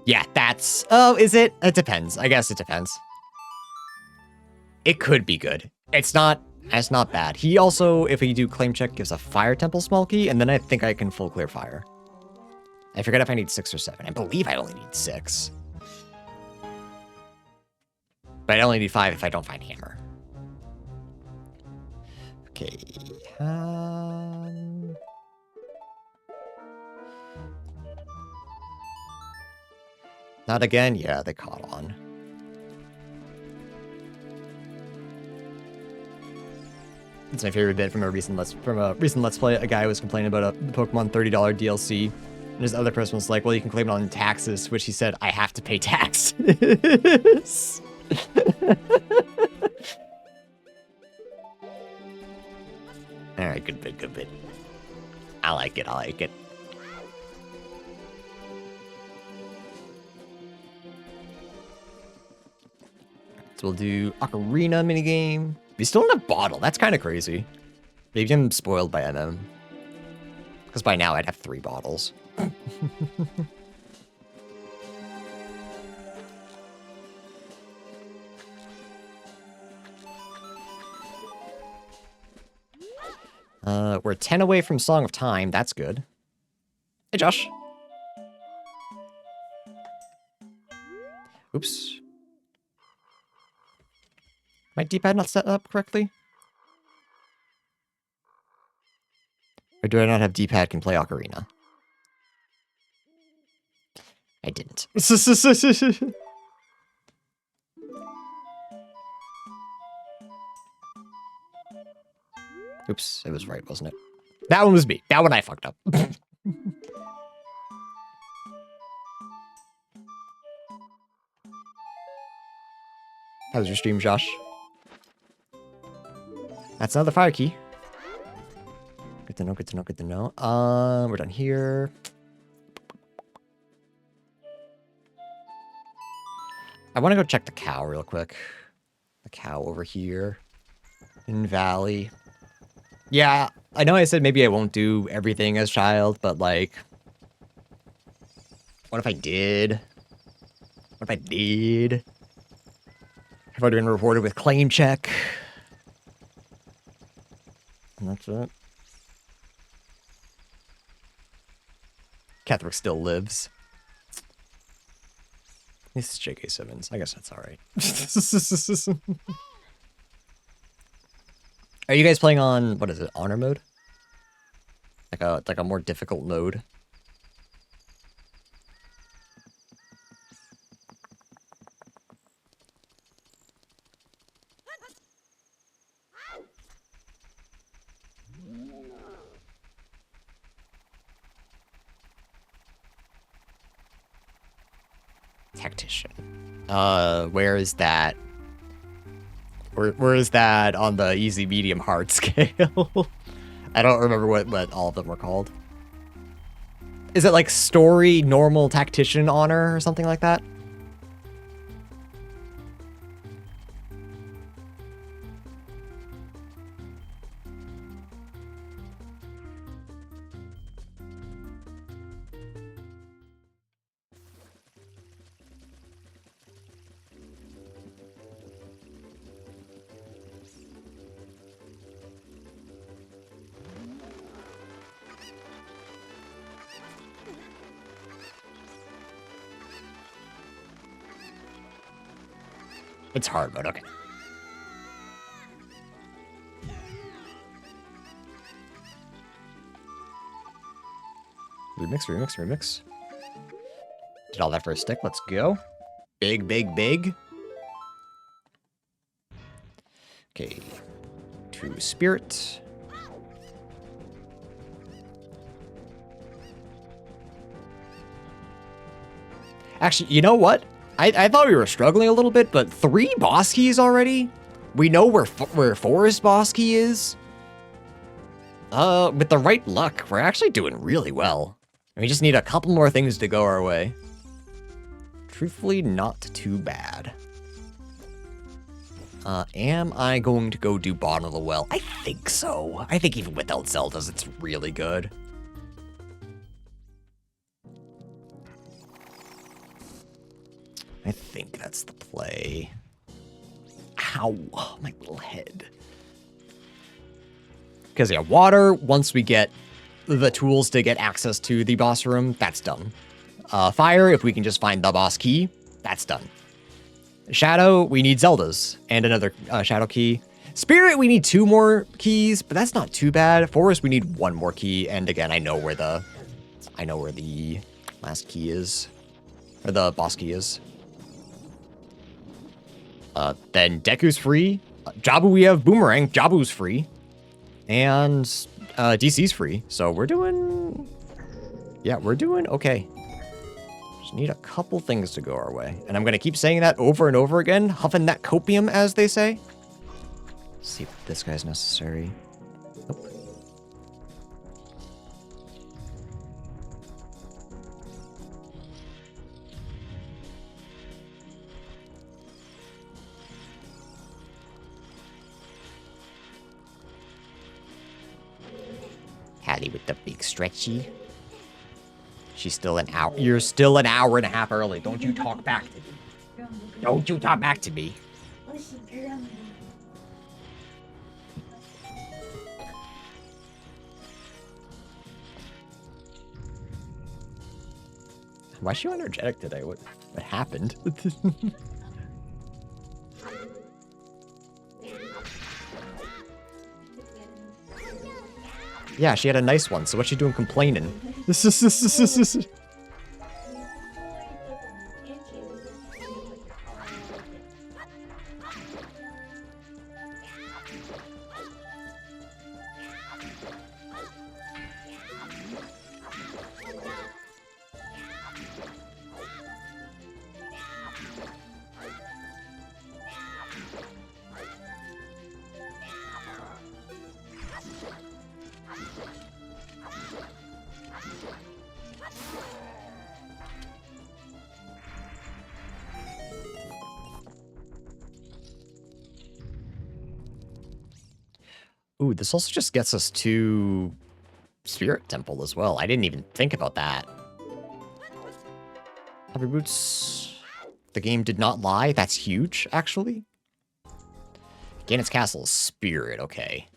Yeah, that's... Oh, is it? It depends. I guess it depends. It could be good. It's not bad. He also, if we do claim check, gives a fire temple small key, and then I think I can full clear fire. I forget if I need 6 or 7. I believe I only need 6. But I only need 5 if I don't find hammer. Okay. Not again? Yeah, they caught on. It's my favorite bit from a recent Let's Play. A guy was complaining about the Pokemon $30 DLC, and his other person was like, "Well, you can claim it on taxes," which he said, "I have to pay tax." All right, good bit, good bit. I like it. I like it. So we'll do Ocarina minigame. We still don't have bottle. That's kind of crazy. Maybe I'm spoiled by MM. Because by now I'd have 3 bottles. We're 10 away from Song of Time. That's good. Hey, Josh. Oops. My D-pad not set up correctly? Or do I not have D-pad can play Ocarina? I didn't. Oops, it was right, wasn't it? That one was me. That one I fucked up. How was your stream, Josh? That's another fire key. Good to know, good to know, good to know. We're done here. I want to go check the cow real quick. The cow over here in Valley. Yeah, I know I said maybe I won't do everything as child, but like, what if I did? What if I did? Have I been rewarded with claim check? And that's it. Catherick still lives. This is J.K. Simmons. I guess that's all right. Are you guys playing on, what is it, honor mode? Like a more difficult mode? Tactician. Where is that? Where is that on the easy, medium, hard scale? I don't remember what all of them were called. Is it like story, normal, tactician, honor, or something like that? It's hard mode, okay. Remix. Did all that for a stick, let's go. Big. Okay, 2 spirit. Actually, you know what? I thought we were struggling a little bit, but 3 boss keys already? We know where Forest boss key is. With the right luck, we're actually doing really well. We just need a couple more things to go our way. Truthfully, not too bad. Am I going to go do bottom of the well? I think so. I think even without Zeldas, it's really good. I think that's the play. Ow, oh, my little head. Because yeah, water, once we get the tools to get access to the boss room, that's done. Fire, if we can just find the boss key, that's done. Shadow, we need Zeldas and another shadow key. Spirit, we need 2 more keys, but that's not too bad. Forest, we need 1 more key, and again, I know where the last key is, or the boss key is. Then Deku's free. Jabu, we have Boomerang. Jabu's free. And DC's free. So we're doing... Yeah, we're doing okay. Just need a couple things to go our way. And I'm going to keep saying that over and over again. Huffing that copium, as they say. Let's see if this guy's necessary. Nope. Hattie with the big stretchy. She's still an hour. You're still an hour and a half early. Don't you talk back to me. Don't you talk back to me. Why is she energetic today? What happened? Yeah, she had a nice one, so what's she doing complaining? Ooh, this also just gets us to Spirit Temple as well. I didn't even think about that. Hover Boots. The game did not lie. That's huge, actually. Ganon's Castle is Spirit, okay.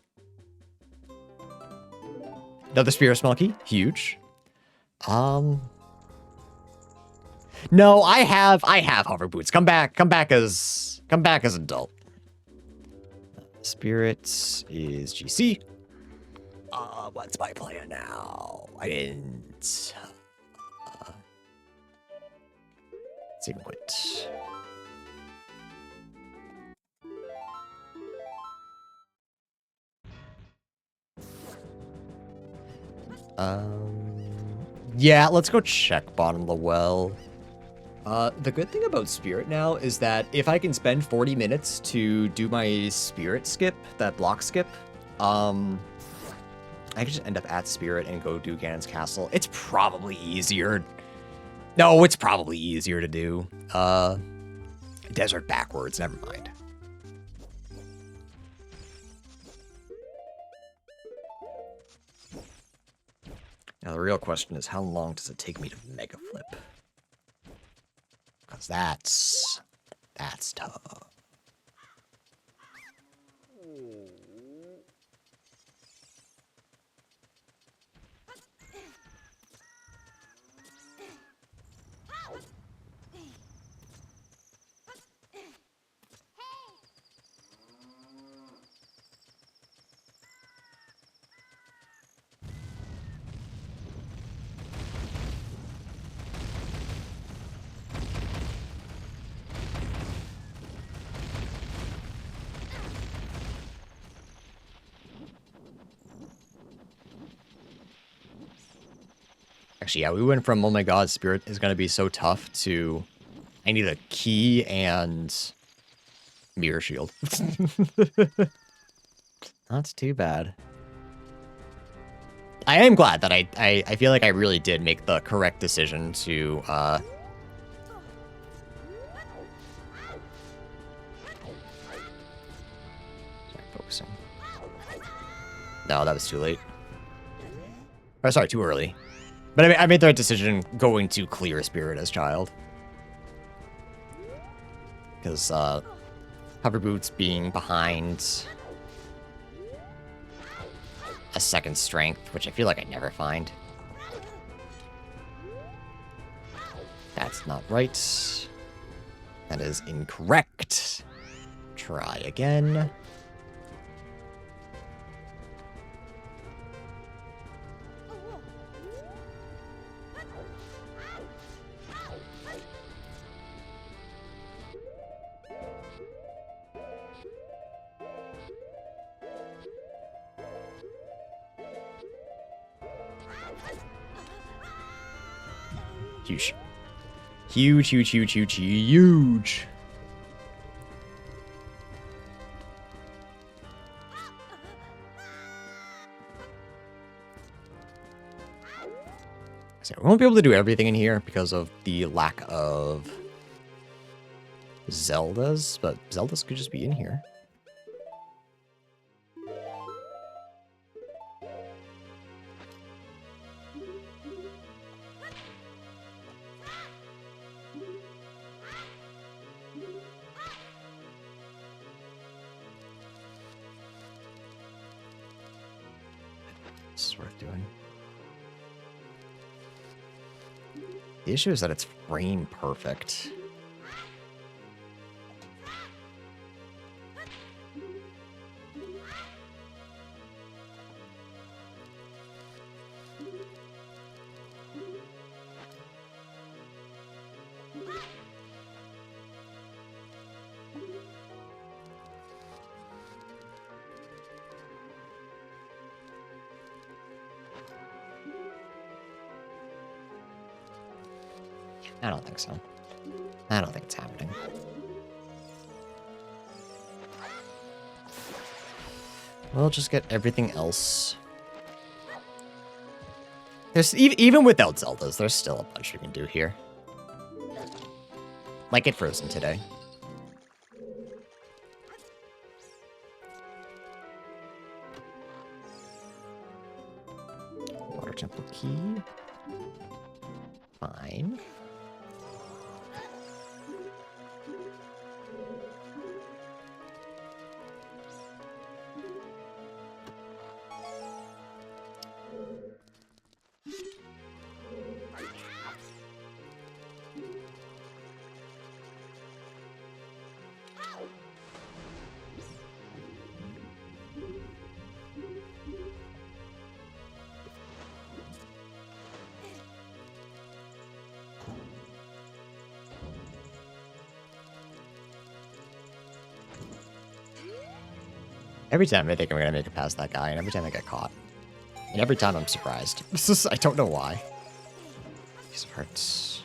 Another Spirit Smoky, huge. No, I have Hover Boots. Come back as adult. Spirits is GC. What's my plan now? I didn't. Let's even quit. Yeah, let's go check bottom of the well. The good thing about Spirit now is that if I can spend 40 minutes to do my Spirit skip, that block skip, I can just end up at Spirit and go do Ganon's Castle. It's probably easier. No, it's probably easier to do. Desert backwards, never mind. Now the real question is, how long does it take me to Mega Flip? Because that's tough. Actually, yeah, we went from, oh my god, Spirit is going to be so tough to, I need a key and mirror shield. Not too bad. I am glad that I feel like I really did make the correct decision to, Start focusing. No, that was too late. Or sorry, too early. But I made the right decision going to clear Spirit as child. Because, Hover Boots being behind a second strength, which I feel like I never find. That's not right. That is incorrect. Try again. Huge. Huge, huge, huge, huge, huge. So we won't be able to do everything in here because of the lack of Zeldas, but Zeldas could just be in here. This is worth doing. The issue is that it's frame perfect. I don't think so. I don't think it's happening. We'll just get everything else. There's even without Zeldas, there's still a bunch we can do here. Like get Frozen today. Water Temple key. Fine. Every time I think I'm gonna make it past that guy, and every time I get caught. And every time I'm surprised. I don't know why. Piece of hearts.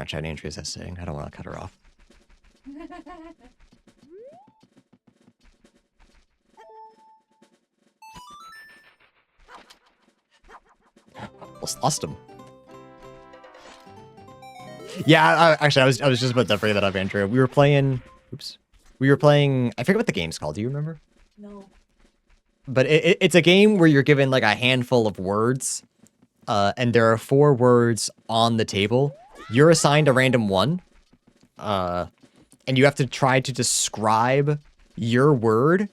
on Chat Andrea's essaying. I don't want to cut her off. Almost lost him. Yeah, actually, I was just about to bring that up, Andrea. We were playing. Oops. We were playing. I forget what the game's called. Do you remember? No. But it's a game where you're given like a handful of words, and there are 4 words on the table. You're assigned a random one, and you have to try to describe your word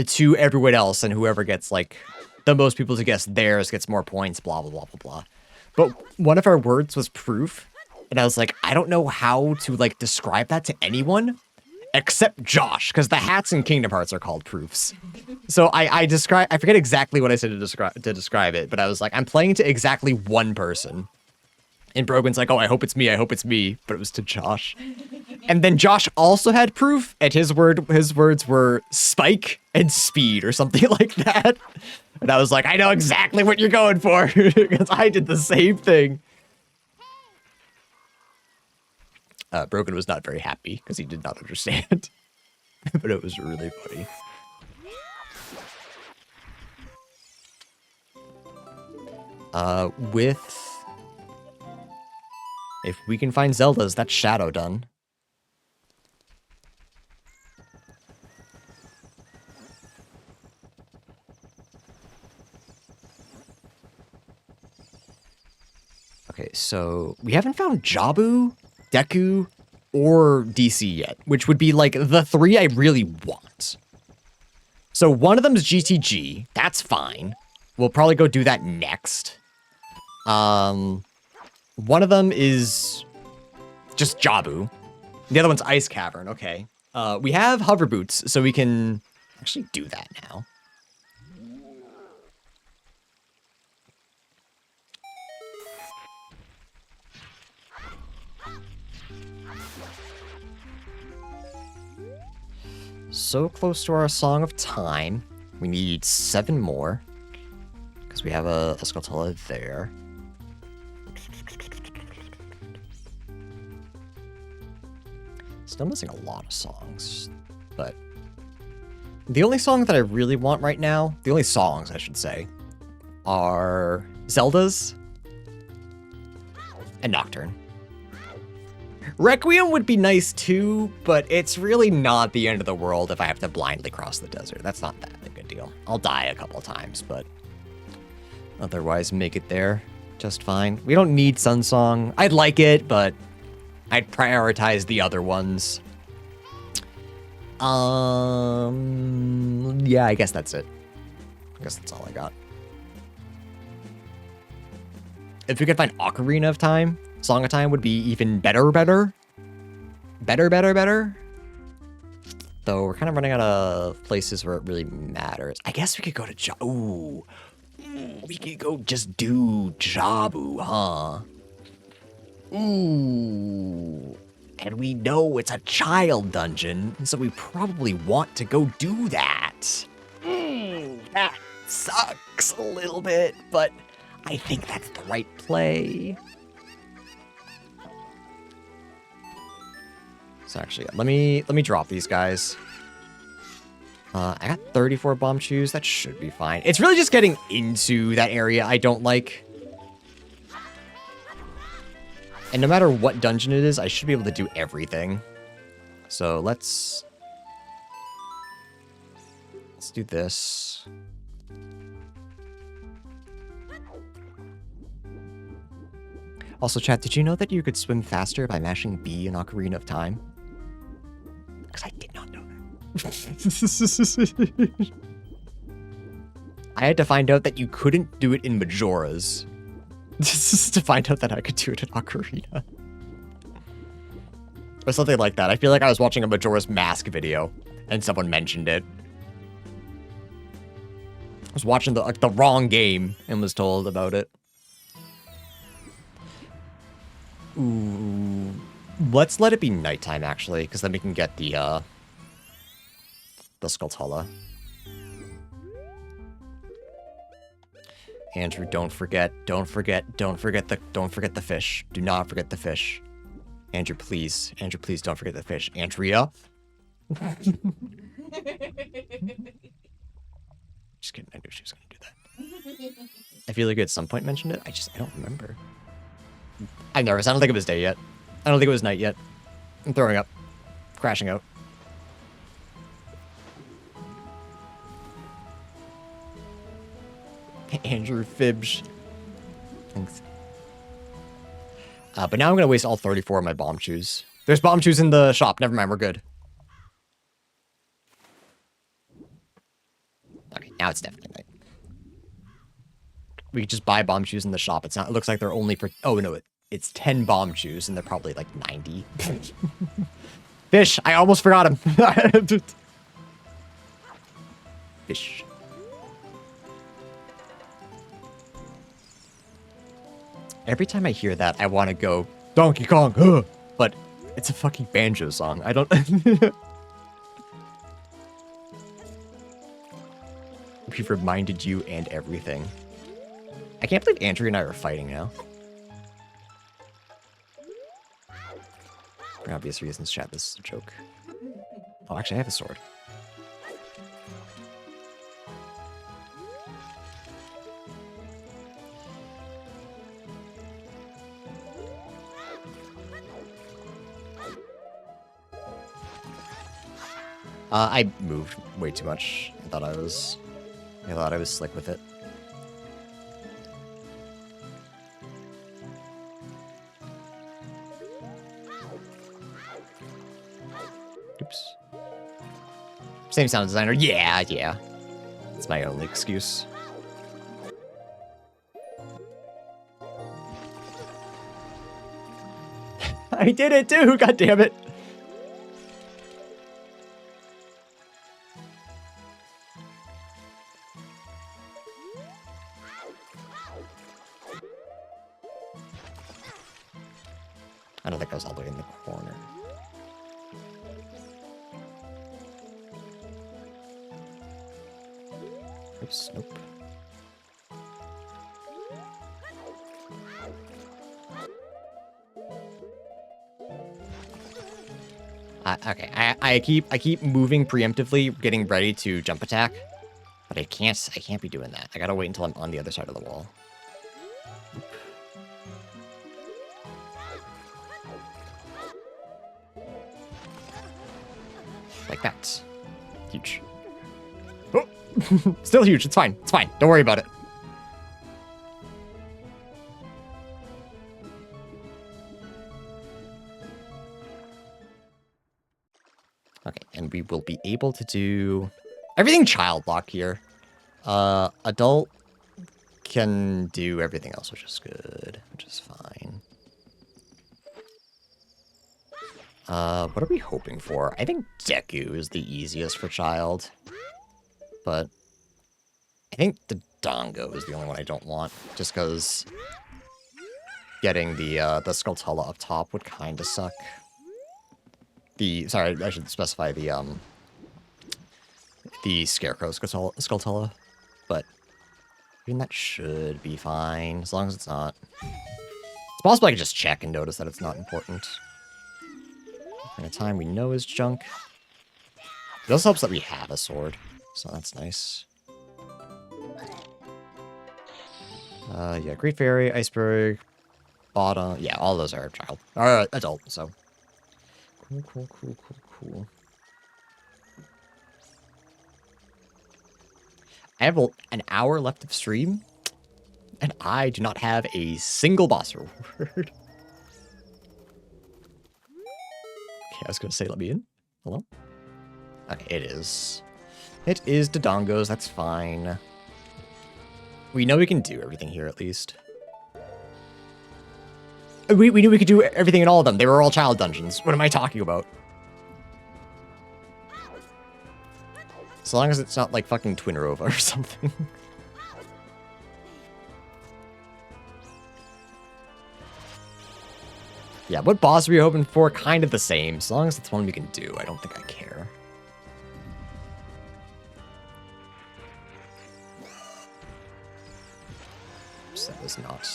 to everyone else, and whoever gets like the most people to guess theirs gets more points. Blah blah blah blah blah. But one of our words was proof, and I was like, I don't know how to like describe that to anyone except Josh, because the hats in Kingdom Hearts are called proofs. So I forget exactly what I said to describe it, but I was like, I'm playing to exactly one person. And Brogan's like, oh, I hope it's me, but it was to Josh. And then Josh also had proof, and his words were spike and speed or something like that. And I was like, I know exactly what you're going for, because I did the same thing. Brogan was not very happy because he did not understand, but it was really funny. If we can find Zelda's, that's Shadow done. Okay, so we haven't found Jabu, Deku, or DC yet, which would be like the 3 I really want. So one of them is GTG. That's fine. We'll probably go do that next. One of them is just Jabu. The other one's Ice Cavern. Okay. We have hover boots, so we can actually do that now. So close to our Song of Time. We need 7 more. Because we have a Skulltula there. Still missing a lot of songs. But the only song that I really want right now, the only songs I should say, are Zelda's and Nocturne. Requiem would be nice too, but it's really not the end of the world if I have to blindly cross the desert. That's not that big a deal. I'll die a couple of times, but otherwise make it there just fine. We don't need Sun Song. I'd like it, but I'd prioritize the other ones. Yeah, I guess that's it. I guess that's all I got. If we could find Ocarina of Time, Song of Time would be even better. Though we're kind of running out of places where it really matters. I guess we could go to Ooh, we could go just do Jabu, huh? Ooh. And we know it's a child dungeon, so we probably want to go do that. That sucks a little bit, but I think that's the right play. So actually, let me drop these guys. I got 34 bomb chews. That should be fine. It's really just getting into that area I don't like. And no matter what dungeon it is, I should be able to do everything. So let's do this. Also, chat, did you know that you could swim faster by mashing B in Ocarina of Time? Because I did not know that. I had to find out that you couldn't do it in Majora's. Just to find out that I could do it in Ocarina. Or something like that. I feel like I was watching a Majora's Mask video and someone mentioned it. I was watching the wrong game and was told about it. Ooh. Let's let it be nighttime, actually, because then we can get the Skulltula. Andrew, don't forget the fish. Do not forget the fish. Andrew, please. Andrew, please don't forget the fish. Andrea? Just kidding. I knew she was going to do that. I feel like you at some point mentioned it. I don't remember. I'm nervous. I don't think it was day yet. I don't think it was night yet. I'm throwing up. Crashing out. Andrew Fibs. Thanks. But now I'm going to waste all 34 of my bomb chews. There's bomb chews in the shop. Never mind, we're good. Okay, now it's definitely night. We could just buy bomb chews in the shop. It's not. It looks like they're only for. Oh no, it's 10 bomb chews, and they're probably like 90. Fish. I almost forgot him. Fish. Every time I hear that, I want to go Donkey Kong, huh? But it's a fucking banjo song. I don't. We've reminded you and everything. I can't believe Andrew and I are fighting now. For obvious reasons, chat, this is a joke. Oh, actually, I have a sword. I moved way too much. I thought I was slick with it. Oops. Same sound designer. Yeah. It's my only excuse. I did it too. God damn it. I don't think I was all the way in the corner. Oops, nope. Okay, I keep moving preemptively, getting ready to jump attack, but I can't be doing that. I gotta wait until I'm on the other side of the wall. Like that. Huge. Oh! Still huge. It's fine. It's fine. Don't worry about it. Okay, and we will be able to do everything child lock here. Adult can do everything else, which is good, which is fine. What are we hoping for? I think Deku is the easiest for child. But I think the Dongo is the only one I don't want. Just because getting the Skulltula up top would kind of suck. Sorry, I should specify the Scarecrow Skulltula. But I mean, that should be fine, as long as it's not. It's possible I could just check and notice that it's not important. In a time we know is junk. It also helps that we have a sword, so that's nice. Yeah, Great Fairy, Iceberg, Bottom. Yeah, all those are child. Or adult, so. Cool. I have an hour left of stream, and I do not have a single boss reward. I was going to say, let me in. Hello? Okay, it is. It is Dodongos, that's fine. We know we can do everything here, at least. We knew we could do everything in all of them. They were all child dungeons. What am I talking about? As long as it's not like fucking Twinrova or something. Yeah, what boss are we hoping for? Kind of the same. As long as it's one we can do, I don't think I care. Oops, that was not...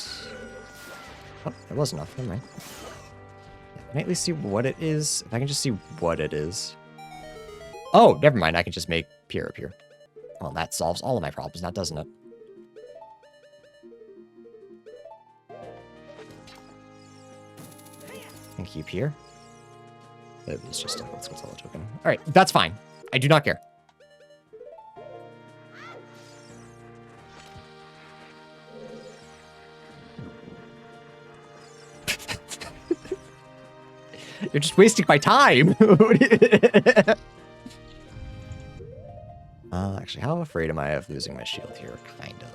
Oh, that was enough. Never mind. Yeah, Can I at least see what it is? If I can just see what it is. Oh, never mind. I can just make Pierre appear. Well, that solves all of my problems now, doesn't it? Thank you, Pierre. It was just a let's go tell the token. All right, that's fine. I do not care. You're just wasting my time. Actually, how afraid am I of losing my shield here? Kind of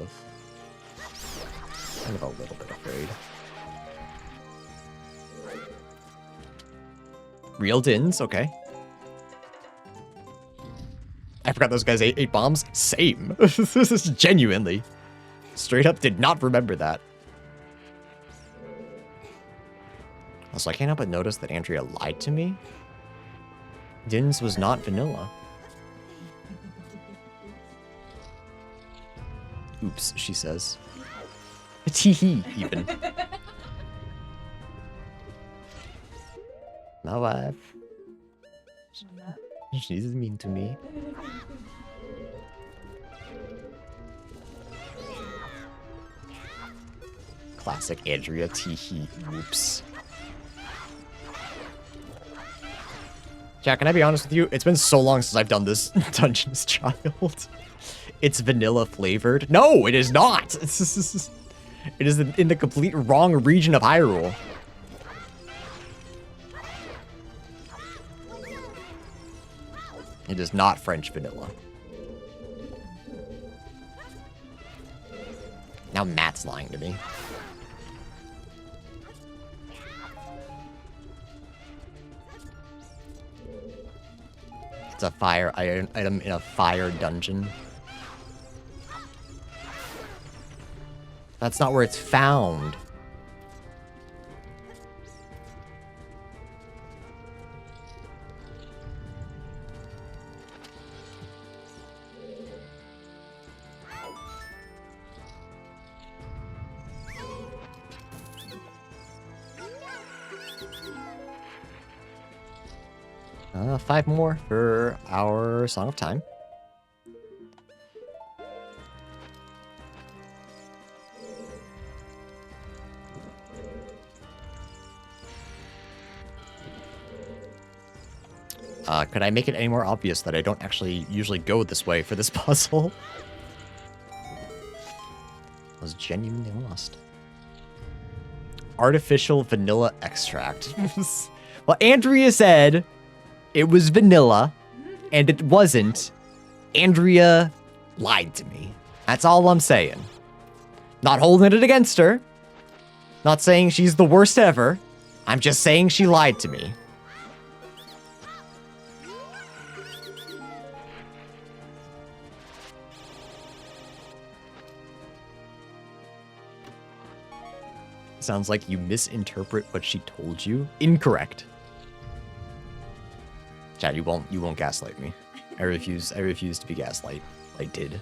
a little bit afraid. Real Dins, okay. I forgot those guys ate bombs. Same. This is genuinely. Straight up did not remember that. Also, I can't help but notice that Andrea lied to me. Dins was not vanilla. Oops, she says. Tee-hee, even. My wife. She's mean to me. Classic Andrea, tee-hee, oops. Jack, can I be honest with you? It's been so long since I've done this Dungeons Child. It's vanilla flavored. No, it is not. It is in the complete wrong region of Hyrule. It is not French vanilla. Now Matt's lying to me. It's a fire item in a fire dungeon. That's not where it's found. Five more for our Song of Time. Could I make it any more obvious that I don't actually usually go this way for this puzzle? I was genuinely lost. Artificial vanilla extract. Well, Andrea said it was vanilla, and it wasn't. Andrea lied to me. That's all I'm saying. Not holding it against her. Not saying she's the worst ever. I'm just saying she lied to me. Sounds like you misinterpret what she told you. Incorrect. Chad, you won't gaslight me. I refuse to be gaslighted.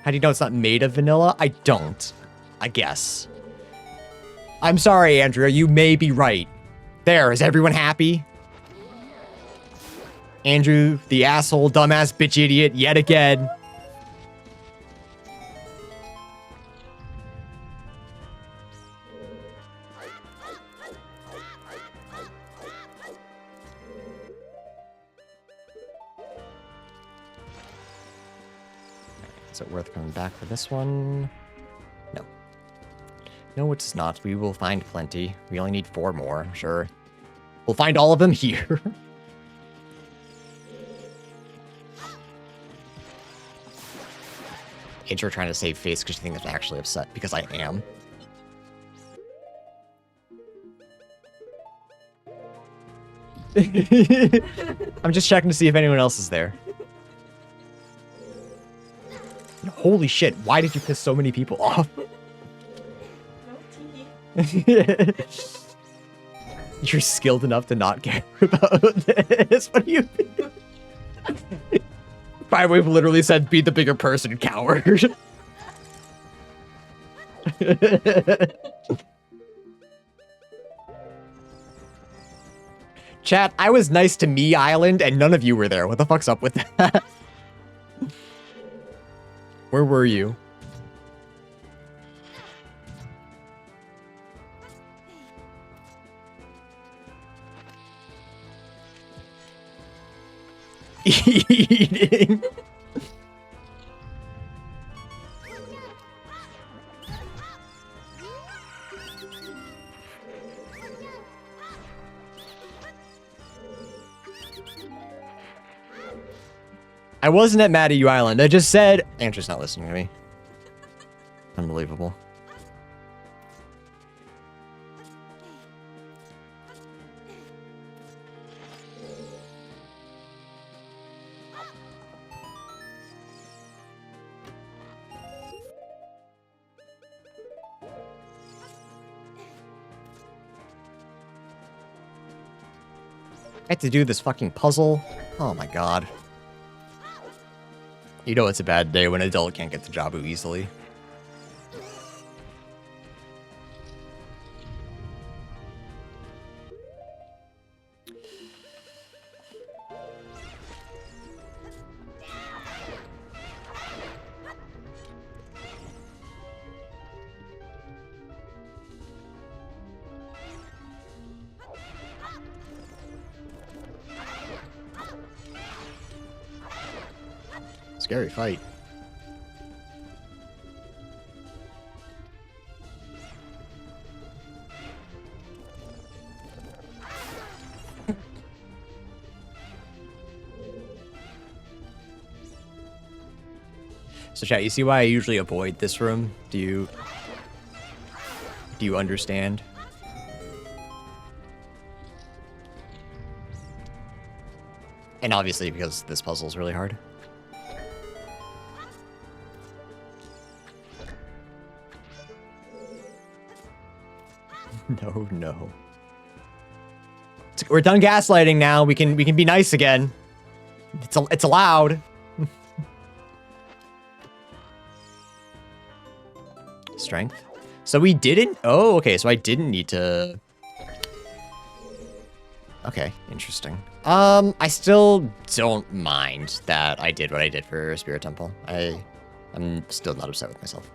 How do you know it's not made of vanilla? I don't. I guess. I'm sorry, Andrea, you may be right. There, is everyone happy? Andrew, the asshole, dumbass, bitch, idiot, yet again. Is it worth coming back for this one? No. No, it's not. We will find plenty. We only need 4 more, sure. We'll find all of them here. Andrew trying to save face because you think I'm actually upset, because I am. I'm just checking to see if anyone else is there. Holy shit, why did you piss so many people off? You're skilled enough to not care about this? What do you mean? Firewave literally said, be the bigger person, coward. Chat, I was nice to me Island and none of you were there. What the fuck's up with that? Where were you? Eating. I wasn't mad at you, Island. I just said... Andrew's not listening to me. Unbelievable. I have to do this fucking puzzle. Oh my god. You know it's a bad day when an adult can't get to Jabu easily. Scary fight. So chat, you see why I usually avoid this room? Do you understand? And obviously because this puzzle is really hard. No, no. We're done gaslighting now. We can be nice again. It's allowed. Strength. So we didn't. Oh, okay. So I didn't need to. Okay, interesting. I still don't mind that I did what I did for Spirit Temple. I'm still not upset with myself.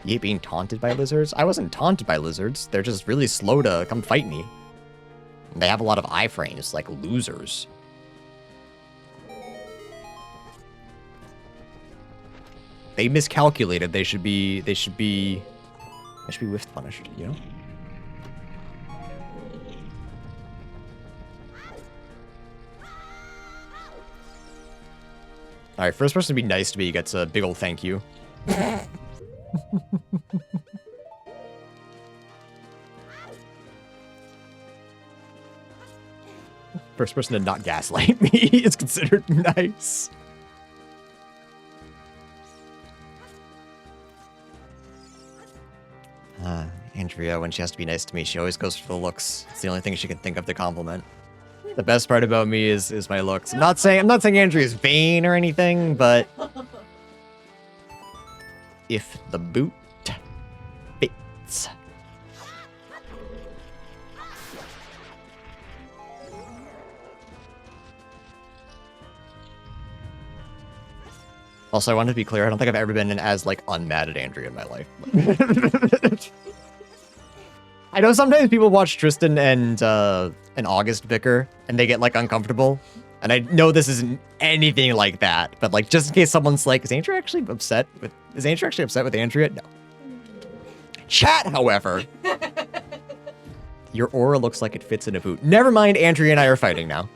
You hate being taunted by lizards? I wasn't taunted by lizards. They're just really slow to come fight me. And they have a lot of iframes, like losers. They miscalculated. They should be whiff punished, you know? Alright, first person to be nice to me gets a big ol' thank you. First person to not gaslight me is considered nice. Andrea, when she has to be nice to me, she always goes for the looks. It's the only thing she can think of to compliment. The best part about me is my looks. I'm not saying Andrea's vain or anything, but if the boot fits. Also, I want to be clear, I don't think I've ever been as, like, unmad at Andrea in my life. I know sometimes people watch Tristan and August bicker, and they get, like, uncomfortable. And I know this isn't anything like that, but, like, just in case someone's like, is Andrea actually upset with Andrea? No. Chat, however. Your aura looks like it fits in a boot. Never mind, Andrea and I are fighting now.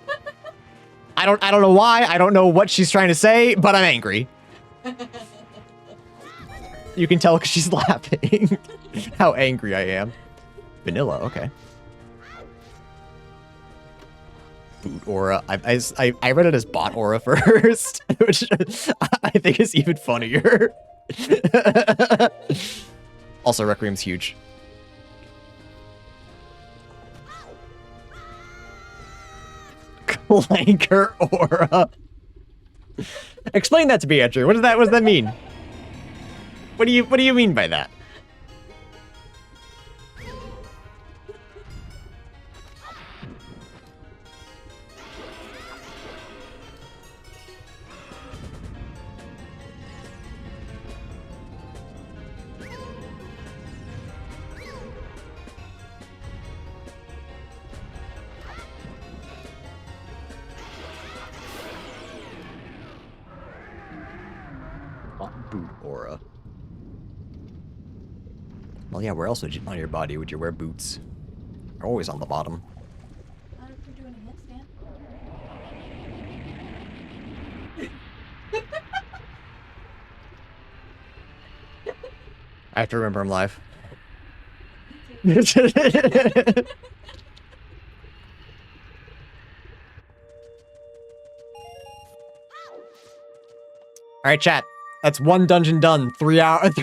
I don't know why, I don't know what she's trying to say, but I'm angry. You can tell because she's laughing. How angry I am. Vanilla, okay. Boot aura. I read it as bot aura first, which I think is even funnier. Also, Requiem's huge. Clanker aura. Explain that to me, Andrew. What does that mean? What do you mean by that? Boot aura. Well, yeah, where else would you, on your body would you wear boots? They're always on the bottom. Not if you're doing a handstand. I have to remember I'm live. All right, chat. That's one dungeon done. 3 hours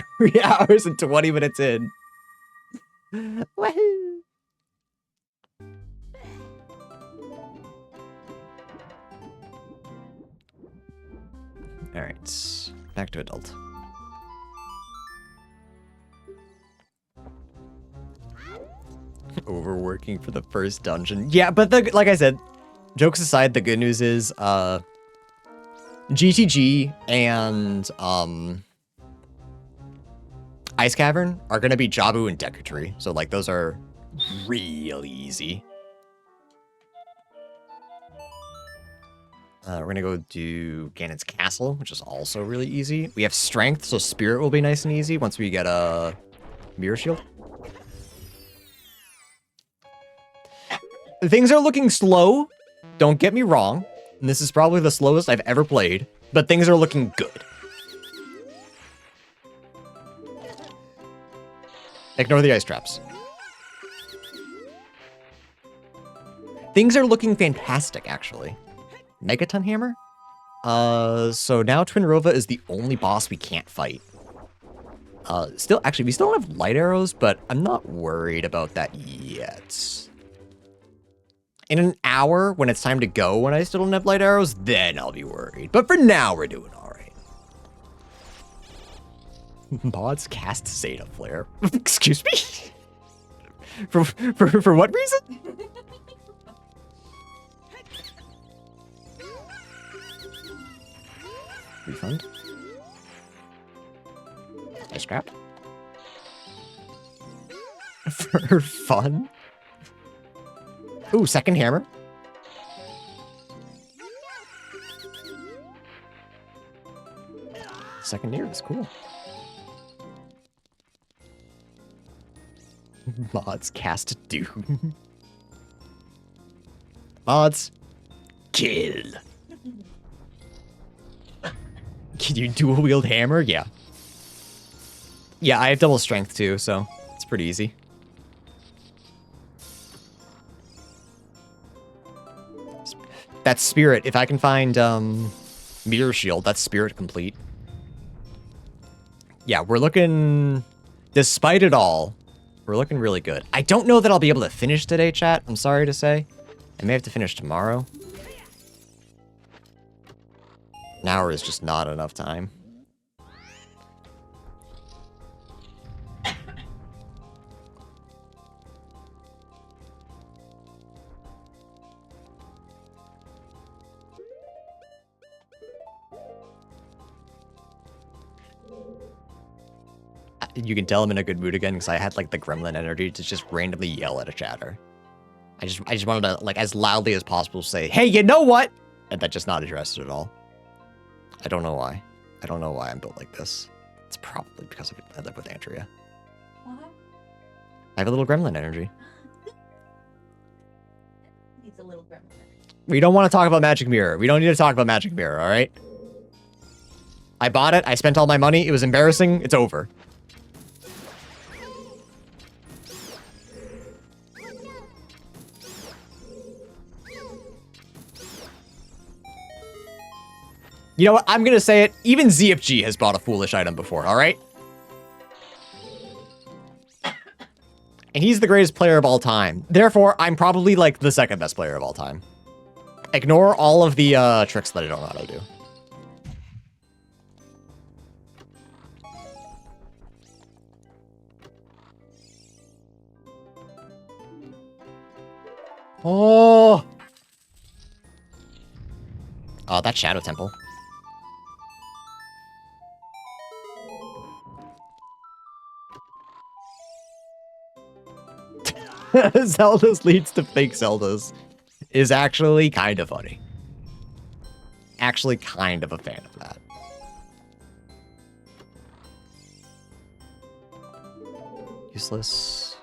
and 20 minutes in. Woohoo! All right, back to adult. Overworking for the first dungeon. Yeah, but like I said, jokes aside, the good news is GTG and Ice Cavern are gonna be Jabu and Deku, so like those are really easy. We're gonna go do Ganon's Castle, which is also really easy. We have Strength, so Spirit will be nice and easy once we get a Mirror Shield. Things are looking slow, don't get me wrong. And this is probably the slowest I've ever played, but things are looking good. Ignore the ice traps. Things are looking fantastic, actually. Megaton Hammer? So now Twinrova is the only boss we can't fight. Actually, we still don't have light arrows, but I'm not worried about that yet. In an hour, when it's time to go, when I still don't have light arrows, then I'll be worried. But for now, we're doing all right. Mods cast Zeta Flare. Excuse me? For what reason? Refund? I scrapped? For fun? Ooh, second hammer. Second ear is cool. Mods cast Doom. Mods, kill. Can you dual wield hammer? Yeah. Yeah, I have double strength too, so it's pretty easy. That's Spirit. If I can find Mirror Shield, that's Spirit complete. Yeah, we're looking, despite it all, we're looking really good. I don't know that I'll be able to finish today, chat. I'm sorry to say. I may have to finish tomorrow. An hour is just not enough time. You can tell I'm in a good mood again because I had like the gremlin energy to just randomly yell at a chatter. I just wanted to, like, as loudly as possible say, hey, you know what? And that just not addressed it at all. I don't know why. I don't know why I'm built like this. It's probably because I live with Andrea. What? I have a little gremlin energy. Needs a little gremlin. We don't want to talk about Magic Mirror. We don't need to talk about Magic Mirror, all right? I bought it. I spent all my money. It was embarrassing. It's over. You know what? I'm going to say it. Even ZFG has bought a foolish item before, all right? And he's the greatest player of all time. Therefore, I'm probably, like, the second best player of all time. Ignore all of the tricks that I don't know how to do. Oh! Oh, that Shadow Temple. Zelda's leads to fake Zeldas is actually kind of funny. Actually kind of a fan of that. Useless.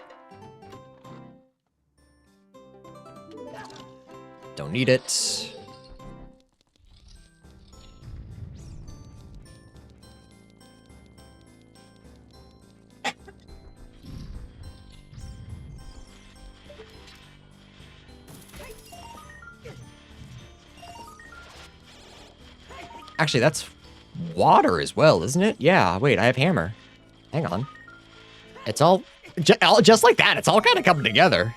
Don't need it. Actually, that's water as well, isn't it? Yeah, wait, I have hammer. Hang on. It's all just like that. It's all kind of coming together.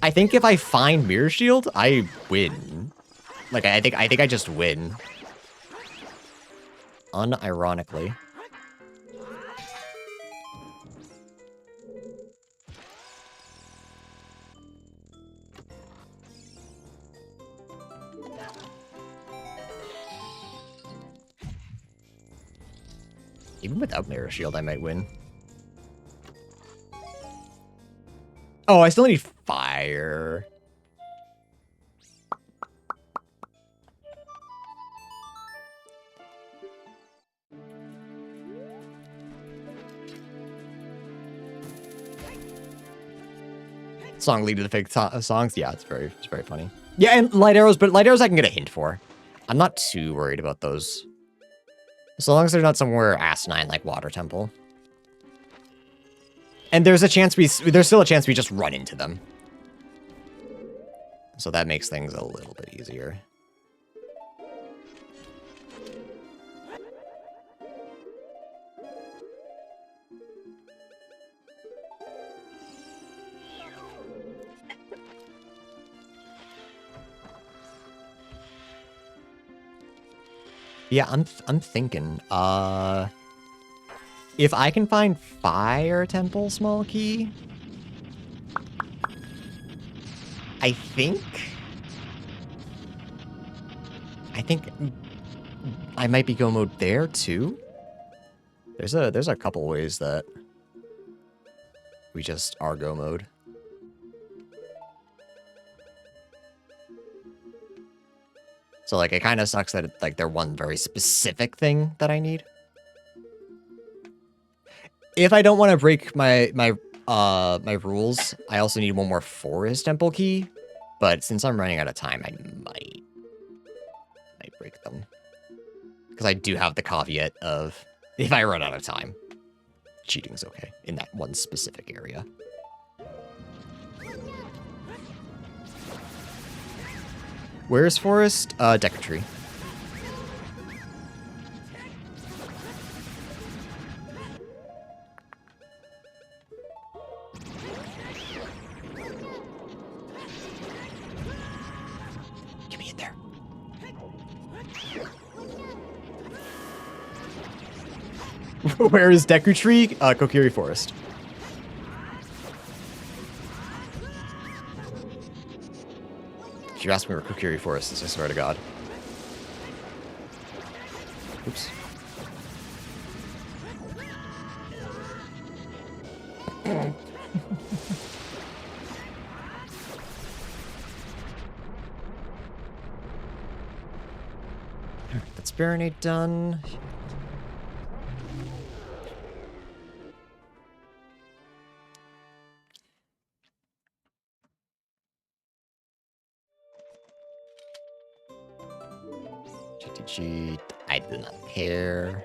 I think if I find Mirror Shield, I win. Like, I think I just win. Unironically. Even without Mirror Shield, I might win. Oh, I still need fire. Song lead to the fake songs. Yeah, it's very funny. Yeah, and light arrows, but light arrows I can get a hint for. I'm not too worried about those. So long as they're not somewhere asinine like Water Temple. And there's still a chance we just run into them. So that makes things a little bit easier. Yeah, I'm thinking, if I can find Fire Temple small key, I think I might be go mode there too. There's a couple ways that we just are go mode. So like it kind of sucks that like they're one very specific thing that I need. If I don't want to break my rules, I also need one more Forest Temple key. But since I'm running out of time, I might break them. Because I do have the caveat of if I run out of time, cheating's okay in that one specific area. Where's Forest? Deku Tree. Get me in there. Where is Deku Tree? Kokiri Forest. If you ask me where Kokiri Forest is, I swear to God. Oops. That's Baronade done. GTG, I do not care.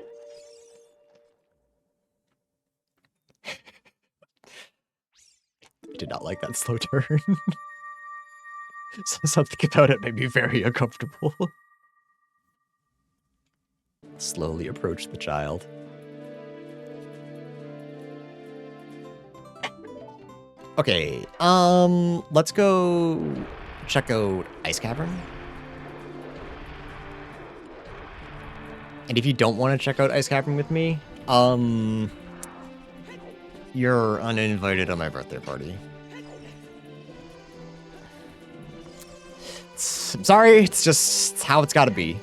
I did not like that slow turn. So something about it made me very uncomfortable. Slowly approach the child. Okay, let's go check out Ice Cavern. And if you don't want to check out Ice Cavern with me, you're uninvited on my birthday party. I'm sorry, it's just how it's gotta be.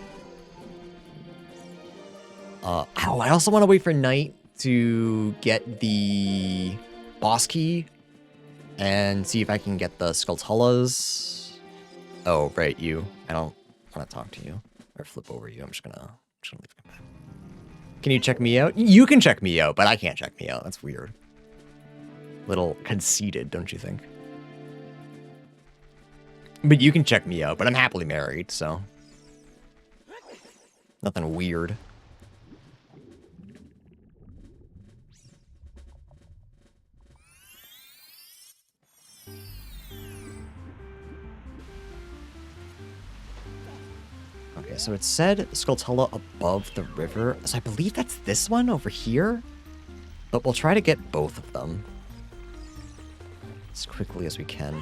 I also want to wait for night to get the boss key and see if I can get the Skulltulas. Oh, right, you. I don't want to talk to you or flip over you. I'm just gonna leave it. Can you check me out? You can check me out, but I can't check me out. That's weird. Little conceited, don't you think? But you can check me out, but I'm happily married, so nothing weird. Okay, so it said Skulltula above the river. So I believe that's this one over here. But we'll try to get both of them as quickly as we can.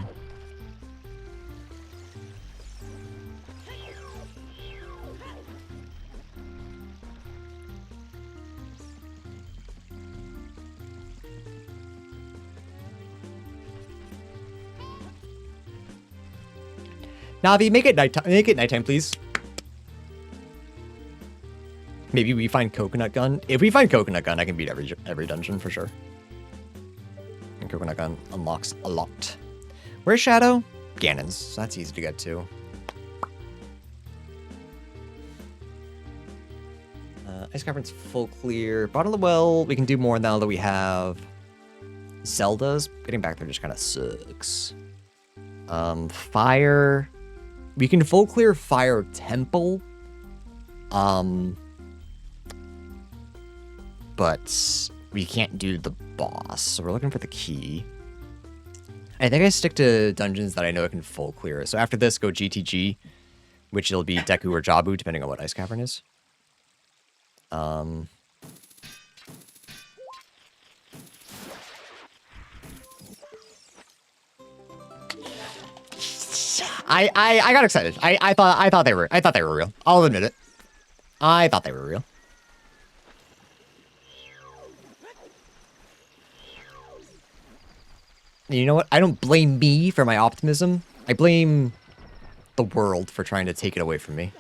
Navi, make it nighttime. Make it nighttime, please. Maybe we find Coconut Gun. If we find Coconut Gun, I can beat every dungeon for sure. And Coconut Gun unlocks a lot. Where's Shadow? Ganon's. So that's easy to get to. Ice Cavern's full clear. Bottom of the well, we can do more now that we have Zelda's. Getting back there just kind of sucks. Fire. We can full clear Fire Temple. But we can't do the boss, so we're looking for the key. I think I stick to dungeons that I know I can full clear. So after this, go GTG, which it'll be Deku or Jabu, depending on what Ice Cavern is. I got excited. I thought they were real. I'll admit it. I thought they were real. You know what? I don't blame me for my optimism. I blame the world for trying to take it away from me.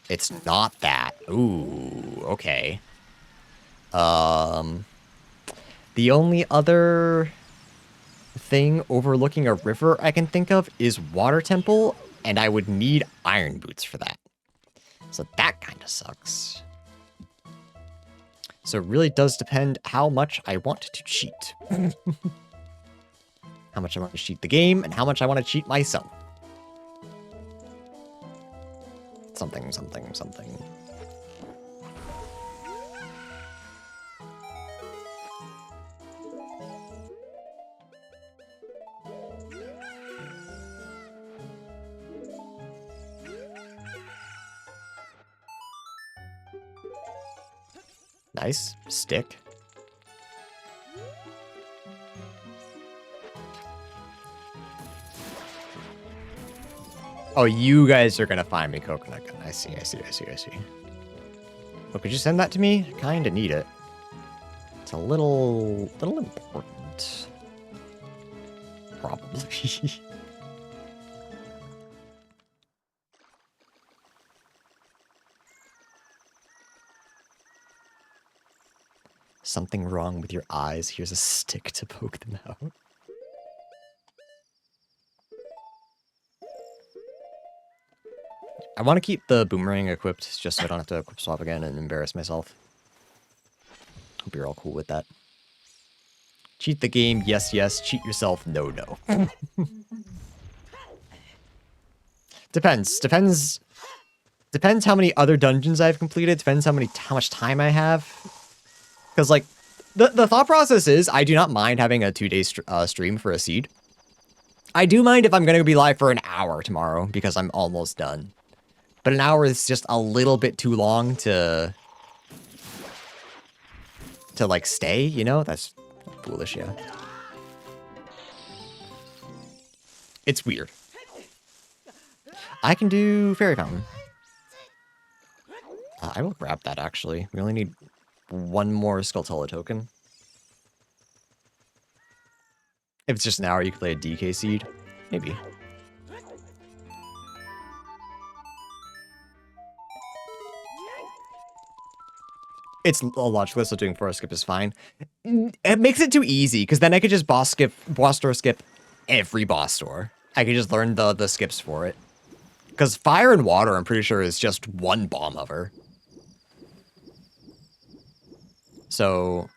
It's not that. Ooh, okay. The only other thing overlooking a river I can think of is Water Temple, and I would need Iron Boots for that. So that kind of sucks. So it really does depend how much I want to cheat. How much I want to cheat the game, and how much I want to cheat myself. Something, something, something. Nice. Stick. Oh, you guys are gonna find me Coconut Gun. I see. Oh, could you send that to me? I kinda need it. It's a little important. Probably. Something wrong with your eyes. Here's a stick to poke them out. I want to keep the boomerang equipped just so I don't have to equip swap again and embarrass myself. Hope you're all cool with that. Cheat the game, yes, yes. Cheat yourself, no, no. Depends how many other dungeons I've completed. Depends how much time I have. Because, like, the thought process is, I do not mind having a 2-day stream for a seed. I do mind if I'm going to be live for an hour tomorrow, because I'm almost done. But an hour is just a little bit too long to like, stay, you know? That's foolish, yeah. It's weird. I can do Fairy Fountain. I will grab that, actually. We only need one more Skulltula token. If it's just an hour, you could play a DK seed. Maybe. It's logical, so doing forest skip is fine. It makes it too easy, because then I could just boss store skip every boss store. I could just learn the skips for it. Because fire and water, I'm pretty sure, is just one bomb hover. So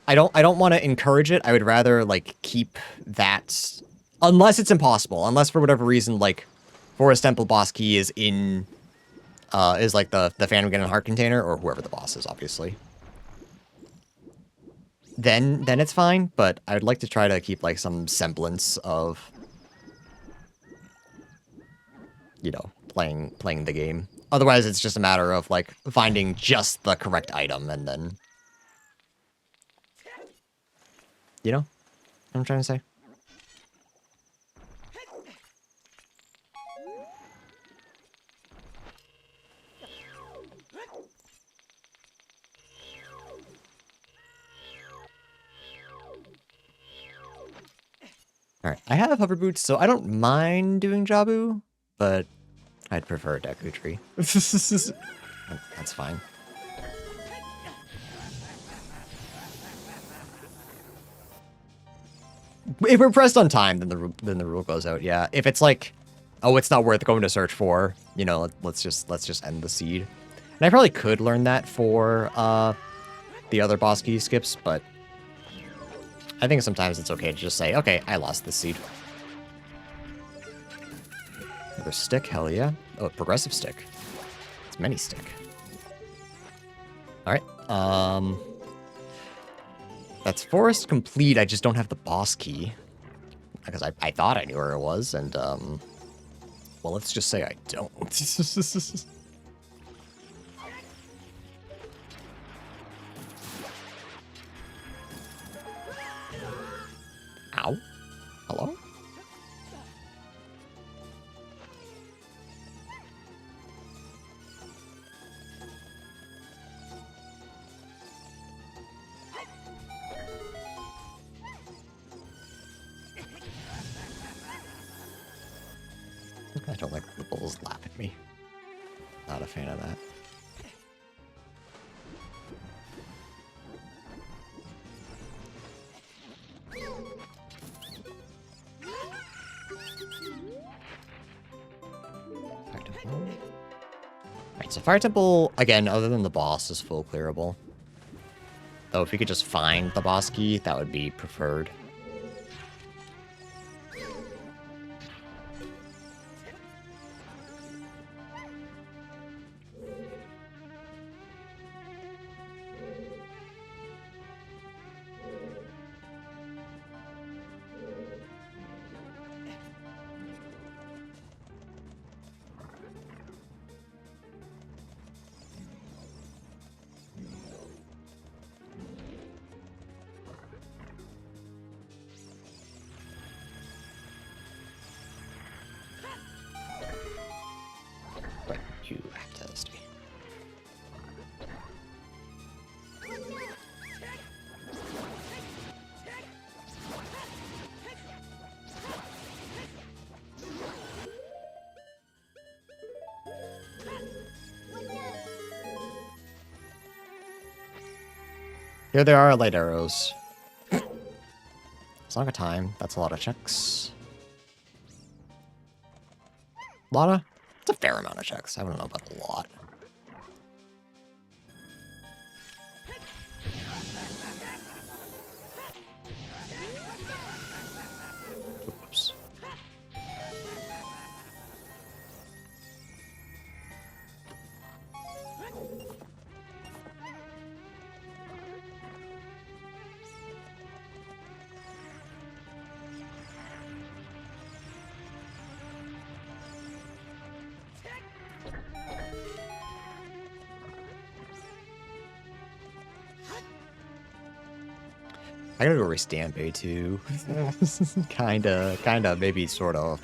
I don't want to encourage it. I would rather like keep that, unless it's impossible. Unless for whatever reason, like Forest Temple boss key is in is like the Phantom Ganon Heart container, or whoever the boss is, obviously. Then it's fine, but I'd like to try to keep like some semblance of, you know, playing the game. Otherwise, it's just a matter of like finding just the correct item and then, you know what I'm trying to say? Alright, I have hover boots, so I don't mind doing Jabu, but I'd prefer Deku Tree. That's fine. If we're pressed on time, then the rule goes out. Yeah. If it's like, oh, it's not worth going to search for, you know, let's just end the seed. And I probably could learn that for the other boss key skips, but I think sometimes it's okay to just say, okay, I lost this seed. Another stick, hell yeah. Oh, progressive stick. It's many stick. All right. That's forest complete. I just don't have the boss key. Because I thought I knew where it was, and, well, let's just say I don't. Ow. Hello? I don't like the bulls lap at me. Not a fan of that. Alright, so Fire Temple, again, other than the boss, is full clearable. Though if we could just find the boss key, that would be preferred. You have to stay. Here there are light arrows. It's not a time. That's a lot of checks. It's a fair amount of checks. I don't know about a lot. Oops. I gotta go race Dampé too. kinda, maybe sorta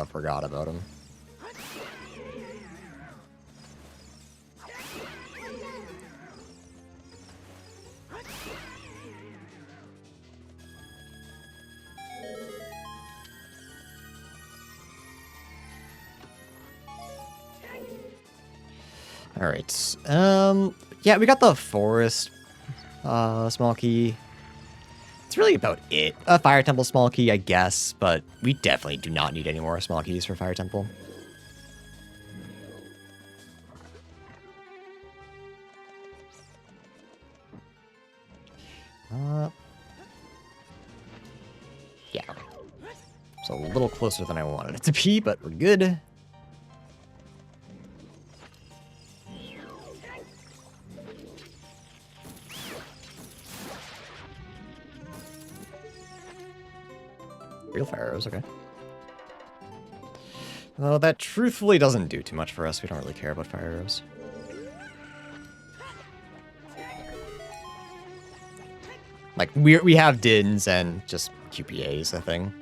forgot about him. All right. Yeah, we got the forest small key. It's really about it. A fire temple small key, I guess, but we definitely do not need any more small keys for fire temple. Yeah. It's a little closer than I wanted it to be, but we're good. Real fire arrows, okay. Well, that truthfully doesn't do too much for us. We don't really care about fire arrows. Like, we have Dins and just QPA is a thing.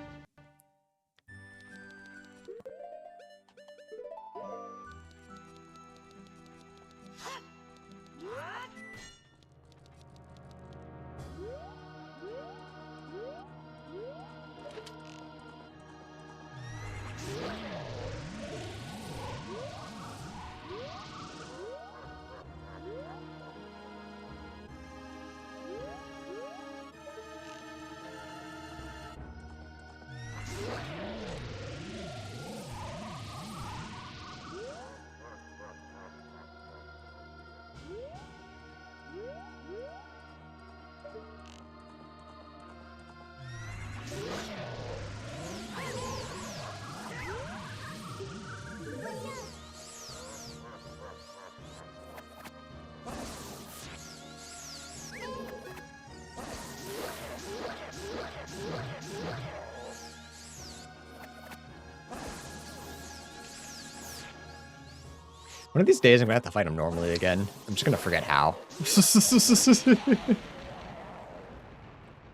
One of these days, I'm gonna have to fight him normally again. I'm just gonna forget how.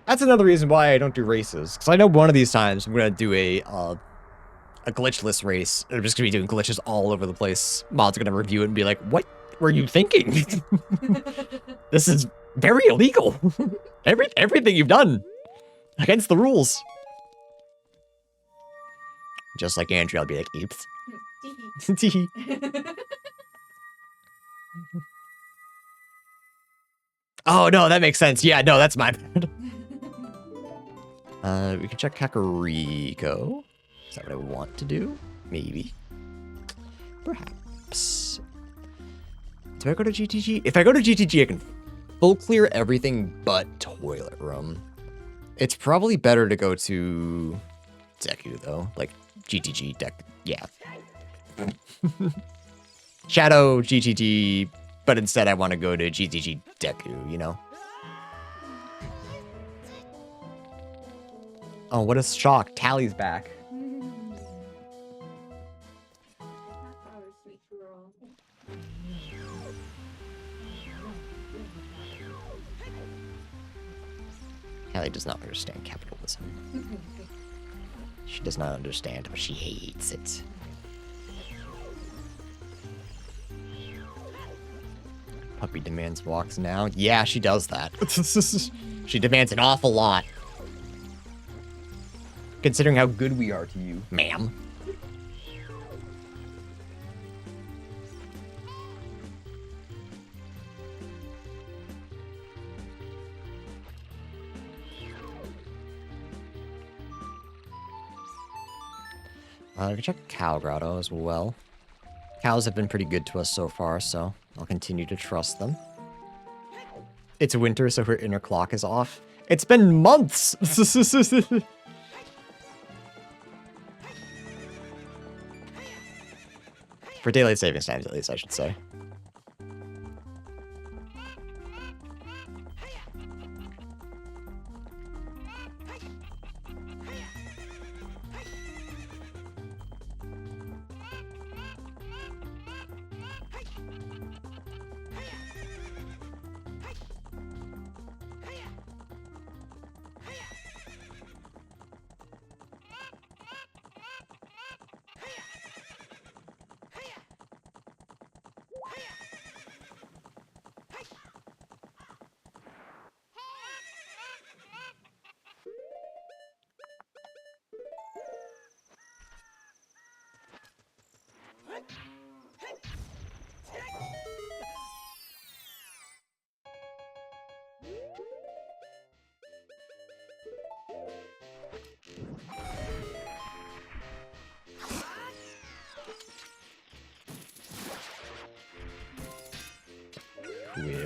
That's another reason why I don't do races, because I know one of these times I'm gonna do a glitchless race. I'm just gonna be doing glitches all over the place. Mod's gonna review it and be like, "What were you thinking? This is very illegal. Everything you've done against the rules." Just like Andrew, I'll be like, "Oops." Tee. Oh, no, that makes sense. Yeah, no, that's my bad. We can check Kakariko. Is that what I want to do? Maybe. Perhaps. Do I go to GTG? If I go to GTG, I can full clear everything but toilet room. It's probably better to go to Deku, though. Like, GTG, Deku. Yeah. Shadow, GTG, but instead I want to go to GTG Deku, you know? Oh, what a shock. Tally's back. Tally does not understand capitalism. She does not understand, but she hates it. Puppy demands walks now. Yeah, she does that. She demands an awful lot. Considering how good we are to you, ma'am. We can check Cow Grotto as well. Cows have been pretty good to us so far, so I'll continue to trust them. It's winter, so her inner clock is off. It's been months! For daylight savings times, at least, I should say.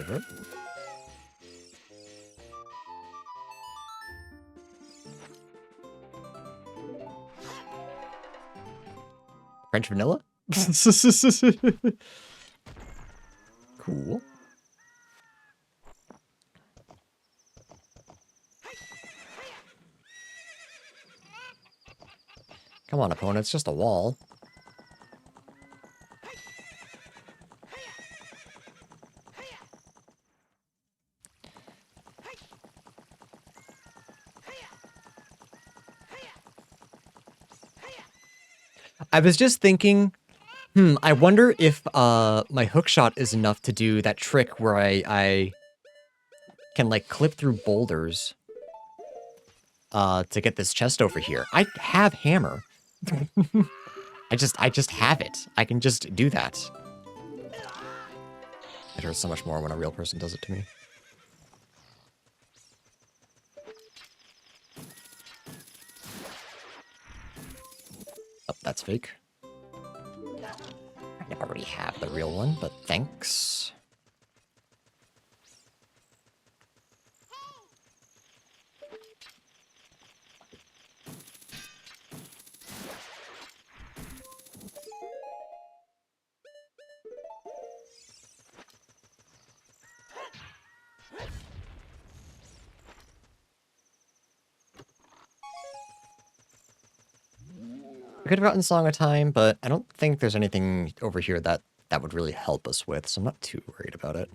favorite. French vanilla? Cool. Come on, opponent, it's just a wall. I was just thinking, I wonder if my hookshot is enough to do that trick where I can like clip through boulders to get this chest over here. I have hammer. I just have it. I can just do that. It hurts so much more when a real person does it to me. Oh, that's fake. I already have the real one, but thanks. We could have gotten Song of Time, but I don't think there's anything over here that would really help us with, so I'm not too worried about it.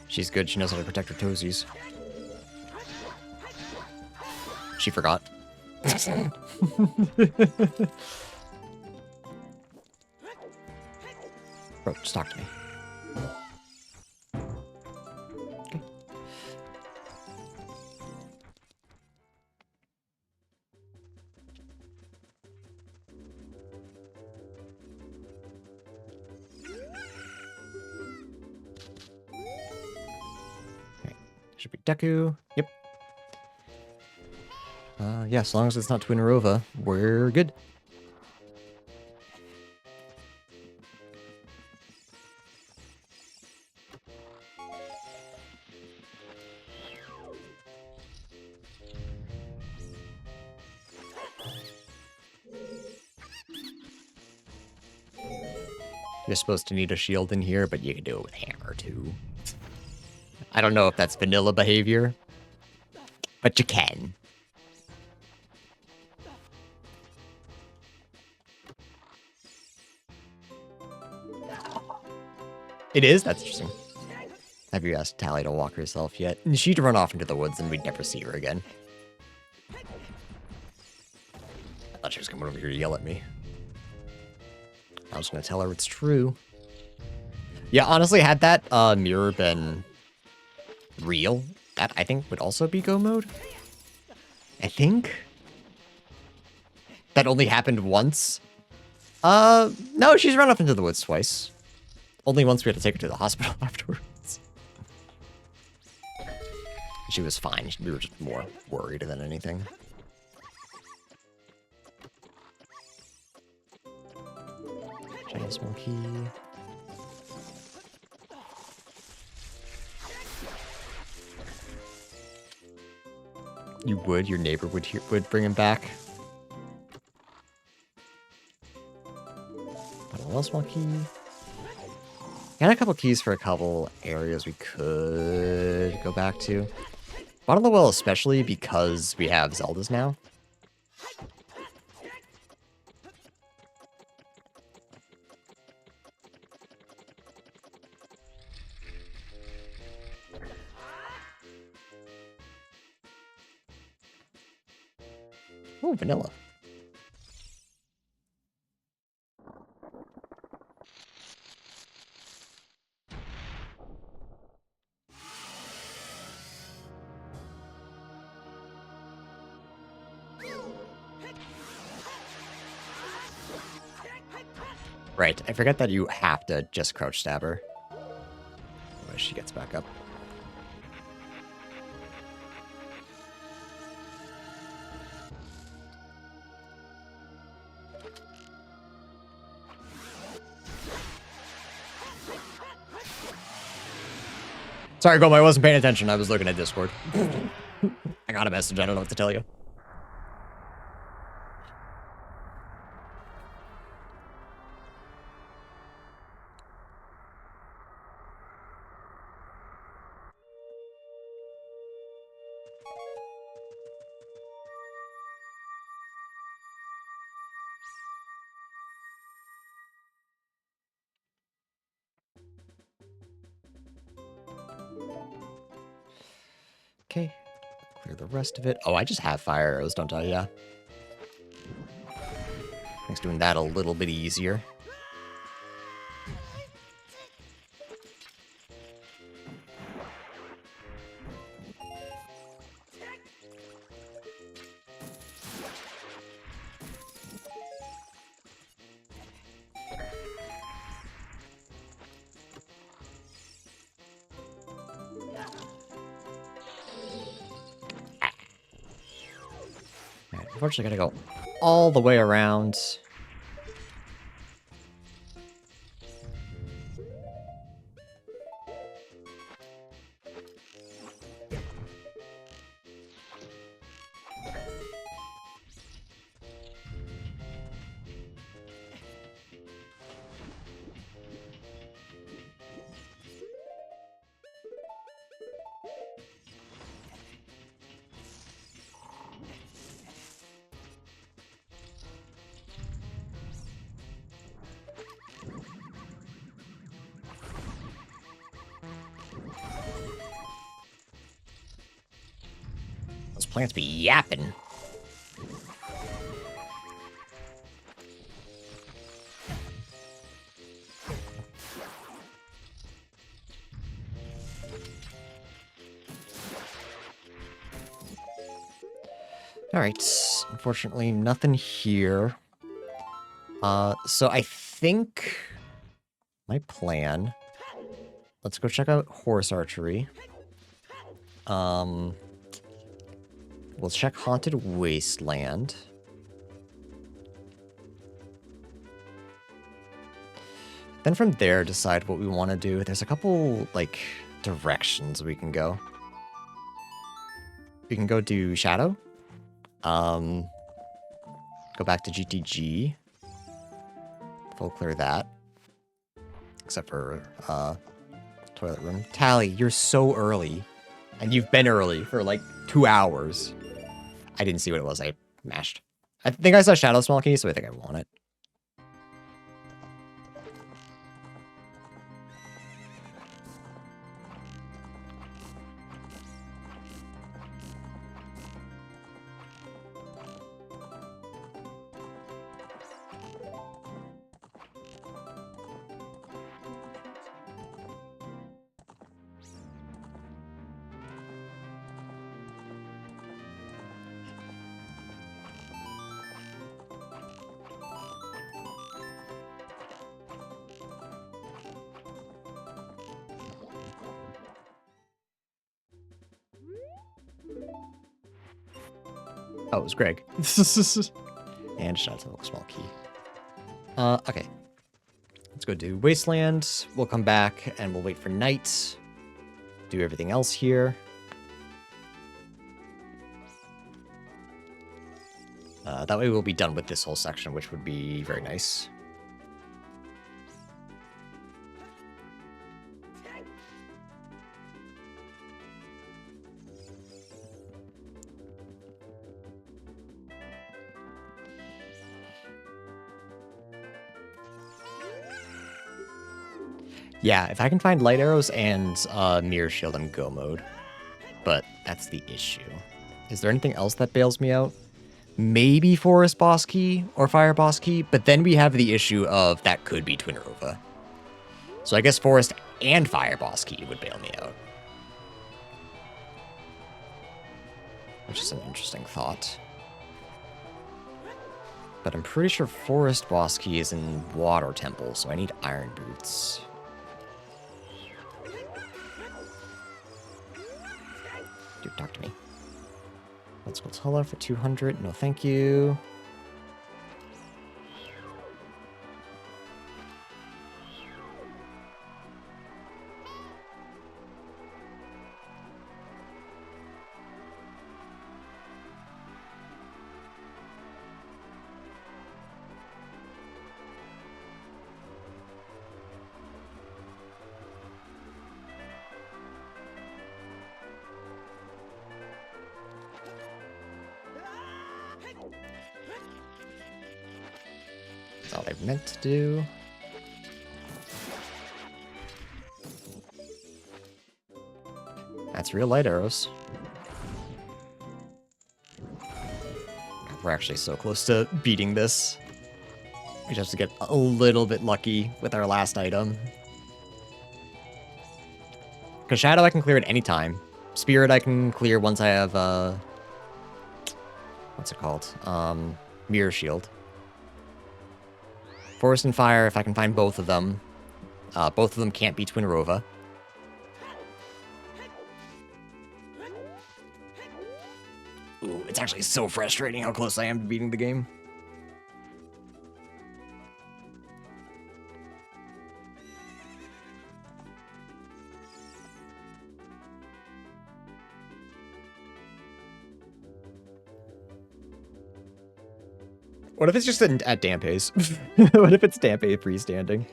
She's good. She knows how to protect her toesies. She forgot. Bro, just talk to me. Okay. Should be Deku. Yep. Yeah, as long as it's not Twin Rova, we're good. You're supposed to need a shield in here, but you can do it with hammer, too. I don't know if that's vanilla behavior, but you can. It is? That's interesting. Have you asked Tally to walk herself yet? She'd run off into the woods and we'd never see her again. I thought she was coming over here to yell at me. I was gonna tell her it's true. Yeah, honestly, had that mirror been real, that I think would also be go mode. I think. That only happened once. No, she's run off into the woods twice. Only once we had to take her to the hospital afterwards. She was fine. We were just more worried than anything. Shiny small key. You would? Your neighbor would bring him back? Bottom small key. Got a couple keys for a couple areas we could go back to. Bottom of the well especially because we have Zeldas now. Oh, vanilla. Right, I forget that you have to just crouch stab her. Otherwise she gets back up. Sorry, Goma, I wasn't paying attention. I was looking at Discord. I got a message. I don't know what to tell you. Okay. Clear the rest of it. Oh, I just have fire arrows, don't I? Yeah. Makes doing that a little bit easier. Alright, unfortunately, gotta go all the way around. Those plants be yapping. Alright, unfortunately, nothing here. So I think my plan... Let's go check out horse archery. We'll check Haunted Wasteland. Then from there, decide what we want to do. There's a couple, like, directions we can go. We can go do Shadow. Go back to GTG. Full clear that. Except for, toilet room. Tally, you're so early. And you've been early for, like, 2 hours. I didn't see what it was. I mashed. I think I saw Shadow Small Key, so I think I want it. Oh, it was Greg. And shout out to the small key. Okay. Let's go do Wasteland. We'll come back and we'll wait for night. Do everything else here. That way we'll be done with this whole section, which would be very nice. Yeah, if I can find light arrows and mirror shield, I'm go mode. But that's the issue. Is there anything else that bails me out? maybe Forest Boss Key or Fire Boss Key, but then we have the issue of that could be Twinrova. So I guess Forest and Fire Boss Key would bail me out. Which is an interesting thought. But I'm pretty sure Forest Boss Key is in Water Temple, so I need Iron Boots. Dude, talk to me. Let's go Tulla for 200. No, thank you. That's all I meant to do. That's real light arrows. We're actually so close to beating this. We just have to get a little bit lucky with our last item. Because Shadow I can clear at any time. Spirit I can clear once I have, what's it called? Mirror Shield. Forest and Fire, if I can find both of them. Both of them can't be Twinrova. Ooh, it's actually so frustrating how close I am to beating the game. What if it's just at Dampé's? What if it's Dampé freestanding?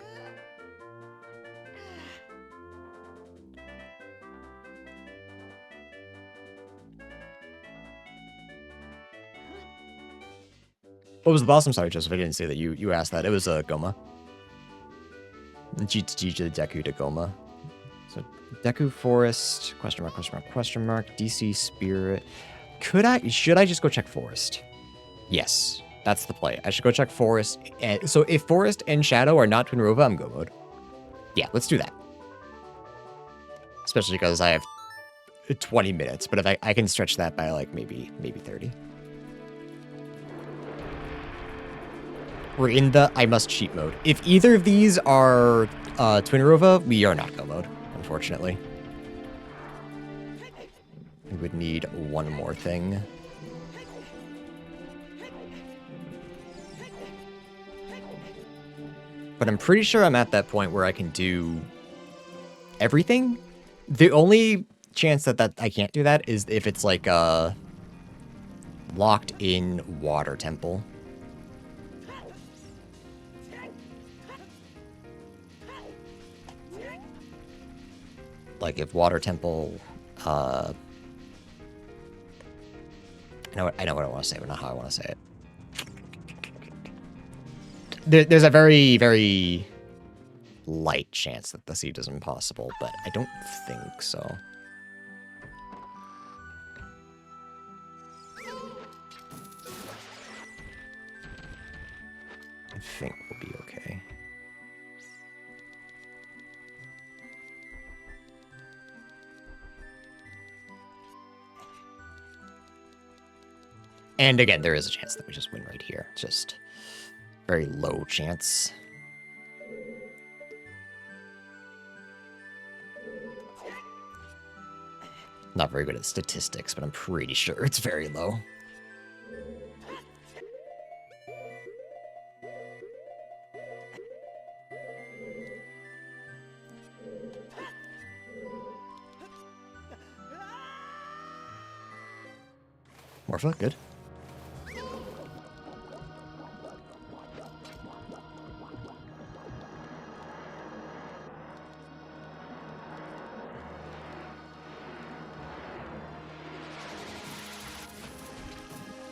What was the boss? I'm sorry, Joseph, I didn't say that you asked that. It was Goma. G Deku to Goma. So Deku Forest, question mark, DC Spirit. Should I just go check Forest? Yes. That's the play. I should go check Forest. So if Forest and Shadow are not Twinrova, I'm go mode. Yeah, let's do that. Especially because I have 20 minutes, but if I can stretch that by like maybe 30. We're in the I must cheat mode. If either of these are Twinrova, we are not go mode, unfortunately. We would need one more thing. But I'm pretty sure I'm at that point where I can do everything. The only chance that I can't do that is if it's like locked in Water Temple. Like if Water Temple, I know what I want to say, but not how I want to say it. There's a very, very light chance that the siege is impossible, but I don't think so. I think we'll be okay. And again, there is a chance that we just win right here. Just very low chance. Not very good at statistics, but I'm pretty sure it's very low. Morpha, good.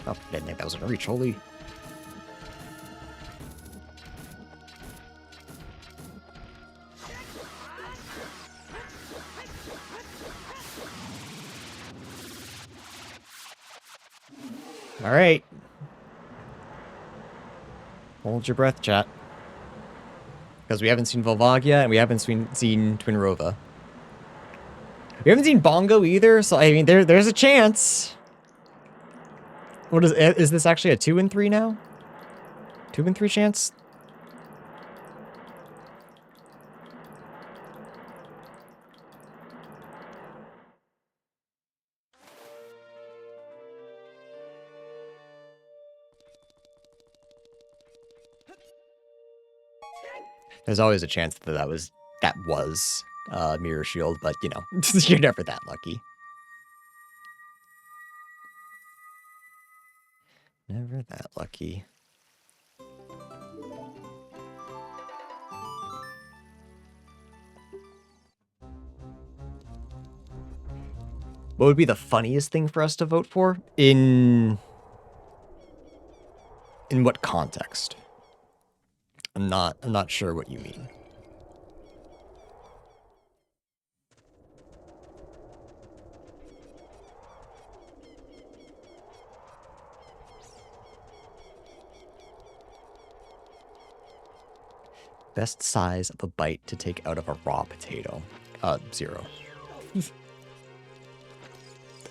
Oh, didn't think that was gonna reach, holy. All right, Hold your breath, chat. Because we haven't seen Volvagia and we haven't seen Twinrova. We haven't seen Bongo either, so I mean, there's a chance. What is this actually a 2 and 3 now? 2 and 3 chance? There's always a chance that that was Mirror Shield, but you know, you're never that lucky. Never that lucky. What would be the funniest thing for us to vote for? In what context? I'm not sure what you mean. Best size of a bite to take out of a raw potato. 0.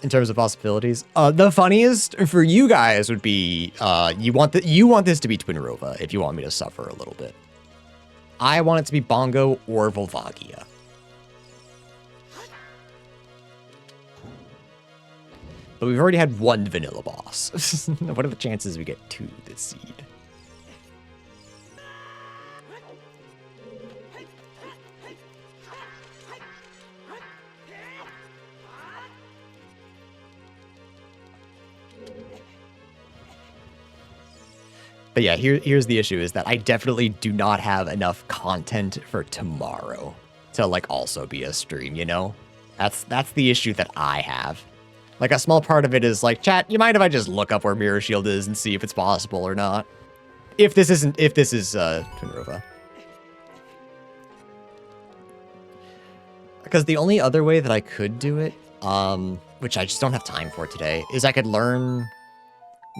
In terms of possibilities, the funniest for you guys would be you want this to be Twinrova if you want me to suffer a little bit. I want it to be Bongo or Volvagia. But we've already had 1 vanilla boss. What are the chances we get 2 this seed? But yeah, here's the issue, is that I definitely do not have enough content for tomorrow to, like, also be a stream, you know? That's the issue that I have. Like, a small part of it is like, chat, you mind if I just look up where Mirror Shield is and see if it's possible or not? If this is Twinrova. Because the only other way that I could do it, which I just don't have time for today, is I could learn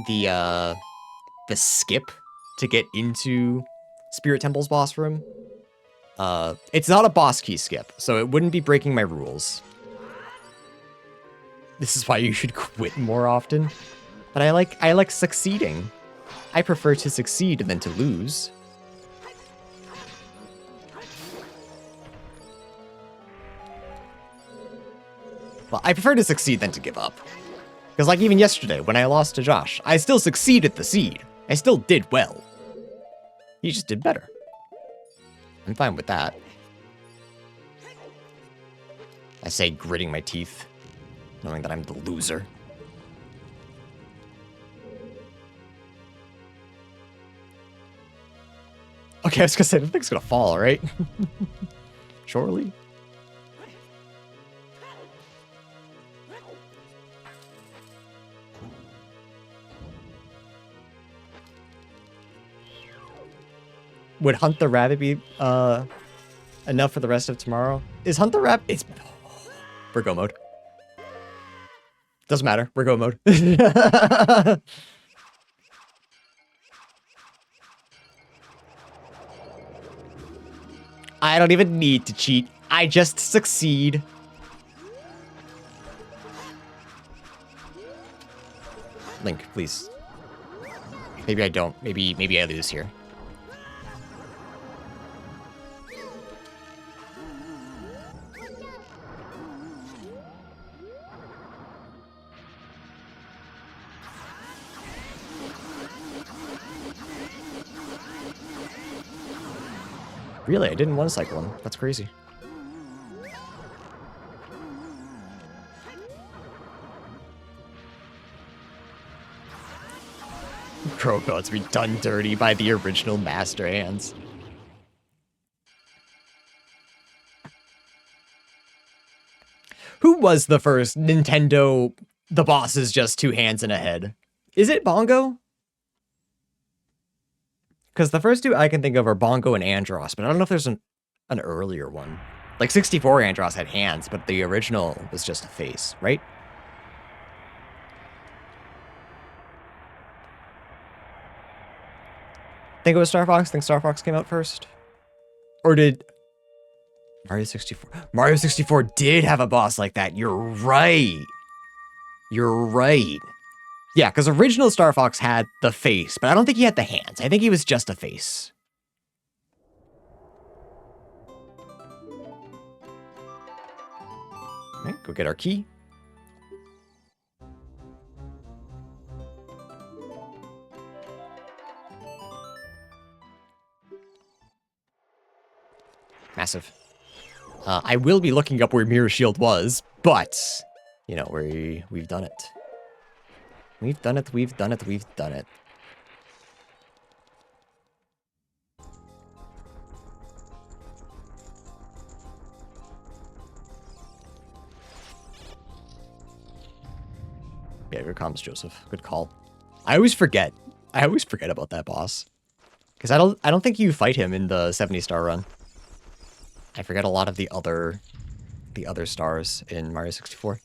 the skip to get into Spirit Temple's boss room. It's not a boss key skip, so it wouldn't be breaking my rules. This is why you should quit more often. But I like succeeding. I prefer to succeed than to lose. Well, I prefer to succeed than to give up. Because like even yesterday, when I lost to Josh, I still succeeded the seed. I still did well. He just did better. I'm fine with that. I say, gritting my teeth, knowing that I'm the loser. Okay, I was gonna say, the thing's gonna fall, right? Surely. Would Hunt the Rabbit be enough for the rest of tomorrow? Is Hunt the Rabbit... It's... We're go mode. Doesn't matter. We're go mode. I don't even need to cheat. I just succeed. Link, please. Maybe I don't. Maybe I lose here. Really? I didn't want to cycle him. That's crazy. Crocott's be done dirty by the original Master Hands. Who was the first Nintendo, the boss is just 2 hands and a head? Is it Bongo? Because the first 2 I can think of are Bongo and Andros, but I don't know if there's an earlier one. Like 64 Andros had hands, but the original was just a face, right? think it was Star Fox. I think Star Fox came out first. Or did Mario 64? Mario 64 did have a boss like that. You're right. You're right. Yeah, because original Star Fox had the face, but I don't think he had the hands. I think he was just a face. All right, go get our key. Massive. I will be looking up where Mirror Shield was, but, you know, we've done it. We've done it, we've done it, we've done it. Yeah, good comms, Joseph. Good call. I always forget. I always forget about that boss. Because I don't think you fight him in the 70-star run. I forget a lot of the other stars in Mario 64.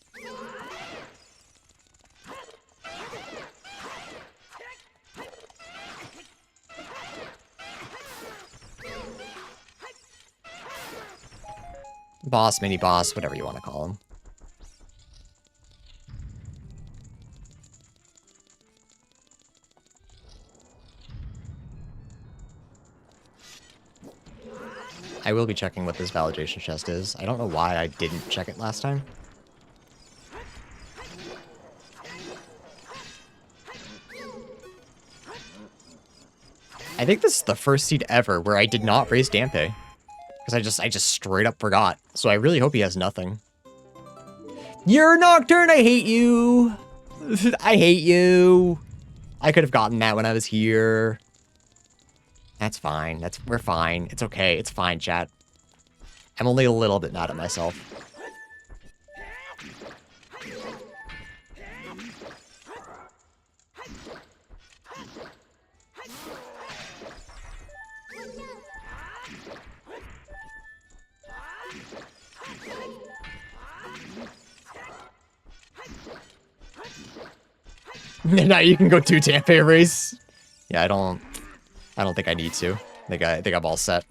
Boss, mini boss, whatever you want to call him. I will be checking what this validation chest is. I don't know why I didn't check it last time. I think this is the first seed ever where I did not raise Dampe. Because I just straight up forgot. So I really hope he has nothing. You're Nocturne, I hate you! I hate you! I could have gotten that when I was here. That's fine. We're fine. It's okay. It's fine, chat. I'm only a little bit mad at myself. Now you can go 2 Dampe race. Yeah, I don't think I need to. I think I'm all set.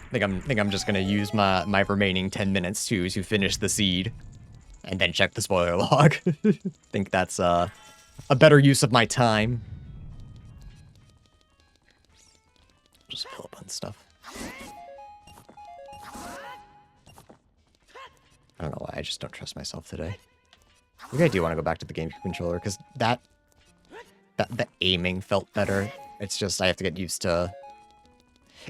I think I'm just gonna use my remaining 10 minutes to finish the seed, and then check the spoiler log. Think that's a better use of my time. Just fill up on stuff. I don't know why, I just don't trust myself today. Maybe I do want to go back to the GameCube controller, because the aiming felt better. It's just I have to get used to...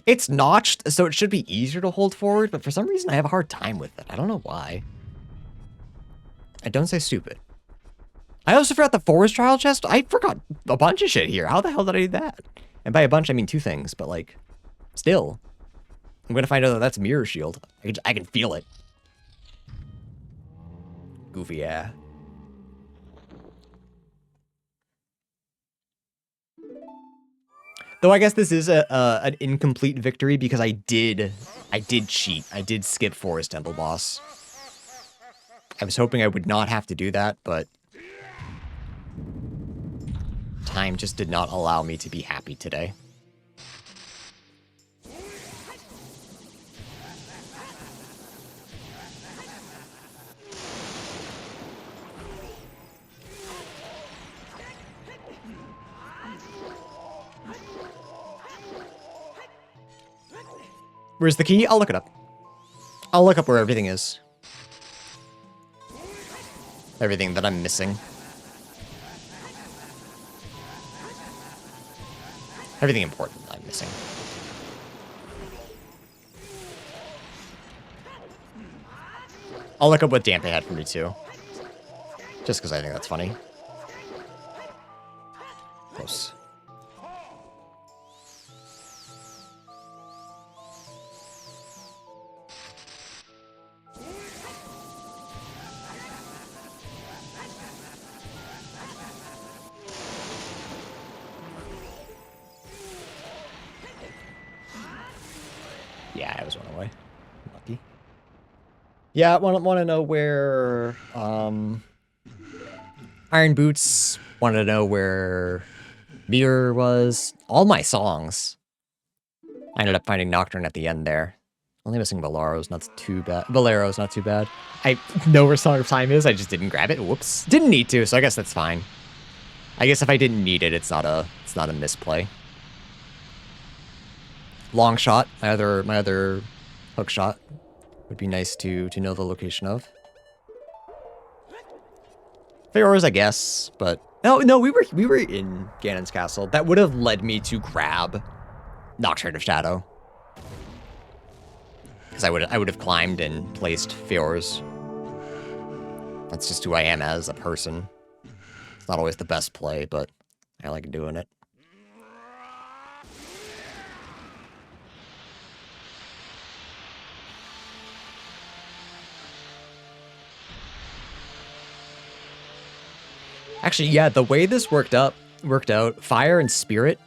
It's notched, so it should be easier to hold forward, but for some reason I have a hard time with it. I don't know why. I don't say stupid. I also forgot the forest trial chest. I forgot a bunch of shit here. How the hell did I do that? And by a bunch, I mean 2 things, but like, still. I'm gonna find out that that's Mirror Shield. I can feel it. Goofy, yeah. Though I guess this is an incomplete victory because I did cheat. I did skip Forest Temple boss. I was hoping I would not have to do that, but time just did not allow me to be happy today. Where's the key? I'll look it up. I'll look up where everything is. Everything that I'm missing. Everything important I'm missing. I'll look up what Dampe had for me too. Just because I think that's funny. Close. Yeah, I was one away. Lucky. Yeah, I want to know where Iron Boots. Want to know where Mirror was all my songs. I ended up finding Nocturne at the end there. Only missing Bolero's not too bad. Bolero's not too bad. I know where Song of Time is. I just didn't grab it. Whoops. Didn't need to, so I guess that's fine. I guess if I didn't need it, it's not a misplay. Long shot. My other hook shot would be nice to know the location of. Feroz, I guess, but no, we were in Ganon's castle. That would have led me to grab Nocturne of Shadow. Because I would have climbed and placed Feroz. That's just who I am as a person. It's not always the best play, but I like doing it. Actually, yeah, the way this worked out, Fire and Spirit,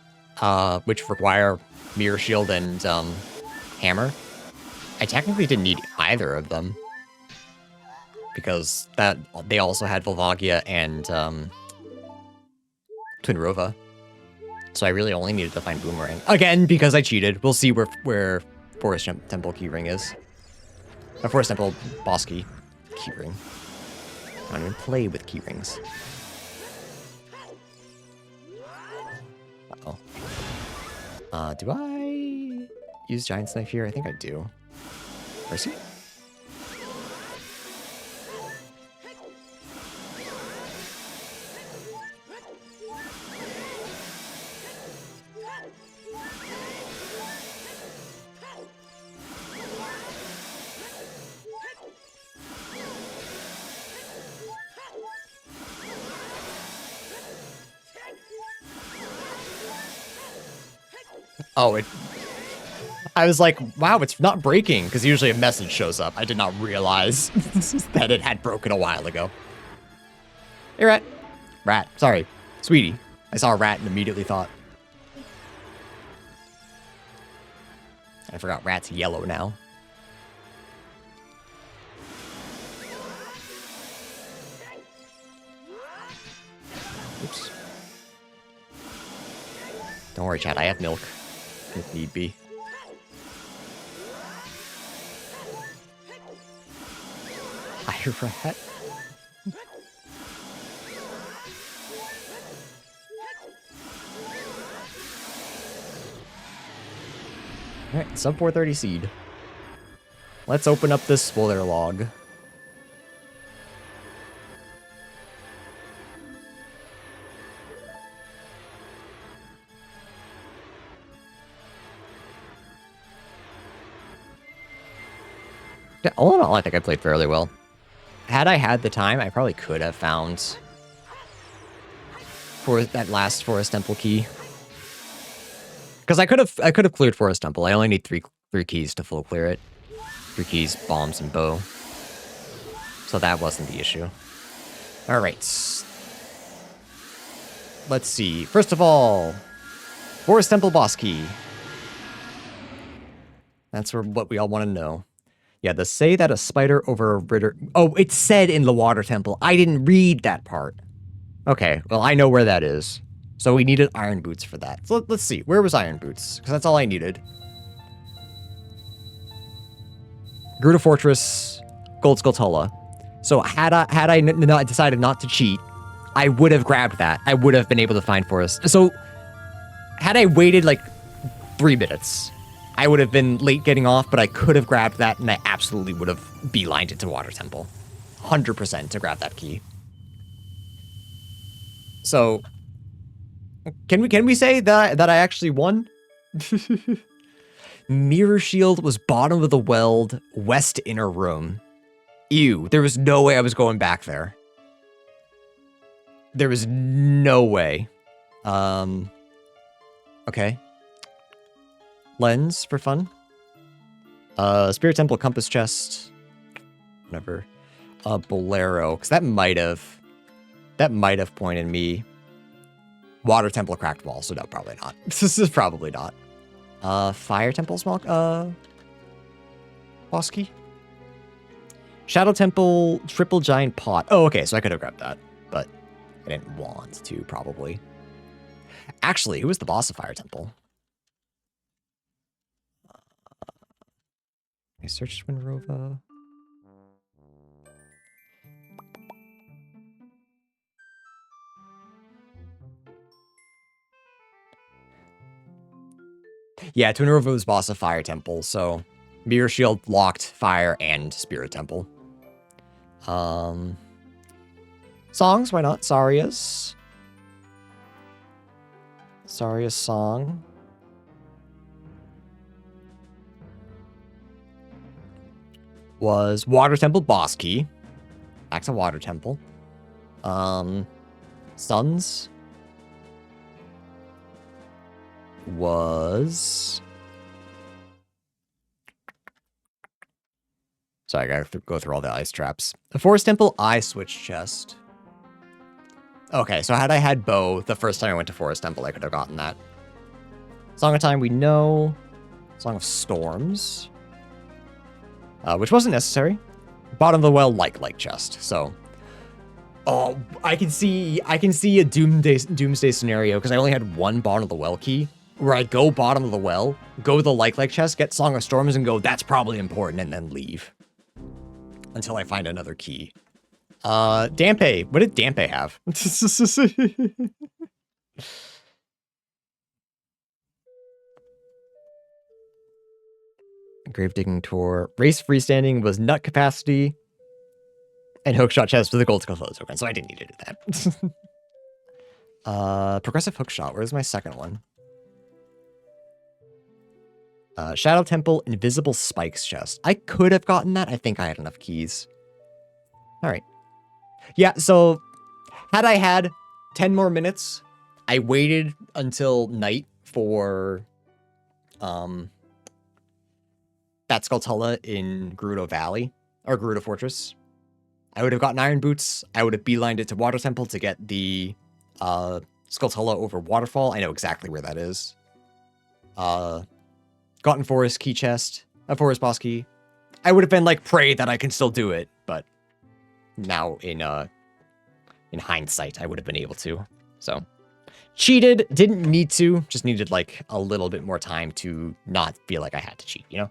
which require Mirror Shield and Hammer, I technically didn't need either of them. Because they also had Volvagia and Twinrova. So I really only needed to find Boomerang. Again, because I cheated. We'll see where Forest Temple Keyring is. Forest Temple Boss Key. Keyring. I don't even play with keyrings. Uh-oh. Do I use Giant's Knife here? I think I do. Mercy? Oh, I was like, wow, it's not breaking, because usually a message shows up. I did not realize that it had broken a while ago. Hey, rat. Rat. Sorry. Sweetie. I saw a rat and immediately thought. I forgot rat's yellow now. Oops. Don't worry, chat. I have milk. If need be. Hi, rat. Alright, sub 430 seed. Let's open up this spoiler log. Yeah, all in all, I think I played fairly well. Had I had the time, I probably could have found for that last Forest Temple key. Because I could have cleared Forest Temple. I only need three keys to full clear it. 3 keys, bombs, and bow. So that wasn't the issue. Alright. Let's see. First of all, Forest Temple boss key. That's what we all want to know. Yeah, the say that a spider over a ritter... Oh, it said in the water temple. I didn't read that part. Okay, well, I know where that is. So we needed Iron Boots for that. So let's see. Where was Iron Boots? Because that's all I needed. Gerudo Fortress, Gold Skulltula. So had I not decided not to cheat, I would have grabbed that. I would have been able to find Forest. So had I waited like 3 minutes... I would have been late getting off, but I could have grabbed that, and I absolutely would have beelined it to Water Temple. 100% to grab that key. So, can we say that I actually won? Mirror Shield was bottom of the weld, west inner room. Ew, there was no way I was going back there. There was no way. Okay. Lens for fun. Spirit Temple Compass Chest. Whatever. Bolero, because that might have pointed me. Water Temple Cracked Wall, so no, probably not. This is probably not. Fire Temple small boss key. Shadow Temple Triple Giant Pot. Oh, okay, so I could have grabbed that, but I didn't want to, probably. Actually, who was the boss of Fire Temple? I searched Winrova. Yeah, Twinrova was boss of Fire Temple, so Mirror Shield locked Fire and Spirit Temple. Songs, why not? Saria's song. Was Water Temple boss key. Back to Water Temple. Suns was... Sorry, I gotta go through all the ice traps. The Forest Temple eye switch chest. Okay, so had I had bow the first time I went to Forest Temple, I could have gotten that. Song of Time, we know. Song of Storms. Which wasn't necessary. Bottom of the well, like chest, so... Oh, I can see a doomsday scenario, because I only had one bottom of the well key, where I go bottom of the well, go to the like chest, get Song of Storms, and go, that's probably important, and then leave. Until I find another key. Dampe. What did Dampe have? Grave digging tour. Race freestanding was nut capacity. And hookshot chest with a gold skull token, so I didn't need to do that. Progressive hookshot. Where's my second one? Shadow Temple Invisible Spikes chest. I could have gotten that. I think I had enough keys. All right. Yeah, so had I had 10 more minutes, I waited until night for that Skulltula in Gerudo Valley, or Gerudo Fortress. I would have gotten Iron Boots. I would have beelined it to Water Temple to get the Skulltula over Waterfall. I know exactly where that is. Gotten Forest Key Chest, a Forest Boss Key. I would have been like, pray that I can still do it, but now in hindsight, I would have been able to. So cheated, didn't need to, just needed like a little bit more time to not feel like I had to cheat, you know?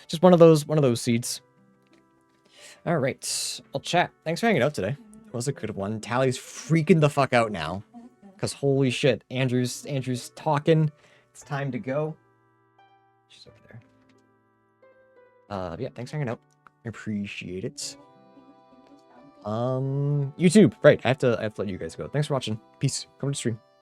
Just one of those seeds. All right, well, chat. Thanks for hanging out today. It was a good one. Tally's freaking the fuck out now, cause holy shit, Andrew's talking. It's time to go. She's over there. Yeah, thanks for hanging out. I appreciate it. YouTube, right? I have to let you guys go. Thanks for watching. Peace. Come to stream.